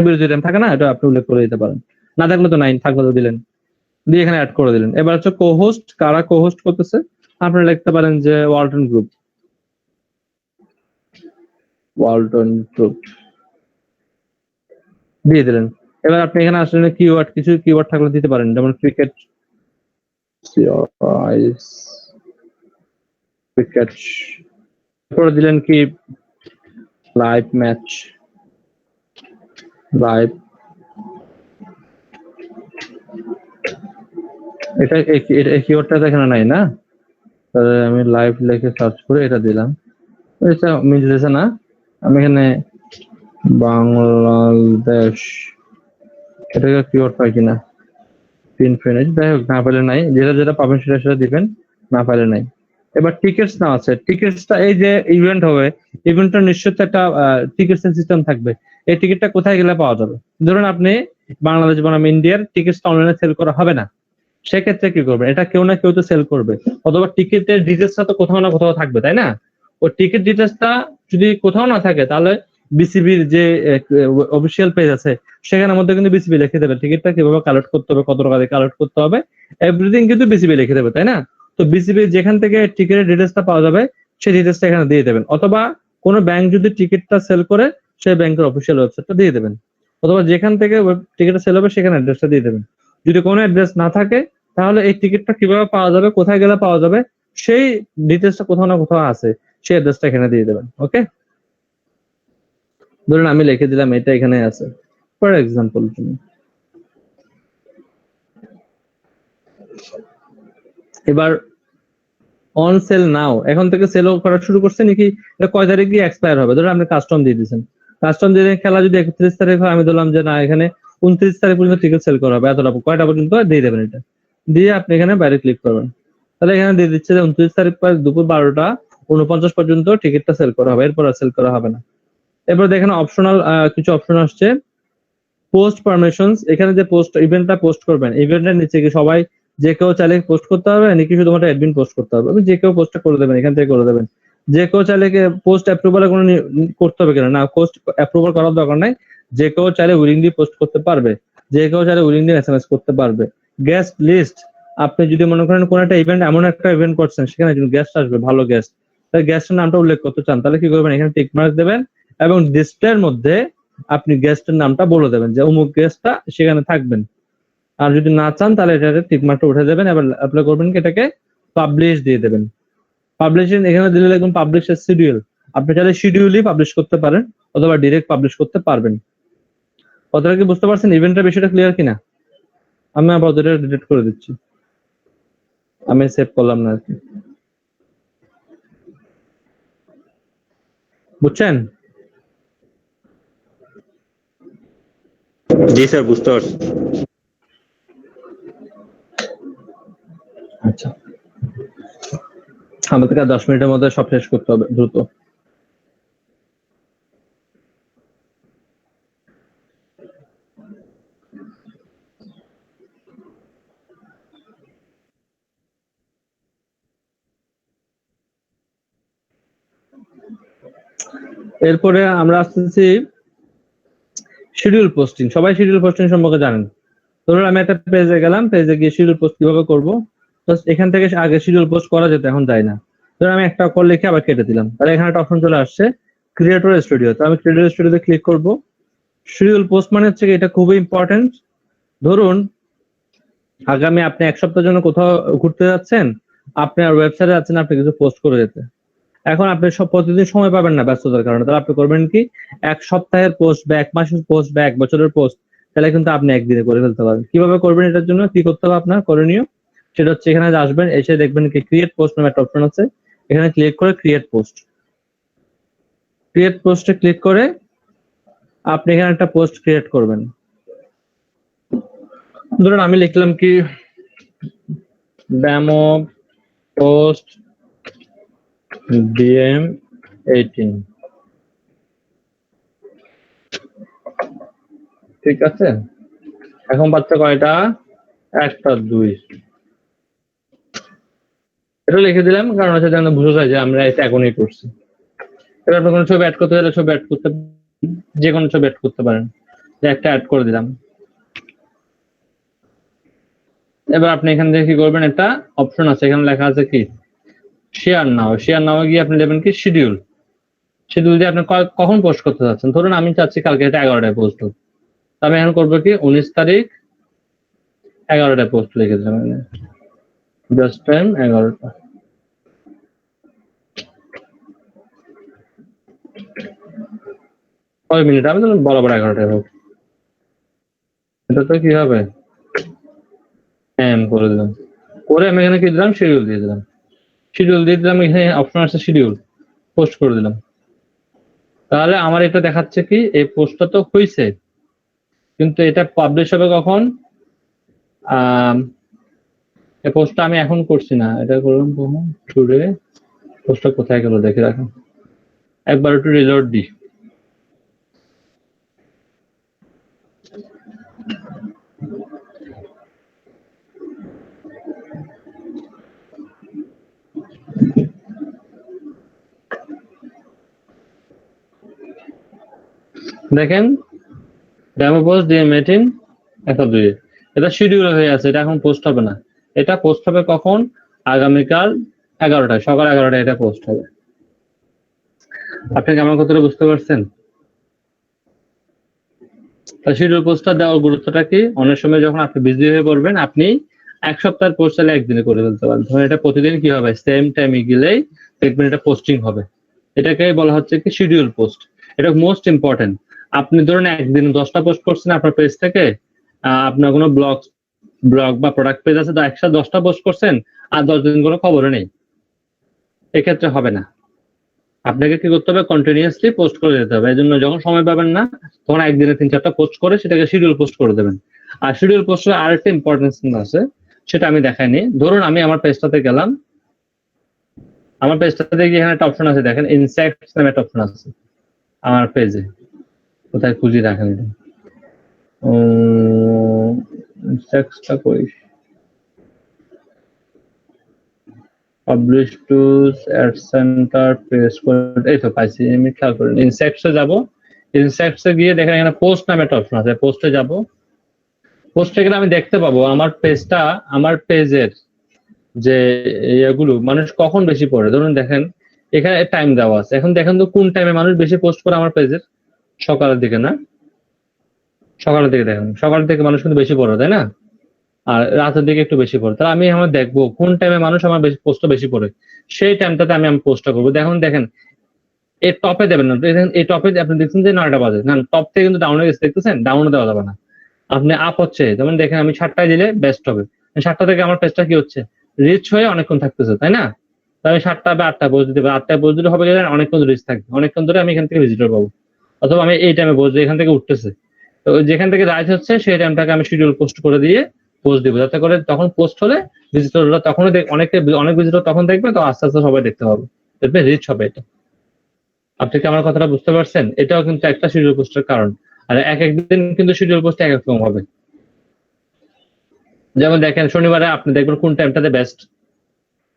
বিরতি টাইম থাকে না, এটা আপনি উল্লেখ করে দিতে পারেন, না থাকলে তো 9 থাকলে তো দিলেন, দিয়ে এখানে অ্যাড করে দিলেন। এবার হচ্ছে কো-হোস্ট, কারা কো-হোস্ট করতেছে, আপনি লিখতে পারেন যে ওয়ালটন গ্রুপ, দিয়ে দিলেন। এবার আপনি এখানে আসলে কিওয়ার্ড, কিছু কিওয়ার্ড থাকলে দিতে পারেন, যেমন ক্রিকেট, করে দিলেন কি লাইভ ম্যাচ, লাইভ, এটা কিওয়ার্ডটা এখানে নাই না, তাহলে আমি লাইভ লিখে সার্চ করে এটা দিলাম, এটা মিলতেছে না। আমি এখানে বাংলাদেশ এটাকে কিওয়ার্ড পাই কিনা, পিন ফিনিশ, যাই হোক, না পেলে নাই, যেটা যেটা পাবেন সেটা সেটা দিবেন, না পেলে নাই। এবার টিকেটস না আছে, টিকেটসটা এই যে ইভেন্ট হবে, ইভেন্টটা নিশ্চিত একটা টিকেটস সিস্টেম থাকবে। এই টিকিটটা কোথায় গেলে পাওয়া যাবে? ধরুন আপনি বাংলাদেশ বনাম ইন্ডিয়ার টিকিটসটা অনলাইনে সেল করা হবে না, সেক্ষেত্রে কি করবেন? এটা কেউ না কেউ তো সেল করবে, অথবা টিকিটের ডিটেলসটা তো কোথাও না কোথাও থাকবে, তাই না? ওই টিকিট ডিটেলসটা যদি কোথাও না থাকে, তাহলে বিসিবির যে অফিসিয়াল পেজ আছে সেখানের মধ্যে কিন্তু বিসিবি লিখে দেবে টিকিটটা কিভাবে কালেক্ট করতে হবে, কত টাকা দিয়ে কালেক্ট করতে হবে, এভরিথিং কিন্তু বিসিবি লিখে দেবে, তাই না? তো বিসিবি যেখান থেকে টিকিটের ডিটেলসটা পাওয়া যাবে সেই ডিটেলসটা এখানে দিয়ে দেবেন, অথবা কোনো ব্যাংক যদি টিকিটটা সেল করে সেই ব্যাংকের অফিসিয়াল ওয়েবসাইটটা দিয়ে দেবেন, অথবা যেখান থেকে টিকিটটা সেল হবে সেখানে অ্যাড্রেসটা দিয়ে দেবেন। যদি কোনো অ্যাড্রেস না থাকে তাহলে এই টিকিটটা কিভাবে পাওয়া যাবে, কোথায় গেলে পাওয়া যাবে, সেই ডিটেলসটা কোথাও না কোথাও আছে, সেই অ্যাড্রেসটা এখানে দিয়ে দেবেন। ওকে, ধরুন আমি লিখে দিলাম এটা এখানে আছে ফর এক্সাম্পল। এবার অন সেল নাও, এখন থেকে সেল করা শুরু করছে নাকি, এটা কয় তারিখ গিয়ে এক্সপায়ার হবে? ধরুন আপনি কাস্টম দিয়ে দিয়েছেন, কাস্টম দিয়ে খেলা যদি 31 তারিখ হয়, আমি ধরলাম যে না এখানে 29 তারিখ পর্যন্ত টিকিট সেল করা হবে, এতটা কয়টা পর্যন্ত দিয়ে দেবেন, এটা দিয়ে আপনি এখানে বাইরে ক্লিক করবেন, তাহলে এখানে দিয়ে দিচ্ছে যে 29 তারিখ পর দুপুর 12:49 পর্যন্ত টিকিটটা সেল করা হবে, এরপর আর সেল করা হবে না। এরপর দেখেন অপশনাল কিছু অপশন আসছে, পোস্ট পারমিশনস। এখানে যে পোস্ট ইভেন্টটা পোস্ট করবেন, ইভেন্টের নিচে কি সবাই যে কেউ চাইলে পোস্ট করতে হবে নাকি শুধুমাত্র অ্যাডমিন পোস্ট করতে হবে? যে কেউ পোস্টটা করে দেবেন, এখান থেকে করে দেবেন। যে কেউ চাইলে পোস্ট অ্যাপ্রুভালে কোনো করতে হবে কিনা, না পোস্ট অ্যাপ্রুভাল করার দরকার নাই, যে কেউ চাইলে উইলিংলি পোস্ট করতে পারবে, যে কেউ চাইলে উইলিংলি এসএমএস করতে পারবে। গেস্ট লিস্ট, আপনি যদি মনে করেন কোন একটা ইভেন্ট, এমন একটা ইভেন্ট করছেন সেখানে একজন গেস্ট আসবে, ভালো গেস্ট, তাই গেস্টের নামটা উল্লেখ করতে চান, তাহলে কি করবেন? এখানে টিক মার্ক দেবেন এবং ডিসপ্লের মধ্যে আপনি গেস্টের নামটা বলে দেবেন যে অমুক গেস্টটা সেখানে থাকবেন। আর যদি না চান তাহলে এটাকে টিক মার্কটা উঠে দেবেন, এবার অ্যাপ্লাই করবেন কি এটাকে পাবলিশ দিয়ে দেবেন। পাবলিশিং এখানে দিলে লিখুন পাবলিশের শিডিউল, আপনি চাইলে শিডিউলই পাবলিশ করতে পারেন অথবা ডাইরেক্ট পাবলিশ করতে পারবেন। কথাটা কি বুঝতে পারছেন? ইভেন্টের বিষয়টা ক্লিয়ার কিনা? আমি আপাতত এটা ডিলিট করে দিচ্ছি, আমি সেভ করলাম না আর কি, বুঝছেন? জি স্যার, বুঝতে পারছি। আচ্ছা, আমাদেরকে 10 মিনিটের মধ্যে সব শেষ করতে হবে দ্রুত। এরপরে আমরা আসতেছি শিডিউল পোস্টিং। সবাই শিডিউল পোস্টিং সম্পর্কে জানেন। ধরুন আমি একটা পেজে গেলাম, পেজে গিয়ে শিডিউল পোস্ট কিভাবে করবো, এখান থেকে আগে শিডিউল পোস্ট করা যেত, এখন যায় না। ধরুন আমি একটা কল লিখে আবার কেটে দিলাম, তাহলে এখানে একটা অপশন চলে আসছে ক্রিয়েটর স্টুডিও, তো আমি ক্রিয়েটর স্টুডিওতে ক্লিক করব। শিডিউল পোস্ট মানে হচ্ছে এটা খুবই ইম্পর্টেন্ট। ধরুন আগামী আপনি এক সপ্তাহের জন্য কোথাও ঘুরতে যাচ্ছেন, আপনি আর ওয়েবসাইটে যাচ্ছেন, আপনি কিছু পোস্ট করে যেতে, এখন আপনি সব প্রতিদিন সময় পাবেন না ব্যস্ততার কারণে, তাহলে আপনি করবেন কি এক সপ্তাহের পোস্ট বা এক মাসের পোস্ট বা এক বছরের পোস্ট, তাহলে কিন্তু আপনি একদিনে করে ফেলতে পারবেন। কিভাবে করবেন? এটার জন্য কি করতে হবে আপনার করণীয়, সেটা হচ্ছে এখানে আসবেন, এসে দেখবেন কি ক্রিয়েট পোস্ট নামে একটা অপশন আছে, এখানে ক্লিক করে ক্রিয়েট পোস্ট, ক্রিয়েট পোস্টে ক্লিক করে আপনি এখানে একটা পোস্ট ক্রিয়েট করবেন। ধরুন আমি লিখলাম কি ডেমো পোস্ট DM18, ঠিক আছে। এখন বাচ্চা কয়টা? 1টা 2, এটা লিখে দিলাম কারণ হচ্ছে যেন বুঝা যায় যে আমরা এটা এখনই করছি। এবার আপনি কোনো ছবি অ্যাড করতে চাইলে ছবি অ্যাড করতে, যে কোনো ছবি অ্যাড করতে পারেন, যে একটা অ্যাড করে দিলাম। এবার আপনি এখান থেকে কি করবেন, একটা অপশন আছে এখানে লেখা আছে কি শেয়ার নাও, শেয়ার নাও গিয়ে আপনি দেবেন কি শিডিউল, শিডিউল দিয়ে আপনি কখন পোস্ট করতে চাচ্ছেন। ধরুন আমি চাচ্ছি কালকে এটা 11টায় পোস্ট হোক, আমি এখন করবো কি 19 তারিখ 11টায় পোস্ট লিখে দিলাম, জাস্ট টাইম 11টা। কয় মিনিট? আমি তো বরাবর 11টায় হোক, এটা তো কি হবে করে দিলাম, করে আমি এখানে কি দিলাম শিডিউল দিয়ে দিলাম। শিডিউল দিয়ে দিলাম, এখানে অপশন আছে শিডিউল, পোস্ট করে দিলাম। তাহলে আমার এটা দেখাচ্ছে কি এই পোস্টটা তো হয়েছে, কিন্তু এটা পাবলিশ হবে কখন? এই পোস্টটা আমি এখন করছি না, এটা করলাম কখন? টুডে। পোস্টটা কোথায় গেল দেখে রাখুন, একবার একটু রিলোড দিই। দেখেন ডেমো পোস্ট দিয়ে মেটিন 102, এটা শিডিউল হয়ে আছে, এটা এখন পোস্ট হবে না। এটা পোস্ট হবে কখন? আগামীকাল 11টায়, সকাল 11টায় এটা পোস্ট হবে। আপনি কি আমার কথাটা বুঝতে পারছেন? তা শিডিউল পোস্টটা দেওয়ার গুরুত্বটা কি? অনেক সময় যখন আপনি বিজি হয়ে পড়বেন, আপনি এক সপ্তাহের পোস্ট চাইলে একদিনে করে ফেলতে পারেন। ধরুন এটা প্রতিদিন কি হবে, সেম টাইমে গেলেই দেখবেন এটা পোস্টিং হবে। এটাকেই বলা হচ্ছে কি শিডিউল পোস্ট। এটা মোস্ট ইম্পর্টেন্ট। আপনি ধরুন একদিন 10টা পোস্ট করছেন আপনার পেজ থেকে, আপনার কোনো ব্লগ বা প্রোডাক্ট পেজ আছে, তো একসাথে 10টা পোস্ট করছেন আর 10 দিন কোনো খবরও নেই, এক্ষেত্রে হবে না। আপনাকে কি করতে হবে? কন্টিনিউয়াসলি পোস্ট করে যেতে হবে। এই জন্য যখন সময় পাবেন না, তখন একদিনে 3-4টা পোস্ট করে সেটাকে শিডিউল পোস্ট করে দেবেন। আর শিডিউল পোস্টের আরেকটা ইম্পর্টেন্স আছে, সেটা আমি দেখাইনি। ধরুন আমি আমার পেজটাতে গেলাম, আমার পেজটাতে গিয়ে এখানে একটা অপশন আছে, দেখেন ইনসাইটস নামে একটা অপশন আছে আমার পেজে। কোথায় খুঁজি রাখেন, ইনসাইটসটা কই? Publish tools, add centre, page করে, এই তো পাইছি। আমি খেয়াল করেন ইনসাইটসে যাব, ইনসাইটসে গিয়ে দেখেন এখানে পোস্ট নামে একটা অপশন আছে, পোস্টে যাব। পোস্টে গেলে আমি দেখতে পাবো আমার পেজটা, আমার পেজের যে এগুলো মানুষ কখন বেশি পড়ে। ধরুন দেখেন এখানে টাইম দেওয়া আছে, এখন দেখেন তো কোন টাইমে মানুষ বেশি পোস্ট করে আমার পেজের? সকালের দিকে না? সকালের দিকে দেখেন, সকালের দিকে মানুষ কিন্তু বেশি পড়ে, তাই না? আর রাতের দিকে একটু বেশি পড়ে। তাহলে আমি আমার দেখবো কোন টাইমে মানুষ আমার বেশি পোস্টটা বেশি পড়ে, সেই টাইমটাতে আমি পোস্টটা করবো। দেখেন এই টপে দেবেন না, এই টপে আপনি দেখছেন যে 9টা বাজে, না টপ থেকে কিন্তু ডাউনে গেছে, দেখতেছেন? ডাউনে দেওয়া যাবে না, আপনি আপ হচ্ছে। যেমন দেখেন আমি 7টায় দিলে বেস্ট হবে। 7টা থেকে আমার পেজটা কি হচ্ছে, রিচ হয়ে অনেকক্ষণ থাকতেছে, তাই না? আমি 7টা বা 8টায় পোস্ট দিতে পারি। 8টায় পোস্ট দিলে হবে গেলে অনেকক্ষণ রিচ থাকবে, অনেকক্ষণ ধরে আমি এখান থেকে ভিজিটর পাবো। অথবা আমি এই টাইমে পোস্ট দিই, এখান থেকে উঠতেছে, তো যেখান থেকে রাইজ হচ্ছে সেই টাইমটাকে আমি শিডিউল পোস্ট করে দিয়ে পোস্ট দিব, যাতে করে তখন পোস্ট হলে ভিজিটররা তখনই অনেক ভিজিটর তখন দেখবে, তো আস্তে আস্তে সবাই দেখতে পাবে, দেখবে রিচ হবে। এটা আপনি কি আমার কথাটা বুঝতে পারছেন? এটাও কিন্তু একটা শিডিউল পোস্টের কারণ। আর এক একদিন কিন্তু শিডিউল পোস্ট এক এক রকম হবে। যেমন দেখেন শনিবারে আপনি দেখবেন কোন টাইমটাতে বেস্ট,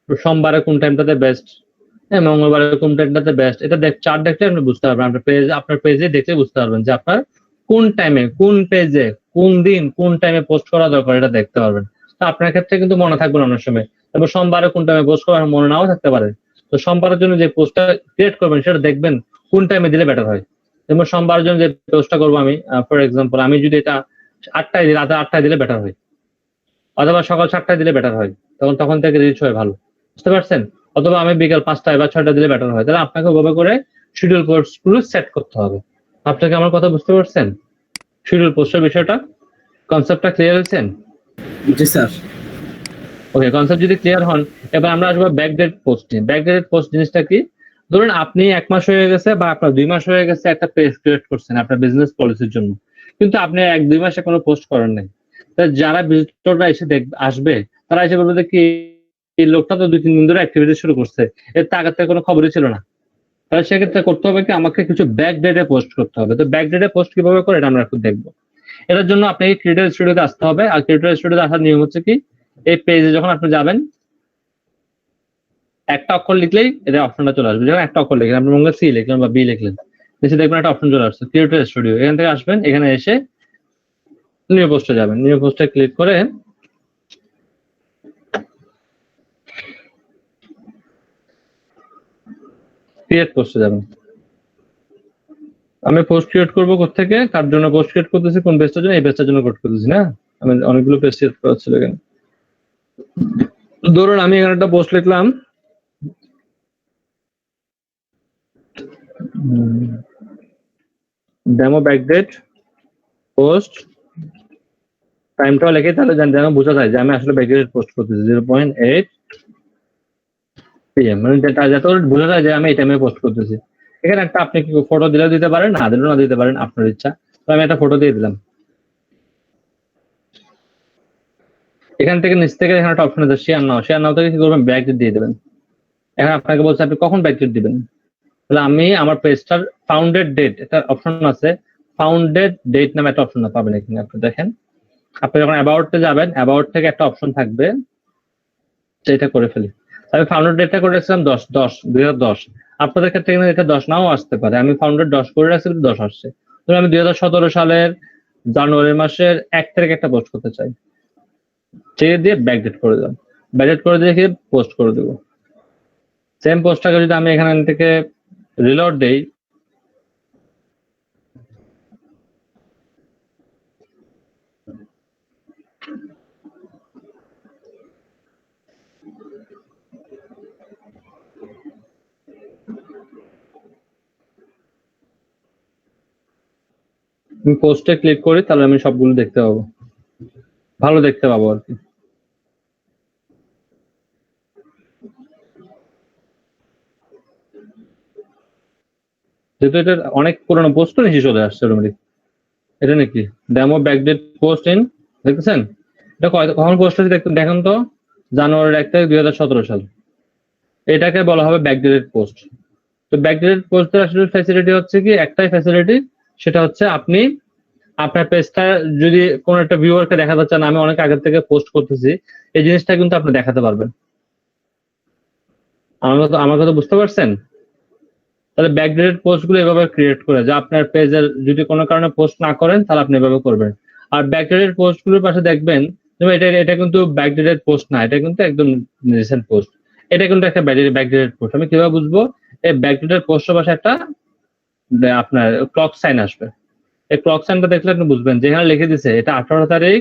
সোমবারে কোন টাইমটাতে বেস্ট, হ্যাঁ মঙ্গলবারে কোন টাইমটাতে বেস্ট। এটা চার্ট দেখলে আপনি বুঝতে পারবেন, আপনার পেজে দেখলে বুঝতে পারবেন যে আপনার কোন টাইমে, কোন পেজে, কোন দিন, কোন টাইমে পোস্ট করা দরকার, এটা দেখতে পারবেন। তো আপনার ক্ষেত্রে কিন্তু মনে থাকবে না অনেক সময়। তারপর সোমবারে কোন টাইমে পোস্ট করা মনে নাও থাকতে পারে। তো সোমবারের জন্য যে পোস্টটা ক্রিয়েট করবেন সেটা দেখবেন কোন টাইমে দিলে বেটার হয়। যেমন সোমবারের জন্য যে পোস্টটা করবো আমি, ফর এক্সাম্পল আমি যদি এটা 8টায় দিই, রাতে 8টায় দিলে বেটার হয়, অথবা সকাল 7টায় দিলে বেটার হয়, তখন থেকে রিচ হয় ভালো, বুঝতে পারছেন? অথবা আমি বিকাল 5টায় বা 6টায় দিলে বেটার হয়। তাহলে আপনাকে ওভাবে করে শিডিউল পোস্টগুলো সেট করতে হবে। আপনাকে আমার কথা বুঝতে পারছেন? শিডিউল পোস্টের বিষয়টা, কনসেপ্টটা ক্লিয়ার হয়েছেন? জি স্যার। ওকে, কনসেপ্ট যদি ক্লিয়ার হন, এবার আমরা আসবো ব্যাকডেট পোস্ট নিয়ে। ব্যাকডেট পোস্ট জিনিসটা কি? ধরুন আপনি 1 মাস হয়ে গেছে বা আপনার 2 মাস হয়ে গেছে একটা পেজ ক্রিয়েট করছেন আপনার বিজনেস পলিসির জন্য, কিন্তু আপনি 1-2 মাসে কোনো পোস্ট করেন নাই। যারা ভিজিটররা এসে আসবে, তারা এসে বলবে যে কি এই লোকটা তো 2-3 দিন ধরে অ্যাক্টিভিটি শুরু করছে, এর তো আগের থেকে কোনো খবরই ছিল না। তাহলে সেক্ষেত্রে করতে হবে কি, আমাকে কিছু ব্যাকডেটে পোস্ট করতে হবে। তো ব্যাকডেটে পোস্ট কিভাবে করে এটা আমরা একটু দেখবো। এটার জন্য আপনাকে ক্রিয়েটর স্টুডিওতে আসতে হবে। আর ক্রিয়েটর স্টুডিওতে আসার নিয়ম হচ্ছে কি, এই পেজে যখন আপনি যাবেন একটা অক্ষর লিখলেই এটা অপশনটা চলে আসবে। যখন একটা অক্ষর লিখলেন, আপনি মনে সি লিখলেন বা বি লিখলেন, নিচে দেখবেন একটা অপশন চলে আসছে ক্রিয়েটর স্টুডিও। এখান থেকে আসবেন, এখানে এসে নিউ পোস্টে যাবেন, নিউ পোস্টে ক্লিক করে ক্রিয়েট পোস্টে যাবেন। আমি পোস্ট ক্রিয়েট করবো কোথেকে, কার জন্য পোস্ট ক্রিয়েট করতেছি, কোন পেজটার জন্য? এই পেজটার জন্য ক্রিয়েট করতেছি না, আমি অনেকগুলো পেজ ক্রিয়েট করা ছিল এখানে। ধরুন আমি এখানে একটা পোস্ট লিখলাম, ডেমো ব্যাকডেট পোস্ট, টাইমটাও লিখে, তাহলে যেন বোঝা যায় যে আমি আসলে ব্যাকডেট পোস্ট করতেছি 0.8 PM মানে যাতে ওর বোঝা যায় যে আমি এই টাইমে পোস্ট করতেছি। এখানে একটা আপনি কি ফটো দিলেও দিতে পারেন, না দিলেও না দিতে পারেন, আপনার ইচ্ছা। তো আমি একটা ফটো দিয়ে দিলাম। এখান থেকে নিচ থেকে এখানে একটা অপশন আছে শেয়ার নাও, শেয়ার নাও থেকে কি করবেন, ব্যাকডেট দিয়ে দেবেন। এখন আপনাকে বলছে আপনি কখন ব্যাকডেট দিবেন, তাহলে আমি আমার পেজটার ফাউন্ডেড ডেট একটা অপশন আছে, ফাউন্ডেড ডেট নামে একটা অপশন পাবেন এখানে। আপনি দেখেন, আপনি যখন অ্যাবাউটে যাবেন, অ্যাবাউট থেকে একটা অপশন থাকবে, সেটা করে ফেলি। আমি ফাউন্ডেড ডেটটা করে রাখছিলাম 10/10/2010। আপনাদের ক্ষেত্রে কিন্তু এটা 10 নাও আসতে পারে, আমি ফাউন্ডেড 10 করে রাখছি, 10 আসছে। ধরুন আমি 2017 সালের জানুয়ারি মাসের 1 তারিখ একটা পোস্ট করতে চাই, চেয়ে দিয়ে ব্যাকডেট করে দিলাম, ব্যাকডেট করে দিয়ে পোস্ট করে দেবো। সেম পোস্টটাকে যদি আমি এখান থেকে রিলোড দেই, আমি পোস্টে ক্লিক করি, তাহলে আমি সবগুলো দেখতে পাবো, ভালো দেখতে পাবো আর কি। যেহেতু এটা অনেক পুরোনো পোস্ট তো নিচে চলে আসছে অটোমেটিক। এটা নাকি ডেমো ব্যাকডেট পোস্ট ইন, দেখতেছেন? এটা কখন পোস্ট হয়েছে দেখেন তো, জানুয়ারির 1 তারিখ 2017 সাল। এটাকে বলা হবে ব্যাকডেটেড পোস্ট। তো ব্যাকডেটেড পোস্টের আসলে ফ্যাসিলিটি হচ্ছে কি, একটাই ফ্যাসিলিটি, সেটা হচ্ছে আপনি আপনার পেজটা যদি কোন একটা ভিউয়ারকে দেখাতে চান আমি অনেক আগে থেকে পোস্ট করতেছি, এই জিনিসটা কিন্তু আপনি দেখাতে পারবেন। আমার কথা বুঝতে পারছেন? তাহলে ব্যাকডেটেড পোস্ট গুলো এভাবে ক্রিয়েট করে, যে আপনার পেজের যদি কোনো কারণে পোস্ট না করেন তাহলে আপনি এভাবে করবেন। আর ব্যাকডেটেড পোস্ট গুলোর পাশে দেখবেন এটা কিন্তু ব্যাকডেটেড পোস্ট না, এটা কিন্তু একদম রিসেন্ট পোস্ট। এটা কিন্তু একটা ব্যাকডেটেড পোস্ট। আমি কিভাবে বুঝবো? এই ব্যাকডেটেড পোস্টের পাশে একটা আপনার ক্লক সাইন আসবে। এই ক্লক সাইনটা দেখলে আপনি বুঝবেন, যেখানে লিখে দিছে এটা 18 তারিখ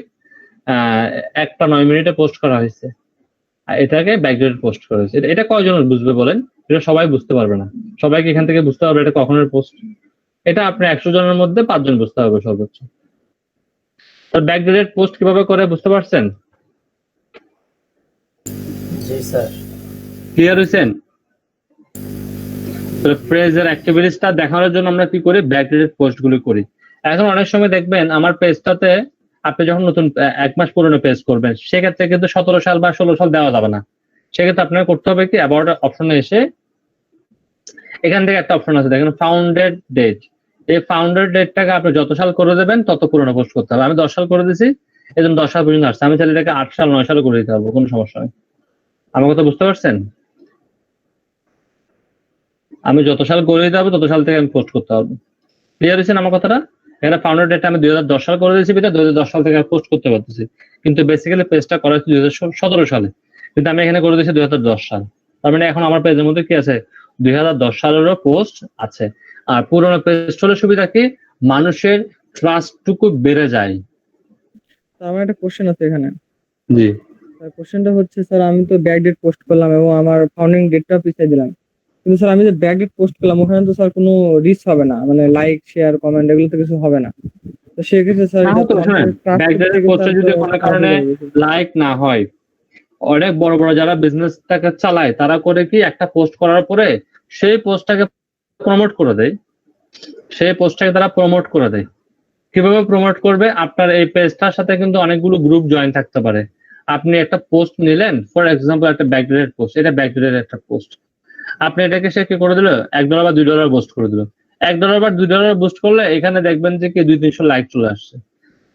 1:09 পোস্ট করা হয়েছে, এটাকে ব্যাকডেটেড পোস্ট করা হয়েছে। এটা কয়জন বুঝবে বলেন? এটা সবাই বুঝতে পারবে না। সবাইকে এখান থেকে বুঝতে পারবে এটা কখনের পোস্ট। এটা আপনি 100 জনের মধ্যে 5 জন বুঝতে পারবে সর্বোচ্চ। তার ব্যাকডেটেড পোস্ট কিভাবে করে বুঝতে পারছেন? জি স্যার। ক্লিয়ার হয়েছেন? পেজের অ্যাক্টিভিটিসটা দেখানোর জন্য আমরা কি করি, ব্যাকডেটেড পোস্ট গুলো করি। এখন অনেক সময় দেখবেন আমার পেজটাতে আপনি যখন নতুন 1 মাস পুরনো পেজ করবেন, সেক্ষেত্রে কিন্তু 17 সাল বা 16 সাল দেওয়া যাবে না। সেক্ষেত্রে আপনাকে করতে হবে কি, অ্যাবাউট অপশনে এসে এখান থেকে একটা অপশন আছে দেখেন, ফাউন্ডেড ডেট। এই ফাউন্ডেড ডেটটাকে আপনি যত সাল করে দেবেন তত পুরনো পোস্ট করতে হবে। আমি 10 সাল করে দিয়েছি, এই জন্য 10 সাল পর্যন্ত আসছে। আমি চাইলে এটাকে 8 সাল 9 সাল করে দিতে পারবো, কোনো সমস্যা নেই। আমার কথা বুঝতে পারছেন? আমি যত সাল করে দিতে হবে তত সাল থেকে আমি পোস্ট করতে পারবো। ক্লিয়ার হয়েছেন আমার কথাটা? এখানে ফাউন্ডেড ডেটটা আমি 2010 সাল করে দিয়েছি, 2010 সাল থেকে পোস্ট করতে পারতেছি, কিন্তু বেসিক্যালি পেজটা করা হচ্ছে 2017 সালে, কিন্তু আমি এখানে করে দিয়েছি 2010 সাল। তার মানে এখন আমার পেজের মধ্যে কি আছে, 2010 সালেরও পোস্ট আছে। আর পুরোনো পেজ হলে সুবিধা কি, মানুষের ট্রাস্টটুকু বেড়ে যায়। আমার একটা কোশ্চেন আছে এখানে। জি স্যার, কোশ্চেনটা হচ্ছে স্যার, আমি তো ব্যাকডেট পোস্ট করলাম এবং আমার ফাউন্ডিং ডেটটা পিছিয়ে দিলাম, কিন্তু স্যার আমি যে ব্যাকডেট পোস্ট করলাম ওখানে তো স্যার কোনো রিচ হবে না, মানে লাইক শেয়ার কমেন্ট এগুলো তো কিছু হবে না। তো সেক্ষেত্রে স্যার এটা তো ব্যাকডেটেড পোস্টে যদি কোনো কারণে লাইক না হয়, অনেক বড় বড় যারা বিজনেসটাকে চালায় তারা করে কি, একটা পোস্ট করার পরে সেই পোস্টটাকে প্রমোট করে দেয়, সেই পোস্টটাকে তারা প্রমোট করে দেয়। কিভাবে প্রমোট করবে? আপনার এই পেজটার সাথে কিন্তু অনেকগুলো গ্রুপ জয়েন থাকতে পারে। আপনি একটা পোস্ট নিলেন, ফর এক্সাম্পল একটা ব্যাকডেটেড পোস্ট, এটা ব্যাকডেটেড একটা পোস্ট, আপনি এটাকে সে কি করে দিল, $1 বা $2 বুস্ট করে দিল। $1 বা $2 বুস্ট করলে এখানে দেখবেন যে কি 200-300 লাইক চলে আসছে।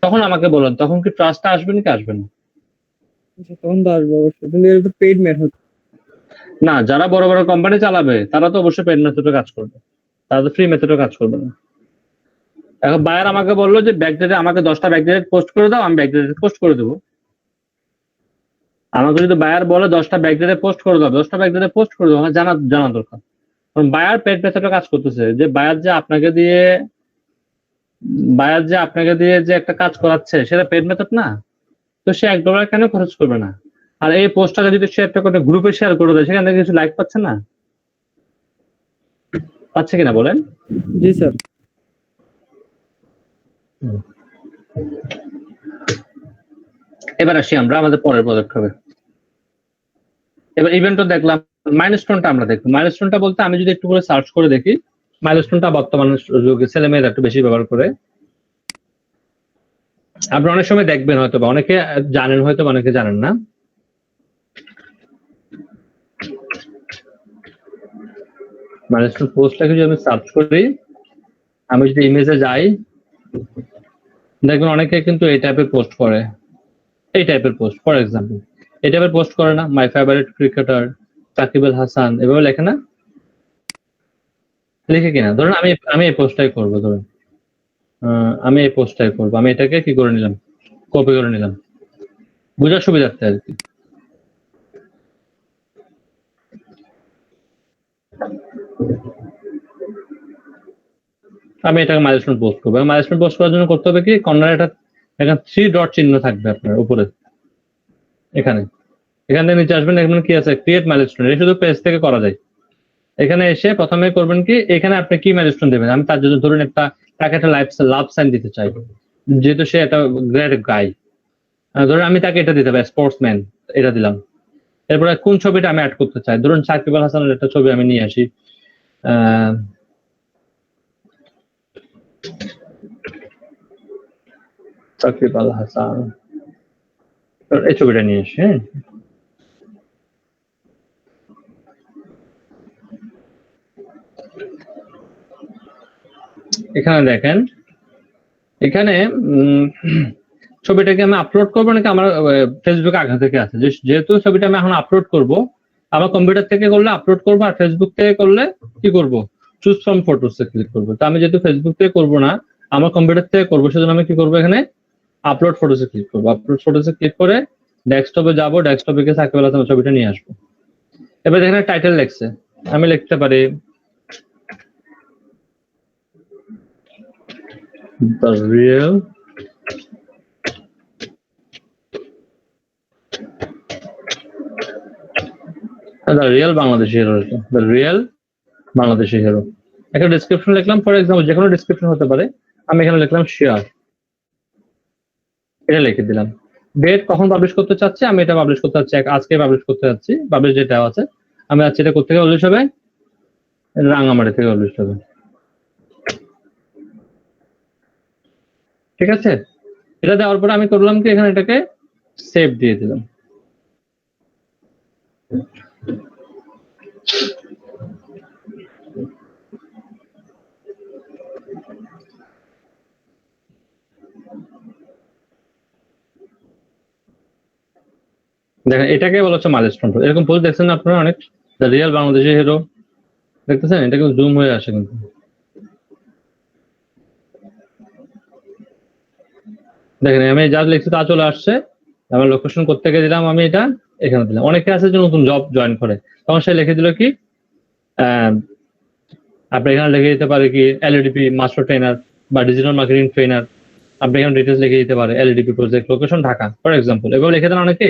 তখন আমাকে বলেন, তখন কি ট্রাস্টটা আসবে নাকি আসবে না? তখন তো আসবে অবশ্যই, কিন্তু এটা তো পেইড মেথড না, যারা বড় বড় কোম্পানি চালাবে তারা তো অবশ্যই পেইড মেথডে কাজ করবে, তারা তো ফ্রি মেথডে কাজ করবে না। এখন বায়ার আমাকে বললো যে ব্যাকডেটে আমাকে 10টা ব্যাকডেটেড পোস্ট করে দাও, আমি ব্যাকডেটেড পোস্ট করে দেবো। আমাকে যদি বায়ার বলে 10টা ব্যাকডেটে পোস্ট করে দাও, 10টা ব্যাকডেটে পোস্ট করে দেবো, আমার জানা দরকার। কারণ বায়ার পেইড মেথডে কাজ করতেছে, যে বায়ার যে আপনাকে দিয়ে যে একটা কাজ করাচ্ছে সেটা পেইড মেথড না, তো সে $1 কেন খরচ করবে না? আর এই পোস্টটাকে যদি সে একটা করে গ্রুপে শেয়ার করে দেয়, সেখান থেকে কিছু লাইক পাচ্ছে না, পাচ্ছে কিনা বলেন? জি স্যার। এবার আসি আমরা আমাদের পরের পদক্ষেপে। এবার ইভেন্টও দেখলাম মাইলস্টোনটা আমরা দেখি। মাইলস্টোনটা বলতে আমি যদি একটু করে সার্চ করে দেখি, মাইলস্টোনটা বর্তমান যুগে ছেলে মেয়েরা একটু বেশি ব্যবহার করে। আপনি অনেক সময় দেখবেন হয়তো বা অনেকে জানেন, হয়তো বা অনেকে জানেন না। মাইলস্টোন পোস্টটাকে যদি আমি সার্চ করি, আমি যদি ইমেজে যাই, দেখবেন অনেকে কিন্তু এই টাইপের পোস্ট করে, এই টাইপের পোস্ট। ফর এক্সাম্পল এই টাইপের পোস্ট করে না, my favourite cricketer Shakib Al Hasan, এভাবে লেখে না, লিখে কিনা। ধরুন আমি এই পোস্টটাই করবো, ধরুন আমি এই পোস্টটাই করবো, আমি এটাকে কি করে নিলাম, কপি করে নিলাম বোঝার সুবিধার্থে আর কি। আমি এটাকে মাইলস্টোন পোস্ট করবো। মাইলস্টোন পোস্ট করার জন্য করতে হবে কি, কর্নারে এখানে 3 ডট চিহ্ন থাকবে আপনার উপরে, এখানে থেকে নিচে আসবেন, এখানে কি আছে, ক্রিয়েট মাইলস্টোন। এটা শুধু পেজ থেকে করা যায়। এখানে এসে প্রথমে করবেন কি, এখানে আপনি কি মাইলস্টোন দেবেন। আমি তার জন্য ধরুন তাকে একটা লাভ সাইন দিতে চাই, যেহেতু সে একটা গ্রেট গাই। ধরুন আমি তাকে এটা দিতে হবে, স্পোর্টসম্যান, এটা দিলাম। এরপরে কোন ছবিটা আমি অ্যাড করতে চাই, ধরুন সাকিব আল হাসানের একটা ছবি আমি নিয়ে আসি। সাকিব আল হাসান, এই ছবিটা নিয়ে আসি। হ্যাঁ, এখানে দেখেন, এখানে ছবিটাকে আমি আপলোড করবো নাকি আমার ফেসবুকে আগে থেকে আছে। যেহেতু ছবিটা আমি এখন আপলোড করব, আমার কম্পিউটার থেকে করলে আপলোড করবো, আর ফেসবুক থেকে করলে কি করব, choose from photos A click করবো। তো আমি যেহেতু ফেসবুক থেকে করবো না, আমার কম্পিউটার থেকে করবো, সেজন্য আমি কি করবো, এখানে আপলোড ফটোস এ ক্লিক করবো। আপলোড ফটোস এ ক্লিক করে ডেস্কটপে যাবো, ডেস্কটপে গিয়ে সাকিব আল হাসানের ছবিটা নিয়ে আসবো। এবার এখানে টাইটেল লেখছে, আমি লিখতে পারি The Real Bangladeshi hero, The Real Bangladeshi hero. একটা ডেসক্রিপশন লিখলাম, ফর এক্সাম্পল যে কোনো ডেসক্রিপশন হতে পারে। আমি এখানে লিখলাম শেয়ার, এটা লিখে দিলাম। ডেট কখন পাবলিশ করতে চাচ্ছি, আমি এটা পাবলিশ করতে চাচ্ছি আজকে পাবলিশ করতে যাচ্ছি। পাবলিশ যেটা আছে আমি আজকে এটা করতে গেলে পাবলিশ হবে, রাঙামাটি থেকে পাবলিশ হবে। ঠিক আছে, এটা দেওয়ার পরে আমি করলাম কি, এখানে এটাকে সেভ দিয়ে দিলাম। দেখেন এটাকে বলা হচ্ছে মাইলস্টোন। এরকম পোস্ট দেখছেন না আপনারা অনেক, দ্য রিয়েল বাংলাদেশি হিরো, দেখতেছেন? এটা কিন্তু জুম হয়ে আসে কিন্তু। দেখেন আমি যা লিখছি তা চলে আসছে। আমার লোকেশন করতে গিয়ে দিলাম, আমি এটা এখানে দিলাম। অনেকে আছে যে নতুন জব জয়েন করে, তখন সে লিখে দিল কি, আপনি এখানে লিখে দিতে পারে কি এলইডিপি মাস্টার ট্রেনার বা ডিজিটাল মার্কেটিং ট্রেনার। আপনি এখানে ডিটেলস লিখে দিতে পারে এলইডিপি project, location Dhaka, for example. এভাবে লিখে দেন অনেকে।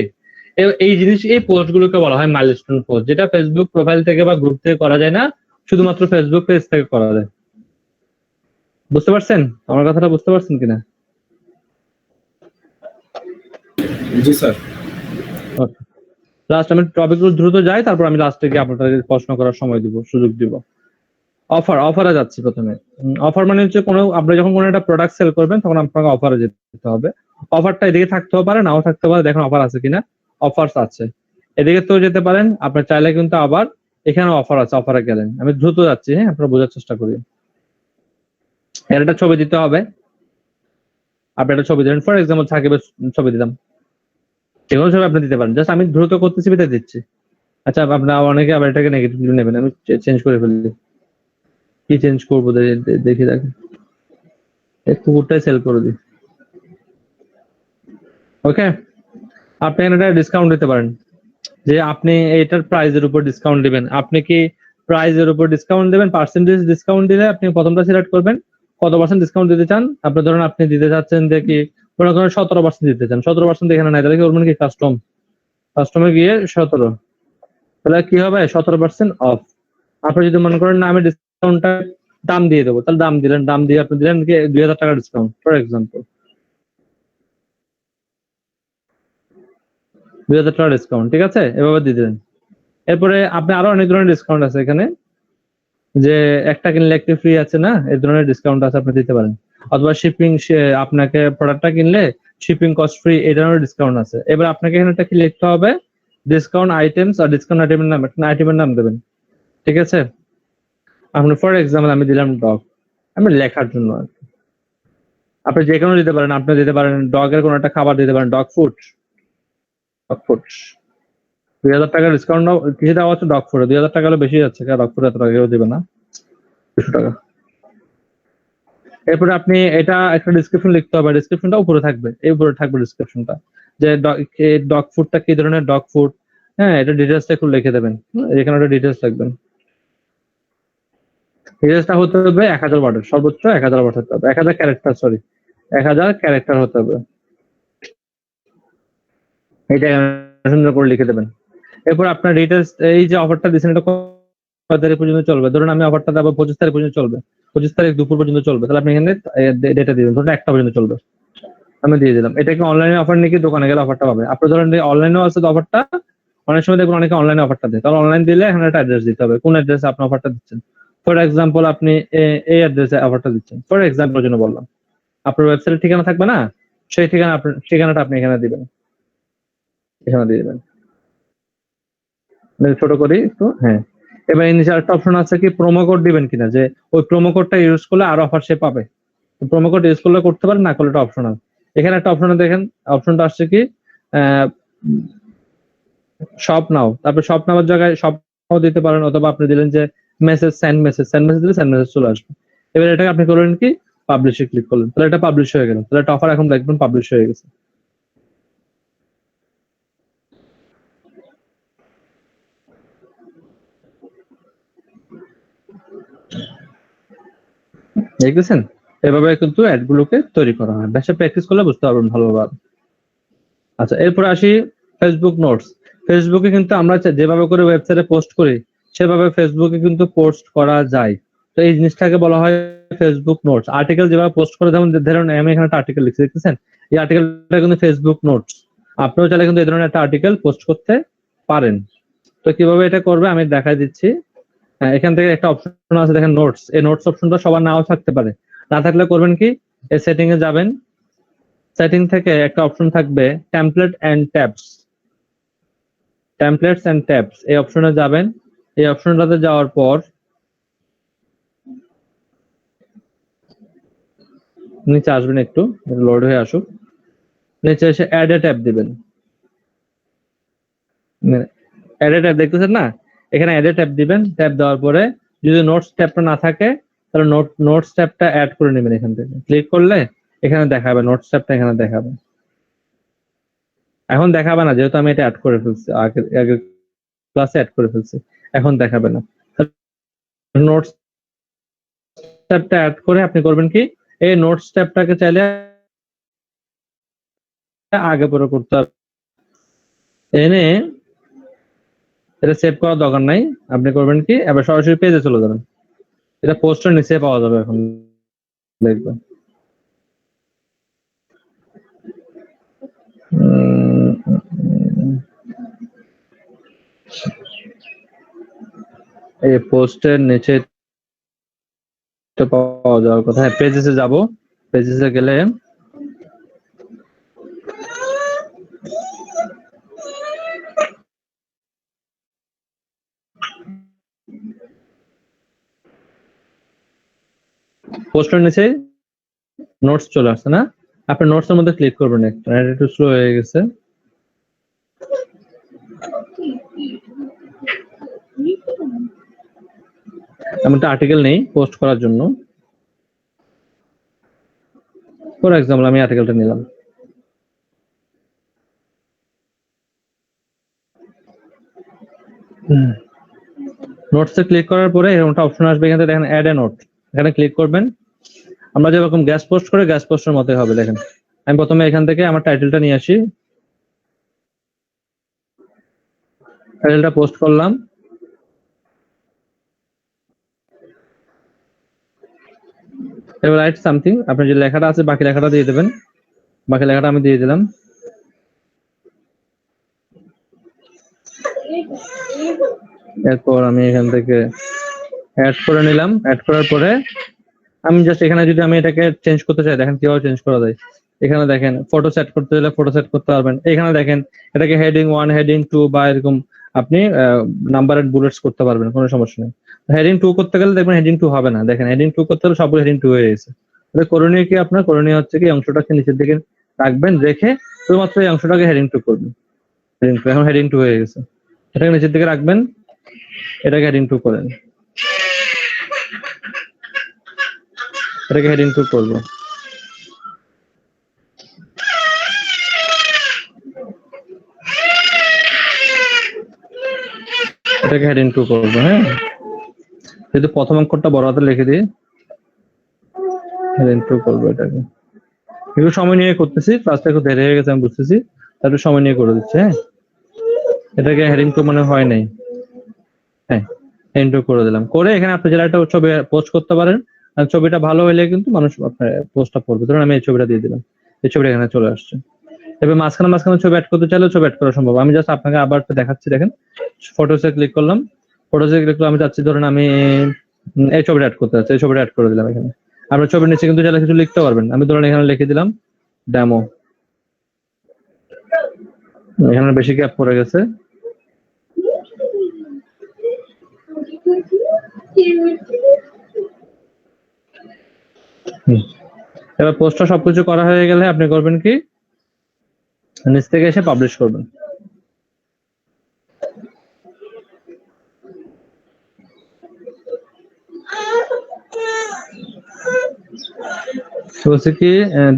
এই জিনিস, এই পোস্ট গুলোকে বলা হয় মাইলস্টোন পোস্ট, যেটা ফেসবুক প্রোফাইল থেকে বা গ্রুপ থেকে করা যায় না, শুধুমাত্র ফেসবুক পেজ থেকে করা যায়। বুঝতে পারছেন আমার কথাটা? বুঝতে পারছেন কিনা? জি স্যার। লাস্ট আমি টপিকগুলো দ্রুত যাই, তারপর আমি লাস্টে গিয়ে আপনাদের প্রশ্ন করার সময় দিব, সুযোগ দিব। অফারে যাচ্ছি প্রথমে। অফার মানে হচ্ছে কোনো, আপনি যখন কোনো একটা প্রোডাক্ট সেল করবেন তখন আপনাকে অফারে যেতে হবে। অফারটা এদিকে থাকতেও পারে, নাও থাকতে পারে। দেখেন অফার আছে কিনা, অফারস আছে, এদিকে তো যেতে পারেন। আপনার চাইলে কিন্তু আবার এখানে অফার আছে, অফারে গেলেন। আমি দ্রুত যাচ্ছি, হ্যাঁ, আপনারা বোঝার চেষ্টা করি। এর একটা ছবি দিতে হবে, আপনি একটা ছবি দেবেন। ফর এক্সাম্পল সাকিবের ছবি দিলাম, যে কোনো ছবি আপনি দিতে পারেন। জাস্ট আমি দ্রুত করতেছি বিদায় দিচ্ছি। আচ্ছা, আপনার অনেকে আবার এটাকে নেগেটিভলি নেবেন, আমি চেঞ্জ করে ফেললি। কি চেঞ্জ করবো দেখি, দেখেন কুকুরটাই সেল করে দিই। ওকে, আপনি এটা ডিসকাউন্ট দিতে পারেন, যে আপনি এটার প্রাইজের উপর ডিসকাউন্ট দিবেন। আপনি কি প্রাইজের উপর ডিসকাউন্ট দিবেন, পার্সেন্টেজ ডিসকাউন্ট দিলে আপনি প্রথমটা সিলেক্ট করবেন কত পার্সেন্ট ডিসকাউন্ট দিতে চান। আপনি ধরুন আপনি দিতে চাচ্ছেন যে কি, মনে করেন 17% দিতে চান। 17% এখানে নাই, তাহলে কি করবেন কি, কাস্টমে গিয়ে 17, তাহলে কি হবে 17% অফ। আপনি যদি মনে করেন না আমি ডিসকাউন্টটা দাম দিয়ে দেবো, তাহলে দাম দিলেন, দাম দিয়ে আপনি দিলেন কি 2000 টাকা ডিসকাউন্ট, ফর এক্সাম্পল 2000 টাকা ডিসকাউন্ট। ঠিক আছে, এভাবে দিয়ে দিলেন। এরপরে আপনি আরো অনেক ধরনের ডিসকাউন্ট আছে এখানে, যে একটা কিনলে একটি ফ্রি আছে না, এই ধরনের ডিসকাউন্ট আছে, আপনি দিতে পারেন। অথবা শিপিং, আপনাকে প্রোডাক্টটা কিনলে শিপিং কস্ট ফ্রি, এই ধরনের ডিসকাউন্ট আছে। এবার আপনাকে এখানে একটা কি লিখতে হবে, ডিসকাউন্ট আইটেমস আর ডিসকাউন্ট আইটেমের নাম, একটা আইটেমের নাম দেবেন, ঠিক আছে? আপনি ফর এক্সাম্পল আমি দিলাম ডগ, আমি লেখার জন্য আর কি। আপনি যে কোনো দিতে পারেন, আপনি দিতে পারেন ডগের কোনো একটা খাবার দিতে পারেন, ডগ ফুড, ডগ ফুড 2000 টাকা ডিসকাউন্ট কিছু দেওয়া হচ্ছে ডগ ফুডে, 2000 টাকা হলে বেশি যাচ্ছে, ডগ ফুড এত টাকা কেউ দেবে না, 200 টাকা। এরপরে আপনি এটা একটা ডিসক্রিপশন লিখতে হবে, ডিসক্রিপশনটা উপরে থাকবে, এই উপরে থাকবে ডিসক্রিপশনটা, যে ডগ ফুডটা কি ধরনের ডগ ফুড, হ্যাঁ এটা ডিটেলসটা একটু লিখে দেবেন, এখানে একটা ডিটেলস লিখবেন। ডিটেলসটা হতে হবে 1000 ওয়ার্ডের, সর্বোচ্চ 1000 ওয়ার্ড হতে হবে, 1000 ক্যারেক্টার, সরি 1000 ক্যারেক্টার হতে হবে, এটা সুন্দর করে লিখে দেবেন। এরপর আপনার ডিটেলস, এই যে অফারটা দিচ্ছেন এটা কত তারিখ পর্যন্ত চলবে, ধরুন আমি অফারটা দেবো 25 তারিখ পর্যন্ত চলবে, 25 তারিখ দুপুর পর্যন্ত চলবে, তাহলে আপনি এখানে ডেটা দিবেন, ধরুন 1টা পর্যন্ত চলবে, আমি দিয়ে দিলাম। এটা কি অনলাইনে অফার নাকি দোকানে গেলে অফারটা পাবে? আপনি ধরেন অনলাইনেও আছে অফারটা, অনেক সময় দেখুন অনেকে অনলাইনে অফারটা দেয়, তাহলে অনলাইন দিলে এখানে একটা অ্যাড্রেস দিতে হবে, কোন অ্যাড্রেসে আপনি অফারটা দিচ্ছেন। ফর এক্সাম্পল আপনি এই অ্যাড্রেসে অফারটা দিচ্ছেন, ফর এক্সাম্পল জন্য বললাম, আপনার ওয়েবসাইটের ঠিকানা থাকবে না, সেই ঠিকানাটা আপনি এখানে দিবেন, এখানে দিয়ে দিবেন, ছোট করি একটু, হ্যাঁ। এবার এই নিচে একটা অপশন আছে কি প্রোমো কোড দিবেন কিনা, যে ওই প্রোমো কোডটা ইউজ করলে আরো অফার সে পাবে, প্রোমো কোড ইউজ করলে করতে পারেন, না করলে এটা অপশনাল। এখানে একটা অপশন দেখেন, অপশনটা আসছে কি শপ নাও, তারপর শপ নাওয়ার জায়গায় শপ নাও দিতে পারেন, অথবা আপনি দিলেন যে সেন্ড মেসেজ দিলে সেন্ড মেসেজ চলে আসবে। এবার এটাকে আপনি করলেন কি পাবলিশে ক্লিক করলেন, তাহলে এটা পাবলিশ হয়ে গেল, তাহলে একটা অফার এখন দেখবেন পাবলিশ হয়ে গেছে। দেখতেছেন, এভাবে কিন্তু অ্যাড গুলোকে তৈরি করা হয়, বেশি প্র্যাকটিস করলে বুঝতে পারবেন ভালোভাবে। আচ্ছা, এরপর আসি ফেসবুক নোটস। ফেসবুকে কিন্তু আমরা যেভাবে করে ওয়েবসাইটে পোস্ট করি সেভাবে ফেসবুকে কিন্তু পোস্ট করা যায়, তো এই জিনিসটাকে বলা হয় ফেসবুক নোটস। আর্টিকেল যেভাবে পোস্ট করে, যেমন ধরুন আমি এখানে একটা আর্টিকেল লিখছি, দেখতেছেন এই আর্টিকেলটা কিন্তু ফেসবুক নোটস। আপনিও চাইলে কিন্তু এই ধরনের একটা আর্টিকেল পোস্ট করতে পারেন। তো কিভাবে এটা করবে আমি দেখাই দিচ্ছি। এখান থেকে একটা অপশন আছে দেখেন নোটস, এই নোটস অপশনটা সবার নাও থাকতে পারে, না থাকলে করবেন কি এই সেটিং এ যাবেন, সেটিং থেকে একটা অপশন থাকবে template and tabs, templates and tabs, এই অপশনে যাবেন। এই অপশনটাতে যাওয়ার পর নিচে আসবেন, একটু লোড হয়ে আসুক, নিচে এসে অ্যাড এ ট্যাব দিবেন। অ্যাড এ ট্যাব দেখতেছেন না, এখানে অ্যাড এ ট্যাব দিবেন। ট্যাব দেওয়ার পরে যদি নোটস ট্যাবটা না থাকে তাহলে নোটস ট্যাবটা অ্যাড করে নেবেন, এখান থেকে ক্লিক করলে এখানে দেখাবে নোটস ট্যাবটা, এখানে দেখাবে। এখন দেখাবে না যেহেতু আমি এটা অ্যাড করে ফেলছি, আগে ক্লাসে অ্যাড করে ফেলছি, এখন দেখাবে না। নোটস ট্যাবটা অ্যাড করে আপনি করবেন কি এই নোটস ট্যাবটাকে চাইলে আগে পরে করতে হবে, এনে এটা সেভ করার দরকার নাই। আপনি করবেন কি এবার সরাসরি পেজে চলে যাবেন, এটা পোস্টের নিচে পাওয়া যাবে, এখন দেখবেন। এই পোস্টের নিচে তো পাওয়া যাওয়ার কথা, হ্যাঁ পেজেসে যাব, পেজেসে গেলে পোস্টের নিচে নোটস চলে আসছে না, আপনি নোটস এর মধ্যে ক্লিক করবেন। একটু স্লো হয়ে গেছে, আমি একটা আর্টিকেল নেই পোস্ট করার জন্য, ফর এক্সাম্পল আমি আর্টিকেলটা নিলাম। নোটসে ক্লিক করার পরে এরকম একটা অপশন আসবে, এখানে দেখেন অ্যাড এ নোট, এখানে ক্লিক করবেন। আমরা যেরকম গ্যাস পোস্ট করে গ্যাস পোস্টের মতোই হবে। দেখেন আমি প্রথমে এখান থেকে আমার টাইটেলটা নিয়ে আসি, টাইটেলটা পোস্ট করলাম, এবার রাইট সামথিং, আপনার যে লেখাটা আছে বাকি লেখাটা দিয়ে দেবেন, বাকি লেখাটা আমি দিয়ে দিলাম। এরপর আমি এখান থেকে অ্যাড করে নিলাম। অ্যাড করার পরে আমি জাস্ট এখানে যদি আমি এটাকে চেঞ্জ করতে চাই, দেখেন কিভাবে চেঞ্জ করা যায়। এখানে দেখেন ফটো সেট করতে হলে ফটো সেট করতে পারবেন। এখানে দেখেন এটাকে হেডিং 1, হেডিং 2 বা এরকম আপনি নাম্বার এন্ড বুলেটস করতে পারবেন, কোনো সমস্যা নেই। হেডিং 2 করতে গেলে দেখবেন হেডিং 2 হবে না। দেখেন হেডিং 2 করতে হলে সবগুলো হেডিং 2 হয়ে গেছে। তাহলে করণীয় কি আপনার? করণীয় হচ্ছে কি অংশটাকে নিচের দিকে রাখবেন, রেখে শুধুমাত্র এই অংশটাকে হেডিং 2 করবেন। হেডিং 2 এখন হেডিং 2 হয়ে গেছে। এটাকে নিচের দিকে রাখবেন, এটাকে হেডিং 2 করেন, এটাকে হেডিং 2 করবো। এটাকে হেডিং 2 করবো। হ্যাঁ, যদি প্রথম অক্ষরটা বড় হাতে লিখে দিই, হেডিং 2 করবো। এটাকে একটু সময় নিয়ে করতেছি, ক্লাসটা একটু দেরি হয়ে গেছে আমি বুঝতেছি, একটু সময় নিয়ে করে দিচ্ছি। হ্যাঁ, এটাকে হেডিং 2 মনে হয় নাই। হ্যাঁ, হেডিং 2 করে দিলাম। করে এখানে আপনি যারা একটা ছবি পোস্ট করতে পারেন, আর ছবিটা ভালো হলে কিন্তু মানুষ আপনার পোস্টটা পড়বে। ধরুন আমি এই ছবিটা দিয়ে দিলাম, এই ছবিটা এখানে চলে আসছে। এবার মাঝখানে ছবি অ্যাড করতে চাইলেও ছবি অ্যাড করা সম্ভব। আমি জাস্ট আপনাকে আবার দেখাচ্ছি। দেখেন ফটোসে ক্লিক করলাম, ফটোসে ক্লিক করলে আমি চাচ্ছি ধরুন আমি এই ছবিটা অ্যাড করতে চাচ্ছি, এই ছবিটা অ্যাড করে দিলাম। এখানে আপনার ছবির নিচে কিন্তু চাইলে কিছু লিখতে পারবেন। আমি ধরুন এখানে লিখে দিলাম ডেমো। এখানে বেশি গ্যাপ পড়ে গেছে। এবার পোস্টটা সবকিছু করা হয়ে গেলে আপনি করবেন কি, নিচ থেকে এসে পাবলিশ করবেন। বলছে কি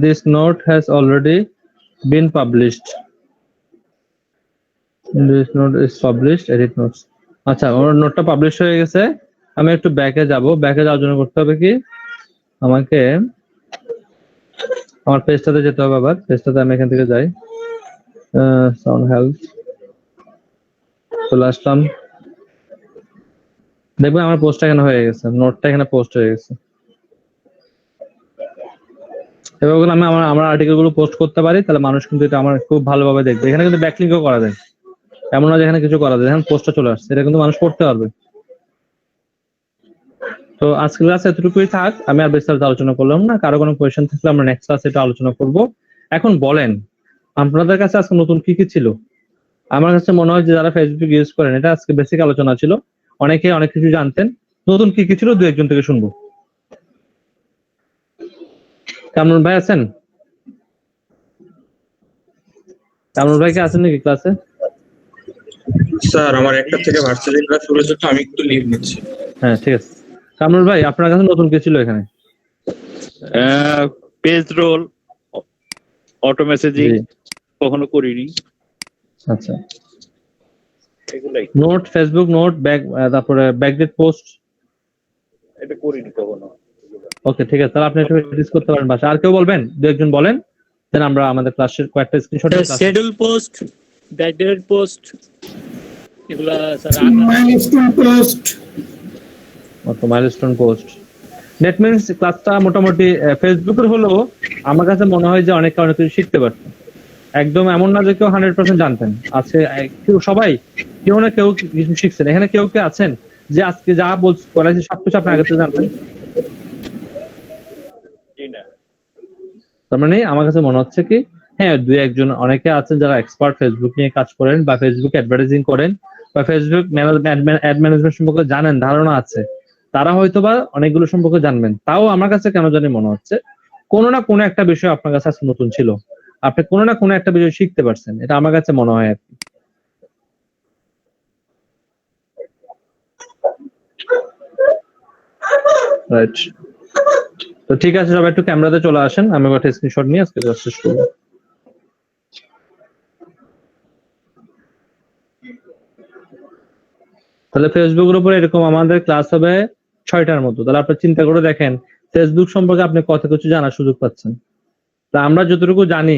this note has already been published, this note is published, edit notes. আচ্ছা, ওর নোটটা পাবলিশ হয়ে গেছে। আমি একটু ব্যাকে যাব। ব্যাকে যাওয়ার জন্য করতে হবে কি, আমাকে আমার পেজটাতে যেতে হবে। আবার পেজটাতে আমি এখান থেকে যাই, সাউন্ড হেল্প, চলে আসলাম। দেখবেন আমার পোস্টটা এখানে হয়ে গেছে, নোটটা এখানে পোস্ট হয়ে গেছে। এবার আমি আমার আর্টিকেল গুলো পোস্ট করতে পারি, তাহলে মানুষ কিন্তু এটা আমার খুব ভালোভাবে দেখবে। এখানে কিন্তু ব্যাকলিংকও করা যায়, এমন না যেখানে কিছু করা যায়। এখন পোস্টটা চলে আসছে, এটা কিন্তু মানুষ পড়তে পারবে। তো আজকে ক্লাস এতটুকুই থাক, আমি আর বিস্তারিত আলোচনা করলাম না। কারো কোনো কোয়েশ্চেন থাকলে আমরা নেক্সট ক্লাসে এটা আলোচনা করব। এখন বলেন আপনাদের কাছে আজকে নতুন কি কি ছিল? আমার কাছে মনে হয় যে যারা ফেসবুক ইউজ করেন, এটা আজকে বেসিক আলোচনা ছিল, অনেকে অনেক কিছু জানতেন। নতুন কি কি ছিল দু একজন থেকে শুনবো। কামরুল ভাই আছেন? কামরুল ভাই কি আছেন নাকি ক্লাসে? স্যার আমার একটা থেকে ভার্চুয়ালি ক্লাস শুরু হচ্ছে, তো আমি একটু লিভ নিচ্ছি। হ্যাঁ ঠিক আছে। কামরুল ভাই আপনার কাছে নতুন কি ছিল এখানে? পেজ রোল, অটো মেসেজিং কখনো করিনি। আচ্ছা, নোট, ফেসবুক নোট, তারপরে ব্যাকডেট পোস্ট এটা করিনি কখনো। ওকে ঠিক আছে, তাহলে আপনি একটু প্র্যাকটিস করতে পারেন বাসায়। আর কেউ বলবেন? দু একজন বলেন, দেন আমরা আমাদের ক্লাসের কয়েকটা screenshot schedule post, backdated post, এগুলা sir milestone post, milestone post. That means ক্লাসটা মোটামুটি ফেসবুকের হলেও আমার কাছে মনে হয় যে অনেকে অনেক কিছু শিখতে পারছে। একদম এমন না যে কেউ 100% জানতেন। আজকে কেউ সবাই কেউ না কেউ কিছু শিখছেন। এখানে কেউ কে আছেন যে আজকে যা বলেছি সবকিছু আপনি আগে থেকে জানতেন? তার মানে আমার কাছে মনে হচ্ছে কি, হ্যাঁ দুই একজন অনেকে আছেন যারা এক্সপার্ট ফেসবুক নিয়ে কাজ করেন বা ফেসবুক অ্যাডভার্টাইজিং করেন বা ফেসবুক অ্যাড ম্যানেজমেন্ট সম্পর্কে জানেন, ধারণা আছে, তারা হয়তোবা অনেকগুলো সম্পর্কে জানবেন। তাও আমার কাছে কেন জানি মনে হচ্ছে কোনো না কোনো একটা বিষয় আপনার কাছে আজকে নতুন ছিল, আপনি কোনো না কোনো একটা বিষয় শিখতে পারছেন, এটা আমার কাছে মনে হয় আর কি। রাইট, তো ঠিক আছে, সবাই একটু ক্যামেরাতে চলে আসেন, আমি একটা স্ক্রিনশট নিয়ে আজকে শেষ করবো। তাহলে ফেসবুকের উপরে এরকম আমাদের ক্লাস হবে 6টার মতো। তাহলে আপনি চিন্তা করে দেখেন ফেসবুক সম্পর্কে আপনি কত কিছু জানার সুযোগ পাচ্ছেন। তা আমরা যতটুকু জানি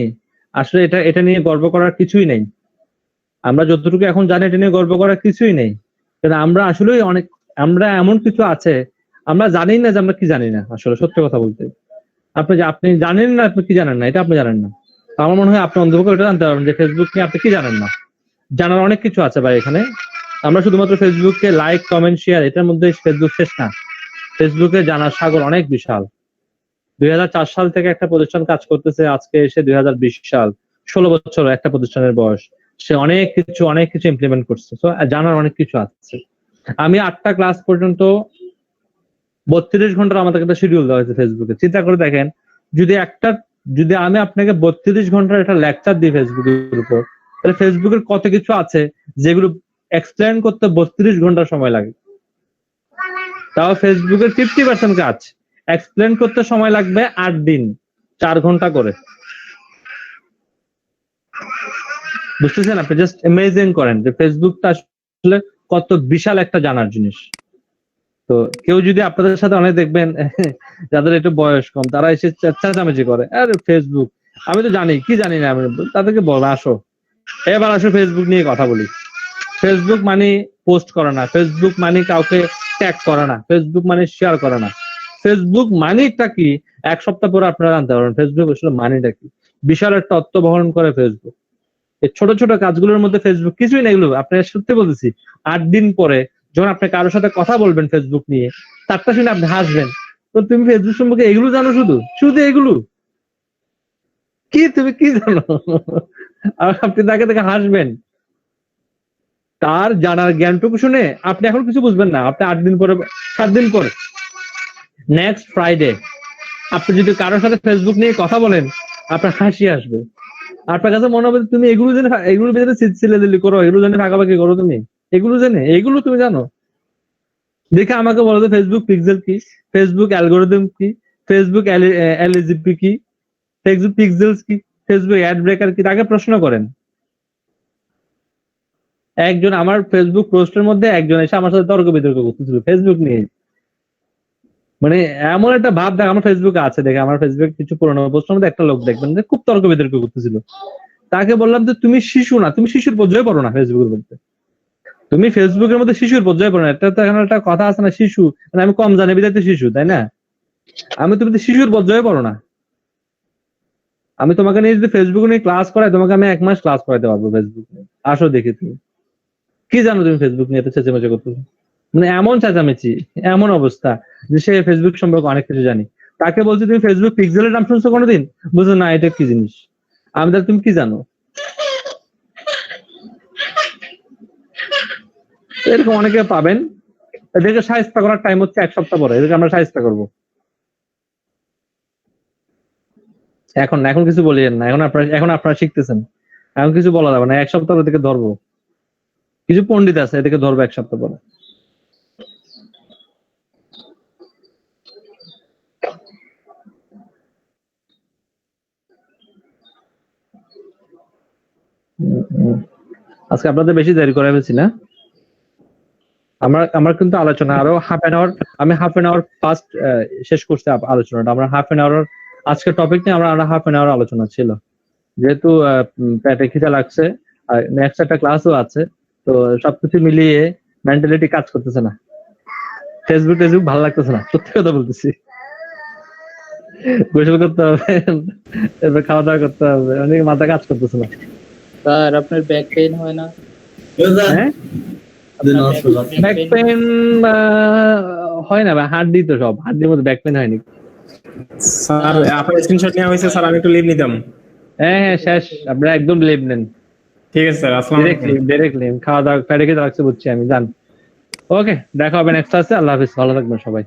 আসলে এটা নিয়ে গর্ব করার কিছুই নেই। আমরা যতটুকু এখন জানি এটা নিয়ে গর্ব করার কিছুই নেই। কিন্তু আমরা আসলে আমরা এমন কিছু আছে আমরা জানি না যে আমরা কি জানি না। আসলে সত্যি কথা বলতে আপনি জানেন না আপনি কি জানেন না, এটা আপনি জানেন না। আমার মনে হয় আপনি অন্তত এটা জানতে পারবেন যে ফেসবুক নিয়ে আপনি কি জানেন না। জানার অনেক কিছু আছে ভাই এখানে। আমরা শুধুমাত্র ফেসবুককে লাইক কমেন্ট শেয়ার এটার মধ্যে ফেসবুক শেষ না। ফেসবুকে জানার সাগর অনেক বিশাল। 2004 সাল থেকে একটা প্রতিষ্ঠান কাজ করতেছে, আজকে এসে 2020 সাল, 16 বছর একটা প্রতিষ্ঠানের বয়স। সে অনেক কিছু ইমপ্লিমেন্ট করছে। তো জানার অনেক কিছু আছে। আমি 8টা ক্লাস পর্যন্ত 32 ঘন্টার আমাদের একটা শিডিউল দেওয়া হয়েছে ফেসবুকে। চিন্তা করে দেখেন, যদি আমি আপনাকে 32 ঘন্টার একটা লেকচার দিই ফেসবুকের উপর, তাহলে ফেসবুকের কত কিছু আছে যেগুলো এক্সপ্লেন করতে 32 ঘন্টা সময় লাগে। তাও ফেসবুকের 50% কাজ এক্সপ্লেন করতে সময় লাগবে 8 দিন, 4 ঘন্টা করে। বুঝতেছেন? আপনি জাস্ট ইমেজিন করেন যে ফেসবুকটা আসলে কত বিশাল একটা জানার জিনিস। তো কেউ যদি আপনাদের সাথে অনেক দেখবেন যাদের একটু বয়স কম, তারা এসে চেঁচামেচি করে, আরে ফেসবুক আমি তো জানি, কি জানি না আমি। তাদেরকে বলবো আসো, এবার আসো ফেসবুক নিয়ে কথা বলি। ফেসবুক মানে পোস্ট করে না, ফেসবুক মানে কাউকে ট্যাগ করে না, ফেসবুক মানে শেয়ার করে না। ফেসবুক মানিটা কি 1 সপ্তাহ পরে আপনারা জানতে পারবেন ফেসবুক আসলে মানিটা কি। বিশাল একটা তথ্য বহন করে ফেসবুক। এই ছোট ছোট কাজগুলোর মধ্যে ফেসবুক কিছুই না। এগুলো আপনার সত্যি বলতেছি, 8 দিন পরে যখন আপনি কারোর সাথে কথা বলবেন ফেসবুক নিয়ে, তারটা শুনে আপনি হাসবেন। তো তুমি ফেসবুক সম্পর্কে এগুলো জানো? শুধু এগুলো কি? তুমি কি জানো? আর আপনি তাকে দেখে হাসবেন। তার জানার জ্ঞানটুকু শুনে আপনি এখন কিছু বুঝবেন না। আপনি 8 দিন পরে, 7 দিন পরে, নেক্সট ফ্রাইডে আপনি যদি কারোর সাথে ফেসবুক নিয়ে কথা বলেন, আপনার হাসি আসবে। আপনার কাছে মনে হবে তুমি এগুলো ভিতরে ছিলেদিলি করো, এগুলো জেনে ভাগাভাগি করো, তুমি এগুলো তুমি জানো। দেখে আমাকে বলো তো ফেসবুক পিক্সেল কি, ফেসবুক অ্যালগোরিদম কি, ফেসবুক এলজিপি কি, ফেসবুক পিক্সেলস কি, ফেসবুক অ্যাড ব্রেকার কি, তাকে প্রশ্ন করেন। একজন আমার ফেসবুক পোস্টের মধ্যে একজন এসে আমার সাথে তর্ক বিতর্ক করতেছিল ফেসবুক নিয়ে। মানে এমন একটা ভাব দেখ আমার ফেসবুকে আছে, দেখে আমার ফেসবুক কিছু পুরোনো পোস্টের মধ্যে একটা লোক দেখবেন যে খুব তর্ক বিতর্ক করতেছিল। তাকে বললাম যে তুমি শিশু না, তুমি শিশুর পর্যায়ে পড়ো না ফেসবুকের মধ্যে, তুমি ফেসবুকের মধ্যে শিশুর পর্যায়ে পড়ো না। এটা তো এখন একটা কথা আছে না, শিশু মানে আমি কম জানি বিধায় শিশু, তাই না? তুমি তো শিশুর পর্যায়ে পড়ো না। আমি তোমাকে নিয়ে যদি ফেসবুক নিয়ে ক্লাস করাই, তোমাকে আমি 1 মাস ক্লাস করাতে পারবো ফেসবুক নিয়ে। আসো দেখি তুমি কি জানো, তুমি ফেসবুক নিয়ে এত চেঁচামেচি করতেছো। মানে এমন চেঁচামেচি, এমন অবস্থা যে সে ফেসবুক সম্পর্কে অনেক কিছু জানি। তাকে বলছি তুমি ফেসবুক পিক্সেলের নাম শুনছো কোনোদিন? বুঝছো না, এটা কি জিনিস। আমি তাহলে তুমি কি জানো? এরকম অনেকে পাবেন। এদেরকে শায়েস্তা করার টাইম হচ্ছে 1 সপ্তাহ পরে, এদেরকে আমরা শায়েস্তা করবো। এখন কিছু বলিয়েন না, এখন আপনারা শিখতেছেন, এখন কিছু বলা যাবে না। 1 সপ্তাহ পরে এদেরকে ধরবো। কিছু পণ্ডিত আছে, এদেরকে ধরবো 1 সপ্তাহ পরে। আজকে আপনাদের বেশি দেরি করে ফেলছি না? আমার কিন্তু আলোচনা আরো হাফ এন আওয়ার, আমি হাফ এন আওয়ার ফার্স্ট শেষ করছি আলোচনাটা। আমরা হাফ এন আওয়ার আজকের টপিক নিয়ে আমরা হাফ এন আওয়ার আলোচনা ছিল, যেহেতু পেটে খিদা লাগছে আর নেক্সট একটা ক্লাসও আছে। তো সবকিছু মিলিয়ে মেন্টালিটি কাজ করতেছে না, ফেসবুক ভালো লাগতেছে না, সত্যি কথা বলতেছি। গোসল করতে হবে, এরপর খাওয়া দাওয়া করতে হবে, অনেক মাথা কাজ করতেছে না। স্যার আপনার ব্যাক পেইন হয় না? হ্যাঁ, ব্যাক পেইন হয় না, হাড্ডি তো সব, হাড্ডির মধ্যে ব্যাক পেইন হয়নি। স্যার আপনার স্ক্রিনশট নেওয়া হয়েছে স্যার, আমি একটু লিভ নিতাম। হ্যাঁ শেষ, আপনারা একদম লিভ নেন। ঠিক আছে স্যার, আসসালামু আলাইকুম। ডাইরেক্টলি খাওয়া দাওয়া পেটে খেতে রাখছে, বুঝছি আমি, জান। ওকে, দেখা হবে নেক্সট ক্লাসে। আল্লাহ হাফেজ, ভালো থাকবেন সবাই।